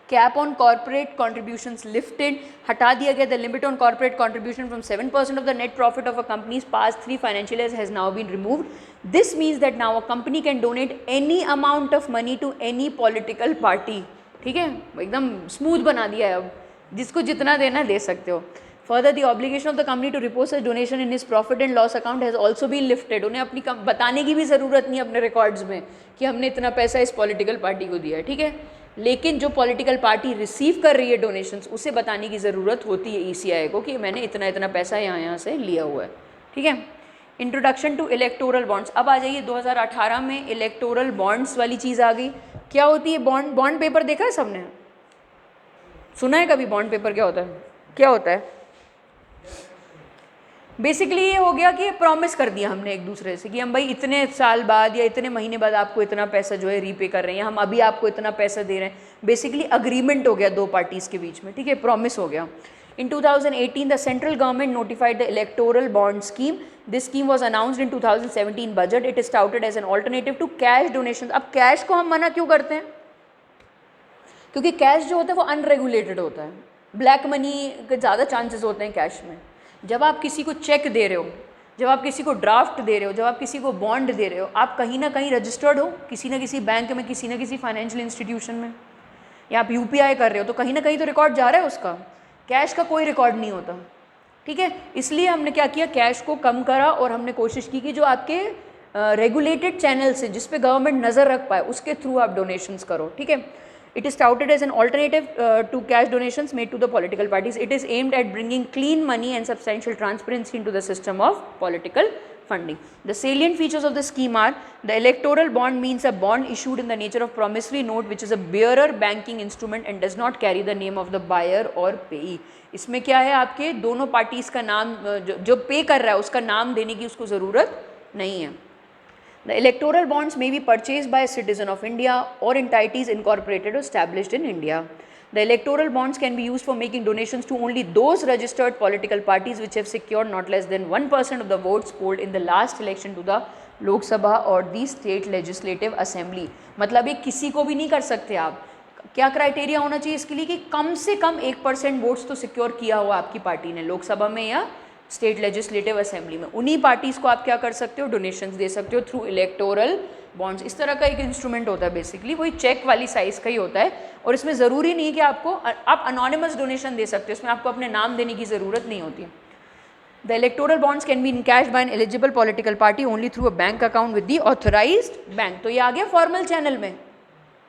Cap on corporate contributions lifted, हटा दिया गया। The limit on corporate contribution from 7% of the net profit of a companies past 3 financial years has now been removed. This means that now a company can donate any amount of money to any political party, ठीक है, एकदम smooth बना दिया है, अब जिसको जितना देना दे सकते हो। Further, the obligation of the company to report such donation in his profit and loss account has also been lifted. उन्हें अपनी बताने की भी ज़रूरत नहीं अपने रिकॉर्ड्स में कि हमने इतना पैसा इस पॉलिटिकल पार्टी को दिया है, ठीक है, लेकिन जो पॉलिटिकल पार्टी रिसीव कर रही है डोनेशंस उसे बताने की ज़रूरत होती है ECI को कि मैंने इतना इतना पैसा यहाँ से लिया हुआ है, ठीक है। इंट्रोडक्शन टू इलेक्टोरल बॉन्ड्स, अब आ जाइए 2018 में इलेक्टोरल बॉन्ड्स वाली चीज़ आ गई। क्या होती है बॉन्ड पेपर देखा है सबने, सुना है कभी बॉन्ड पेपर क्या होता है, क्या होता है? बेसिकली ये हो गया कि प्रॉमिस कर दिया हमने एक दूसरे से कि हम भाई इतने साल बाद या इतने महीने बाद आपको इतना पैसा जो है रीपे कर रहे हैं, हम अभी आपको इतना पैसा दे रहे हैं। बेसिकली अग्रीमेंट हो गया दो पार्टीज़ के बीच में, ठीक है, प्रॉमिस हो गया। In 2018, the central government notified the electoral bond scheme. This scheme was announced in 2017 budget. It is touted as an alternative to cash donations. अब कैश को हम मना क्यों करते हैं? क्योंकि कैश जो होता है वो अनरेगुलेटेड होता है, ब्लैक मनी के ज़्यादा चांसेस होते हैं कैश में। जब आप किसी को चेक दे रहे हो, जब आप किसी को ड्राफ्ट दे रहे हो, जब आप किसी को बॉन्ड दे रहे हो, आप कहीं ना कहीं रजिस्टर्ड हो किसी ना किसी बैंक में, किसी ना किसी फाइनेंशियल इंस्टीट्यूशन में, या आप यूपीआई कर रहे हो तो कहीं ना कहीं तो रिकॉर्ड जा रहा है उसका। कैश का कोई रिकॉर्ड नहीं होता, ठीक है। इसलिए हमने क्या किया, कैश को कम करा और हमने कोशिश की कि जो आपके रेगुलेटेड चैनल्स हैं जिस पे गवर्नमेंट नज़र रख पाए उसके थ्रू आप डोनेशंस करो, ठीक है। It is touted as an alternative to cash donations made to the political parties. It is aimed at bringing clean money and substantial transparency into the system of political funding. The salient features of the scheme are: the electoral bond means a bond issued in the nature of promissory note which is a bearer banking instrument and does not carry the name of the buyer or payee. इसमें क्या है, आपके दोनों parties का नाम, जो पे कर रहा है उसका नाम देने की उसको ज़रूरत नहीं है। The electoral bonds may be purchased by a citizen of India or entities incorporated or established in India. The electoral bonds can be used for making donations to only those registered political parties which have secured not less than 1% of the votes polled in the last election to the Lok Sabha or the State Legislative Assembly. मतलब ये किसी को भी नहीं कर सकते आप। क्या क्राइटेरिया होना चाहिए इसके लिए कि कम से कम 1% वोट्स तो सिक्योर किया हुआ आपकी पार्टी ने लोकसभा में या स्टेट लेजिस्लेटिव असेंबली में। उन्हीं पार्टीज़ को आप क्या कर सकते हो, डोनेशंस दे सकते हो थ्रू इलेक्टोरल बॉन्ड्स। इस तरह का एक इंस्ट्रूमेंट होता है, बेसिकली वही चेक वाली साइज़ का ही होता है। और इसमें ज़रूरी नहीं कि आप अनोनिमस डोनेशन दे सकते हो, इसमें आपको अपने नाम देने की ज़रूरत नहीं होती। The electoral bonds can be encashed by an eligible political party only through a bank account with the authorised bank. तो ये आ गया फॉर्मल चैनल में,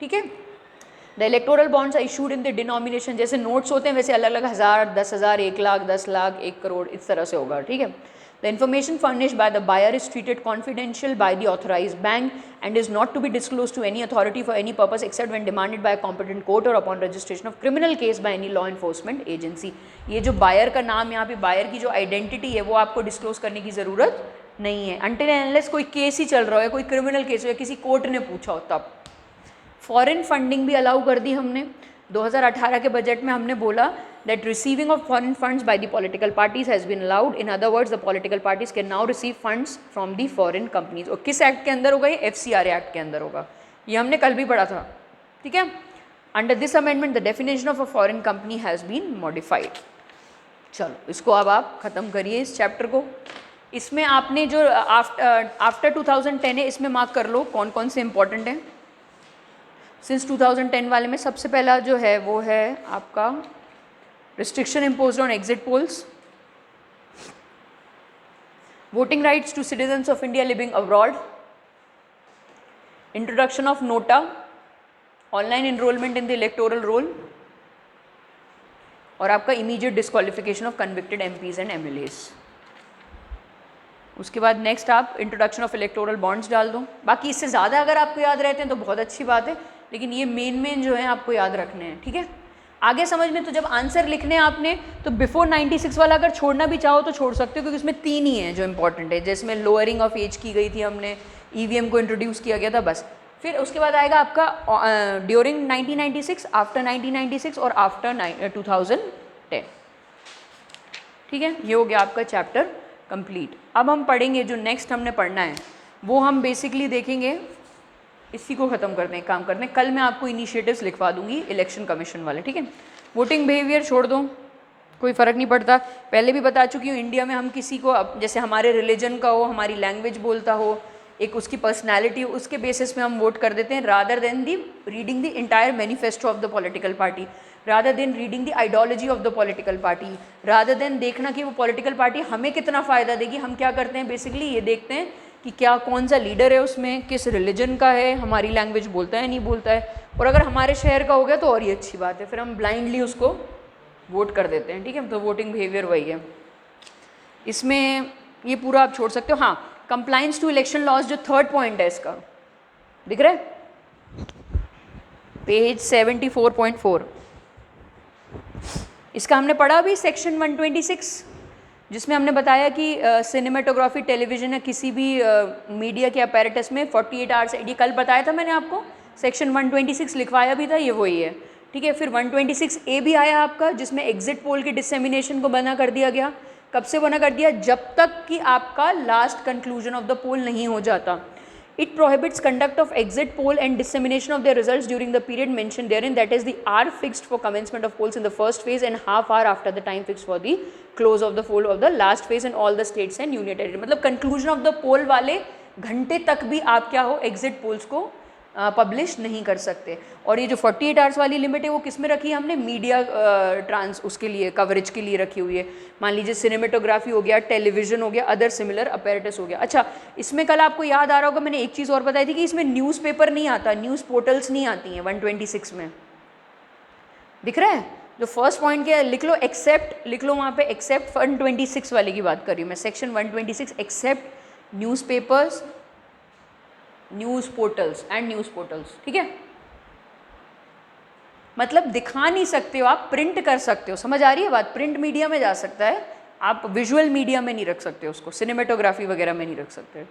ठीक है। The electoral bonds are issued in the denomination, जैसे नोट्स होते हैं वैसे अलग अलग 1000, 10,000, 1 लाख, 10 लाख, 1 करोड़, इस तरह से होगा, ठीक है। The information furnished by the buyer is treated confidential by the authorised bank and is not to be disclose to any authority for any purpose except when demanded by a competent court और upon registration of criminal case by any law enforcement agency. ये जो buyer का नाम, यहाँ पे buyer की जो identity है वो आपको डिस्क्लोज करने की ज़रूरत नहीं है अनटिल एंड अनलेस कोई केस ही चल रहा हो या कोई क्रिमिनल केस हो या किसी कोर्ट ने पूछा हो तब। फॉरेन फंडिंग भी अलाउ कर दी हमने 2018 के बजट में। हमने बोला that receiving of foreign funds by the political parties has been allowed. In other words the political parties can now receive funds from the foreign companies. और किस एक्ट के अंदर होगा, ये FCRA एक्ट के अंदर होगा, ये हमने कल भी पढ़ा था, ठीक है। Under this amendment the definition of a foreign company has been modified. चलो इसको अब आप ख़त्म करिए इस चैप्टर को। इसमें आपने जो आफ्टर 2010 है इसमें मार्क कर लो कौन कौन से इंपॉर्टेंट हैं। सिंस 2010 वाले में सबसे पहला जो है वो है आपका restriction imposed on exit polls, voting rights to citizens of India living abroad, introduction of NOTA, online enrolment in the electoral roll और आपका immediate disqualification of convicted MPs and MLAs। उसके बाद नेक्स्ट आप इंट्रोडक्शन ऑफ इलेक्टोरल बॉन्ड्स डाल दो। बाकी इससे ज़्यादा अगर आपको याद रहते हैं तो बहुत अच्छी बात है, लेकिन ये मेन जो है आपको याद रखने हैं, ठीक है। आगे समझ में तो जब आंसर लिखने हैं आपने तो बिफोर 96 वाला अगर छोड़ना भी चाहो तो छोड़ सकते हो, क्योंकि उसमें 3 ही हैं जो इंपॉर्टेंट है, जिसमें लोअरिंग ऑफ एज की गई थी, हमने EVM को इंट्रोड्यूस किया गया था, बस। फिर उसके बाद आएगा आपका ड्यूरिंग 1996, आफ्टर 1996 और आफ्टर 2010, ठीक है। ये हो गया आपका चैप्टर कंप्लीट। अब हम पढ़ेंगे जो नेक्स्ट हमने पढ़ना है वो हम बेसिकली देखेंगे, इसी को ख़त्म करते हैं, काम करते हैं। कल मैं आपको इनिशिएटिव्स लिखवा दूंगी इलेक्शन कमीशन वाले, ठीक है। वोटिंग बिहेवियर छोड़ दो, कोई फ़र्क नहीं पड़ता, पहले भी बता चुकी हूँ। इंडिया में हम किसी को जैसे हमारे रिलीजन का हो, हमारी लैंग्वेज बोलता हो, एक उसकी पर्सनैलिटी हो, उसके बेसिस पे हम वोट कर देते हैं, rather than the reading the entire manifesto of the political party, rather than reading the ideology of the political party, rather than देखना कि वो पॉलिटिकल पार्टी हमें कितना फ़ायदा देगी। हम क्या करते हैं, बेसिकली ये देखते हैं कि क्या कौन सा लीडर है उसमें, किस रिलीजन का है, हमारी लैंग्वेज बोलता है नहीं बोलता है, और अगर हमारे शहर का हो गया तो और ही अच्छी बात है, फिर हम ब्लाइंडली उसको वोट कर देते हैं, ठीक है। तो वोटिंग बिहेवियर वही है, इसमें ये पूरा आप छोड़ सकते हो। हाँ, कंप्लाइंस टू इलेक्शन लॉज जो थर्ड पॉइंट है इसका, दिख रहा है पेज 74.4, इसका हमने पढ़ा अभी सेक्शन 126, जिसमें हमने बताया कि सिनेमेटोग्राफी, टेलीविज़न या किसी भी मीडिया के अपैरेटस में 48 आवर्स, ये कल बताया था मैंने आपको, सेक्शन 126 लिखवाया भी था, ये वही है, ठीक है। फिर 126A भी आया आपका, जिसमें एग्जिट पोल की डिसेमिनेशन को बना कर दिया गया। कब से बना कर दिया? जब तक कि आपका लास्ट कंक्लूजन ऑफ द पोल नहीं हो जाता। It prohibits conduct of exit poll and dissemination of their results during the period mentioned therein, that is the hour fixed for commencement of polls in the first phase and half hour after the time fixed for the close of the poll of the last phase in all the states and union territory। मतलब conclusion of the poll वाले घंटे तक भी आप क्या हो, exit polls को publish नहीं कर सकते। और ये जो 48 आवर्स वाली लिमिट है वो किस में रखी है हमने? मीडिया ट्रांस उसके लिए, कवरेज के लिए रखी हुई है। मान लीजिए सिनेमेटोग्राफी हो गया, टेलीविज़न हो गया, अदर सिमिलर अपैरेटस हो गया। अच्छा, इसमें कल आपको याद आ रहा होगा मैंने एक चीज़ और बताई थी कि इसमें न्यूज़पेपर नहीं आता, न्यूज़ पोर्टल्स नहीं आती हैं 126 में। दिख रहा है? जो फर्स्ट पॉइंट क्या है, लिख लो एक्सेप्ट, लिख लो वहाँ पे एक्सेप्ट 126 वाले की बात कर रही हूँ मैं, section 126 except newspapers, news portals and news portals. ठीक है, मतलब दिखा नहीं सकते हो आप, प्रिंट कर सकते हो। समझ आ रही है बात? प्रिंट मीडिया में जा सकता है, आप विजुअल मीडिया में नहीं रख सकते उसको, सिनेमेटोग्राफी वगैरह में नहीं रख सकते।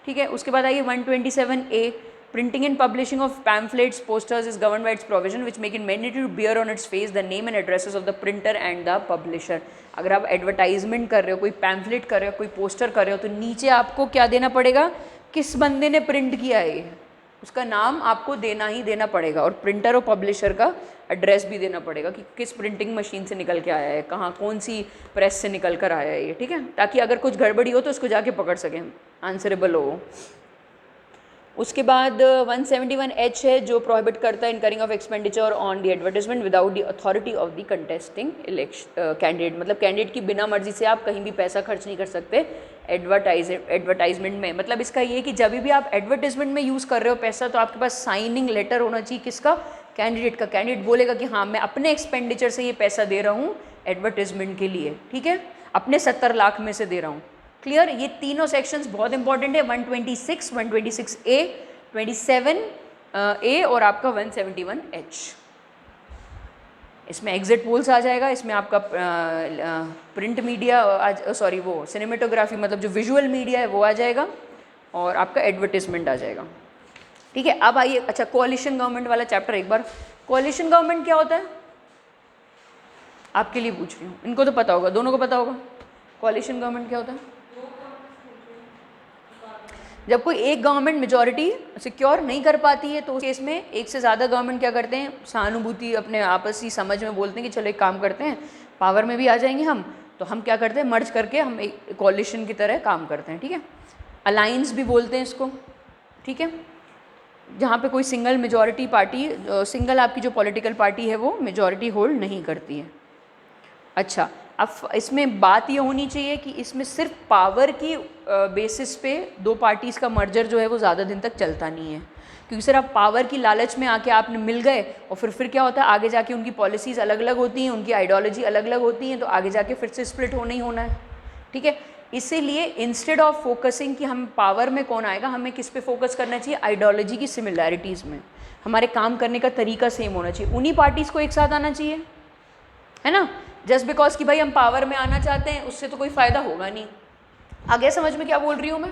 ठीक है, उसके बाद आइए 127A, printing and publishing of pamphlets, posters is govern by its provision which make it mandatory to bear on its face the name and addresses of the printer and the publisher. अगर आप advertisement कर रहे हो, कोई pamphlet कर रहे हो, कोई पोस्टर कर रहे हो, तो नीचे आपको क्या देना पड़ेगा? किस बंदे ने प्रिंट किया है, उसका नाम आपको देना ही देना पड़ेगा, और प्रिंटर और पब्लिशर का एड्रेस भी देना पड़ेगा कि किस प्रिंटिंग मशीन से निकल के आया है, कहाँ कौन सी प्रेस से निकल कर आया है ये। ठीक है, ताकि अगर कुछ गड़बड़ी हो तो उसको जाके पकड़ सकें, आंसरेबल हो। उसके बाद 171H है जो प्रोहिबिट करता है incurring of expenditure on the advertisement without the authority of the contesting election candidate. मतलब कैंडिडेट की बिना मर्जी से आप कहीं भी पैसा खर्च नहीं कर सकते एडवर्टाइजमेंट में। मतलब इसका ये कि जब भी आप एडवर्टाइजमेंट में यूज़ कर रहे हो पैसा, तो आपके पास साइनिंग लेटर होना चाहिए, किसका? कैंडिडेट का। कैंडिडेट बोलेगा कि हाँ मैं अपने एक्सपेंडिचर से ये पैसा दे रहा हूँ एडवर्टाइजमेंट के लिए। ठीक है, अपने 70 लाख में से दे रहा हूँ। क्लियर? ये तीनों सेक्शंस बहुत इंपॉर्टेंट है, 126, 126A, 27A और आपका 171H। इसमें एग्जिट पोल्स आ जाएगा, इसमें आपका प्रिंट मीडिया, सॉरी वो सिनेमेटोग्राफी मतलब जो विजुअल मीडिया है वो आ जाएगा, और आपका एडवर्टिजमेंट आ जाएगा। ठीक है, अब आइए, अच्छा कोalition गवर्नमेंट वाला चैप्टर एक बार। कोalition गवर्नमेंट क्या होता है? आपके लिए पूछ रही हूँ, इनको तो पता होगा, दोनों को पता होगा। कोalition गवर्नमेंट क्या होता है? जब कोई एक गवर्नमेंट मेजॉरिटी सिक्योर नहीं कर पाती है तो उस केस में एक से ज़्यादा गवर्नमेंट क्या करते हैं, सहानुभूति अपने आपसी समझ में बोलते हैं कि चलो एक काम करते हैं, पावर में भी आ जाएंगे हम, तो हम क्या करते हैं, मर्ज करके हम एक कोalition की तरह काम करते हैं। ठीक है, अलाइंस भी बोलते हैं इसको। ठीक है, जहाँ पे कोई सिंगल मेजॉरिटी पार्टी, सिंगल आपकी जो पॉलिटिकल पार्टी है वो मेजॉरिटी होल्ड नहीं करती है। अच्छा, अब इसमें बात ये होनी चाहिए कि इसमें सिर्फ पावर की बेसिस पे दो पार्टीज़ का मर्जर जो है वो ज़्यादा दिन तक चलता नहीं है, क्योंकि सिर्फ पावर की लालच में आके आपने मिल गए और फिर क्या होता है, आगे जाके उनकी पॉलिसीज़ अलग अलग होती हैं, उनकी आइडियोलॉजी अलग अलग होती हैं, तो आगे जाके फिर से स्प्लिट होना ही होना है। ठीक है, इसीलिए इंस्टेड ऑफ फोकसिंग कि हम पावर में कौन आएगा, हमें किस पे फोकस करना चाहिए, आइडियोलॉजी की सिमिलैरिटीज़ में। हमारे काम करने का तरीका सेम होना चाहिए, उन्हीं पार्टीज़ को एक साथ आना चाहिए, है ना। जस्ट बिकॉज कि भाई हम पावर में आना चाहते हैं, उससे तो कोई फ़ायदा होगा नहीं। आगे समझ में क्या बोल रही हूँ मैं?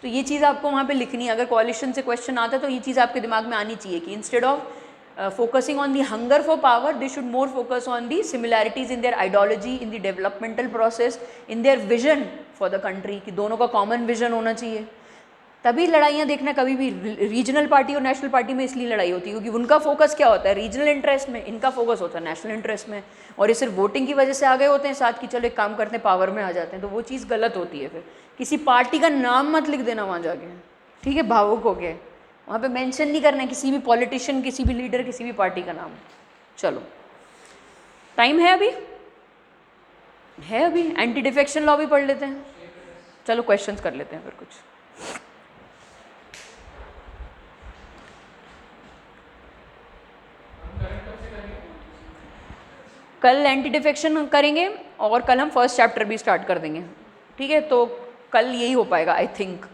तो ये चीज़ आपको वहाँ पे लिखनी है। अगर कोalition से क्वेश्चन आता है तो ये चीज़ आपके दिमाग में आनी चाहिए कि instead of focusing on the hunger for power, they should more focus on the similarities in their ideology, in the developmental process, in their vision for the country, कि दोनों का कॉमन विजन होना चाहिए। तभी लड़ाइयाँ देखना, कभी भी रीजनल पार्टी और नेशनल पार्टी में इसलिए लड़ाई होती है क्योंकि उनका फोकस क्या होता है, रीजनल इंटरेस्ट में, इनका फोकस होता है नेशनल इंटरेस्ट में, और ये सिर्फ वोटिंग की वजह से आ गए होते हैं साथ कि चलो एक काम करते हैं पावर में आ जाते हैं, तो वो चीज़ गलत होती है। फिर किसी पार्टी का नाम मत लिख देना वहाँ जाके, ठीक है, भावुक हो गए, वहाँ पे मेंशन नहीं करना है किसी भी पॉलिटिशियन, किसी भी लीडर, किसी भी पार्टी का नाम। चलो टाइम है अभी, है अभी, एंटी डिफेक्शन लॉ भी पढ़ लेते हैं। चलो क्वेश्चंस कर लेते हैं फिर कुछ। कल एंटी डिफेक्शन करेंगे और कल हम फर्स्ट चैप्टर भी स्टार्ट कर देंगे, ठीक है। तो कल यही हो पाएगा आई थिंक,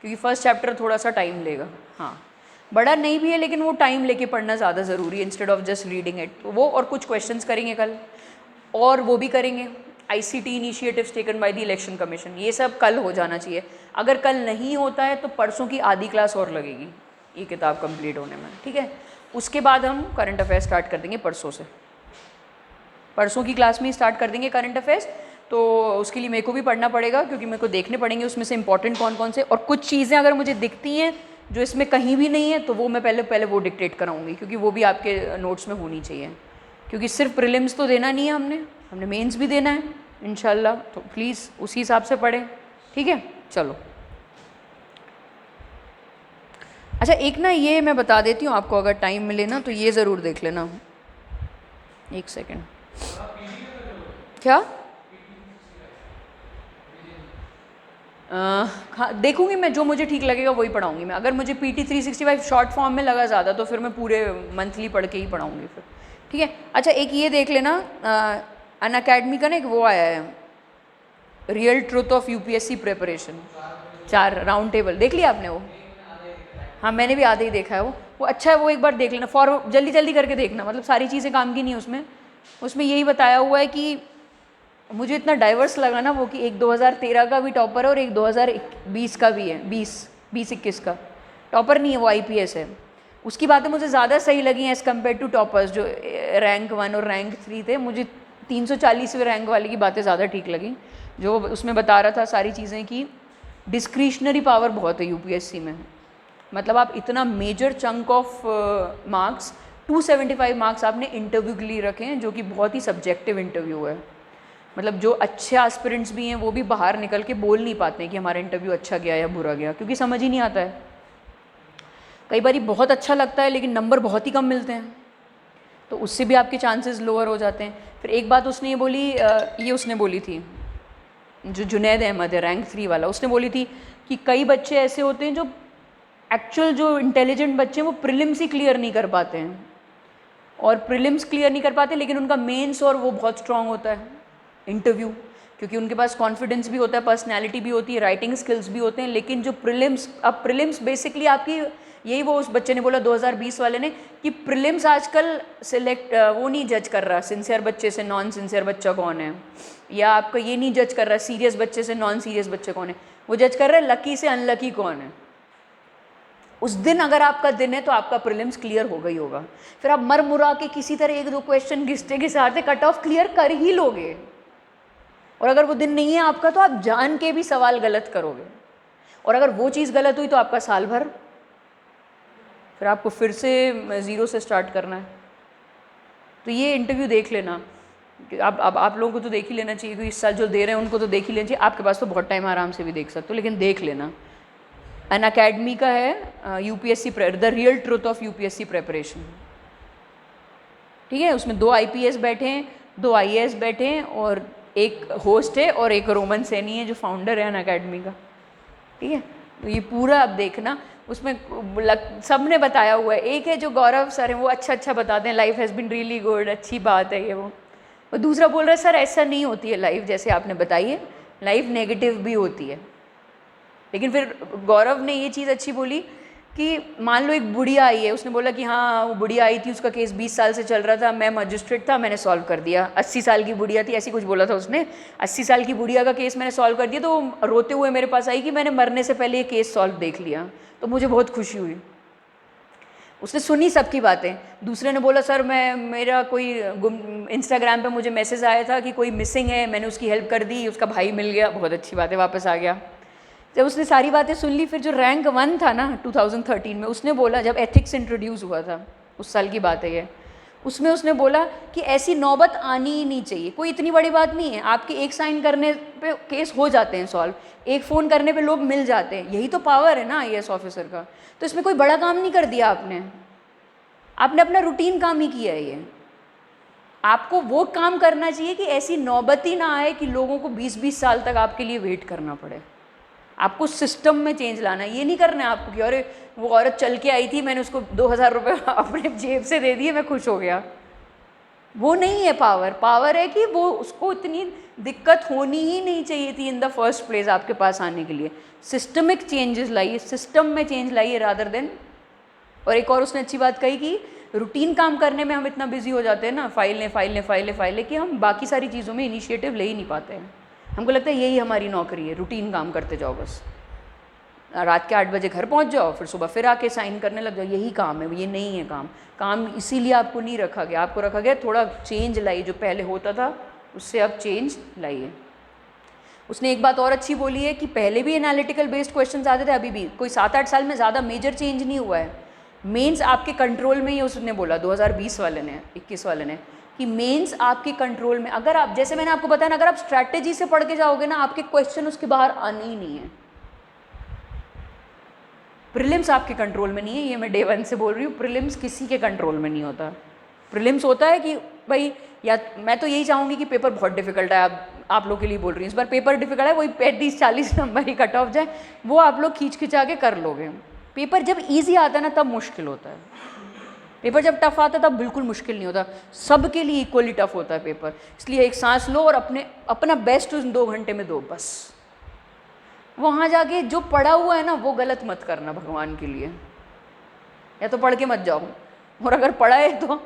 क्योंकि फर्स्ट चैप्टर थोड़ा सा टाइम लेगा। हाँ, बड़ा नहीं भी है लेकिन वो टाइम लेके पढ़ना ज़्यादा ज़रूरी है instead of just reading it. तो वो और कुछ क्वेश्चंस करेंगे कल, और वो भी करेंगे ICT initiatives taken by the election commission, ये सब कल हो जाना चाहिए। अगर कल नहीं होता है तो परसों की आधी क्लास और लगेगी ये किताब कंप्लीट होने में, ठीक है। उसके बाद हम करंट अफेयर्स स्टार्ट कर देंगे परसों से, परसों की क्लास में ही स्टार्ट कर देंगे करंट अफेयर्स। तो उसके लिए मेरे को भी पढ़ना पड़ेगा, क्योंकि मेरे को देखने पड़ेंगे उसमें से इंपॉर्टेंट कौन कौन से, और कुछ चीज़ें अगर मुझे दिखती हैं जो इसमें कहीं भी नहीं है तो वो मैं पहले वो डिक्टेट कराऊंगी, क्योंकि वो भी आपके नोट्स में होनी चाहिए, क्योंकि सिर्फ प्रीलिम्स तो देना नहीं है, हमने मेंस भी देना है इंशाल्लाह। तो प्लीज़ उसी हिसाब से पढ़ें, ठीक है। चलो अच्छा, एक ना ये मैं बता देती हूँ आपको, अगर टाइम मिले ना तो ये ज़रूर देख लेना। एक सेकेंड, क्या हाँ देखूंगी मैं, जो मुझे ठीक लगेगा वही पढ़ाऊंगी मैं। अगर मुझे PT 365 शॉर्ट फॉर्म में लगा ज़्यादा तो फिर मैं पूरे मंथली पढ़ के ही पढ़ाऊंगी फिर, ठीक है। अच्छा एक ये देख लेना, अनअकैडमी का ना एक वो आया है, real truth of UPSC preparation, 4 round table, देख लिया आपने वो? हाँ मैंने भी आधे ही देखा है वो अच्छा है, वो एक बार देख लेना, फॉर जल्दी जल्दी करके देखना, मतलब सारी चीज़ें काम की नहीं उसमें। उसमें यही बताया हुआ है कि मुझे इतना डाइवर्स लगा ना वो, कि एक 2013 का भी टॉपर है और एक 2020 का भी है, 20-21 का टॉपर नहीं है, वो IPS है। उसकी बातें मुझे ज़्यादा सही लगी हैं एज़ कम्पेयर टू टॉपर्स जो रैंक 1 और रैंक 3 थे। मुझे 340वें रैंक वाले की बातें ज़्यादा ठीक लगी, जो उसमें बता रहा था सारी चीज़ें कि डिस्क्रिशनरी पावर बहुत है UPSC में। मतलब आप इतना major chunk of marks 275 marks आपने इंटरव्यू के लिए रखे हैं, जो कि बहुत ही सब्जेक्टिव इंटरव्यू है। मतलब जो अच्छे एस्पिरेंट्स भी हैं वो भी बाहर निकल के बोल नहीं पाते हैं कि हमारा इंटरव्यू अच्छा गया या बुरा गया, क्योंकि समझ ही नहीं आता है। कई बार बहुत अच्छा लगता है लेकिन नंबर बहुत ही कम मिलते हैं, तो उससे भी आपके चांसेस लोअर हो जाते हैं। फिर एक बात उसने ये बोली, ये उसने बोली थी, जो जुनैद अहमद है रैंक 3 वाला, उसने बोली थी कि कई बच्चे ऐसे होते हैं जो एक्चुअल जो इंटेलिजेंट बच्चे हैं वो प्रीलिम्स ही क्लियर नहीं कर पाते हैं, और प्रीलिम्स क्लियर नहीं कर पाते लेकिन उनका मेंस और वो बहुत स्ट्रांग होता है इंटरव्यू, क्योंकि उनके पास कॉन्फिडेंस भी होता है, पर्सनैलिटी भी होती है, राइटिंग स्किल्स भी होते हैं। लेकिन जो प्रीलिम्स, अब प्रीलिम्स बेसिकली आपकी, यही वो उस बच्चे ने बोला 2020 वाले ने, कि प्रीलिम्स आजकल सिलेक्ट वो नहीं जज कर रहा सिंसियर बच्चे से नॉन सिंसियर बच्चा कौन है, या आपका ये नहीं जज कर रहा सीरियस बच्चे से नॉन सीरियस बच्चे कौन है, वो जज कर रहा है लकी से अनलकी कौन है। उस दिन अगर आपका दिन है तो आपका प्रीलिम्स क्लियर हो गई होगा, फिर आप मर मुरा के किसी तरह 1-2 क्वेश्चन घिसते घिसाते कट ऑफ क्लियर कर ही लोगे। और अगर वो दिन नहीं है आपका तो आप जान के भी सवाल गलत करोगे, और अगर वो चीज़ गलत हुई तो आपका साल भर, फिर आपको फिर से 0 से स्टार्ट करना है। तो ये इंटरव्यू देख लेना, आप लोगों को तो देख ही लेना चाहिए, क्योंकि इस साल जो दे रहे हैं उनको तो देख ही लेना चाहिए। आपके पास तो बहुत टाइम, आराम से भी देख सकते हो, लेकिन देख लेना। अनअकैडमी का है UPSC the real truth of UPSC preparation, ठीक है। उसमें 2 IPS बैठे हैं, 2 IAS बैठे हैं, और एक होस्ट है और एक रोमन सैनी है जो फाउंडर है अनअकैडमी का, ठीक है। तो ये पूरा अब देखना, उसमें सब ने बताया हुआ है। एक है जो गौरव सर है, वो अच्छा बताते हैं, life has been really good, अच्छी बात है ये वो। और दूसरा बोल रहा है सर ऐसा नहीं होती है लाइफ, जैसे आपने बताई है, लाइफ नेगेटिव भी होती है। लेकिन फिर गौरव ने ये चीज़ अच्छी बोली कि मान लो एक बुढ़िया आई है, उसने बोला कि हाँ वो बुढ़िया आई थी, उसका केस 20 साल से चल रहा था, मैं मजिस्ट्रेट था, मैंने सॉल्व कर दिया। 80 साल की बुढ़िया थी, ऐसी कुछ बोला था उसने, 80 साल की बुढ़िया का केस मैंने सॉल्व कर दिया। तो वो रोते हुए मेरे पास आई कि मैंने मरने से पहले ये केस सॉल्व देख लिया, तो मुझे बहुत खुशी हुई। उसने सुनी सबकी बातें। दूसरे ने बोला सर मेरा कोई इंस्टाग्राम पे मुझे मैसेज आया था कि कोई मिसिंग है, मैंने उसकी हेल्प कर दी, उसका भाई मिल गया, बहुत अच्छी बात है, वापस आ गया। जब उसने सारी बातें सुन ली, फिर जो रैंक 1 था ना 2013 में, उसने बोला, जब एथिक्स इंट्रोड्यूस हुआ था, उस साल की बात है ये, उसमें उसने बोला कि ऐसी नौबत आनी ही नहीं चाहिए, कोई इतनी बड़ी बात नहीं है, आपके एक साइन करने पे केस हो जाते हैं सॉल्व, एक फ़ोन करने पे लोग मिल जाते हैं, यही तो पावर है ना IAS ऑफिसर का। तो इसमें कोई बड़ा काम नहीं कर दिया आपने अपना रूटीन काम ही किया है। ये आपको वो काम करना चाहिए कि ऐसी नौबत ही ना आए कि लोगों को 20-20 साल तक आपके लिए वेट करना पड़े। आपको सिस्टम में चेंज लाना है, ये नहीं करना है आपको कि अरे वो औरत चल के आई थी, मैंने उसको 2000 रुपये अपने जेब से दे दिए, मैं खुश हो गया। वो नहीं है पावर है कि वो उसको इतनी दिक्कत होनी ही नहीं चाहिए थी इन द फर्स्ट प्लेस आपके पास आने के लिए। सिस्टमिक चेंजेस लाइए, सिस्टम में चेंज लाइए रादर देन। और एक और उसने अच्छी बात कही कि रूटीन काम करने में हम इतना बिजी हो जाते हैं ना, फाइलें कि हम बाकी सारी चीज़ों में इनिशिएटिव ले ही नहीं पाते हैं। हमको लगता है यही हमारी नौकरी है, रूटीन काम करते जाओ बस। रात के 8 बजे घर पहुंच जाओ, फिर सुबह फिर आके साइन करने लग जाओ, यही काम है। ये नहीं है काम। काम इसीलिए आपको नहीं रखा गया, आपको रखा गया थोड़ा चेंज लाइए, जो पहले होता था उससे अब चेंज लाइए। उसने एक बात और अच्छी बोली है कि पहले भी एनालिटिकल बेस्ड क्वेश्चंस आते थे, अभी भी कोई 7-8 साल में ज़्यादा मेजर चेंज नहीं हुआ है। मेंस आपके कंट्रोल में ही, उसने बोला 2020 वाले ने, 21 वाले ने, कि मेंस आपके कंट्रोल में। अगर आप, जैसे मैंने आपको बताया ना, अगर आप स्ट्रैटेजी से पढ़ के जाओगे ना, आपके क्वेश्चन उसके बाहर आने ही नहीं है। प्रीलिम्स आपके कंट्रोल में नहीं है, ये मैं डे 1 से बोल रही हूँ। प्रीलिम्स किसी के कंट्रोल में नहीं होता। प्रीलिम्स होता है कि भाई, या मैं तो यही चाहूँगी कि पेपर बहुत डिफिकल्ट है, आप लोग के लिए बोल रही हूँ, इस बार पेपर डिफिकल्ट है, वही 35-40 नंबर ही कट ऑफ जाए, वो आप लोग खींच खिंचा के कर लोगे। पेपर जब ईजी आता है ना, तब मुश्किल होता है। पेपर जब टफ आता है तब बिल्कुल मुश्किल नहीं होता, सबके लिए इक्वली टफ होता है पेपर। इसलिए एक सांस लो और अपना बेस्ट उस 2 घंटे में दो बस। वहाँ जाके जो पढ़ा हुआ है ना, वो गलत मत करना भगवान के लिए, या तो पढ़ के मत जाओ, और अगर पढ़ा है तो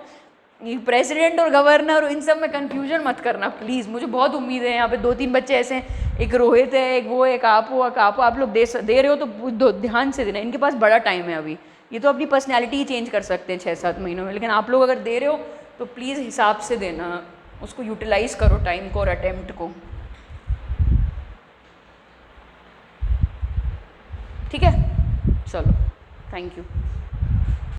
प्रेसिडेंट और गवर्नर इन सब में कन्फ्यूजन मत करना प्लीज़। मुझे बहुत उम्मीद है, यहाँ पे 2-3 बच्चे ऐसे हैं, एक रोहित है, एक वो, एक आप लोग दे रहे हो तो ध्यान से देना, इनके पास बड़ा टाइम है अभी, ये तो अपनी पर्सनैलिटी ही चेंज कर सकते हैं 6-7 महीनों में, लेकिन आप लोग अगर दे रहे हो तो प्लीज़ हिसाब से देना, उसको यूटिलाइज़ करो टाइम को और अटेम्प्ट को, ठीक है? चलो, थैंक यू।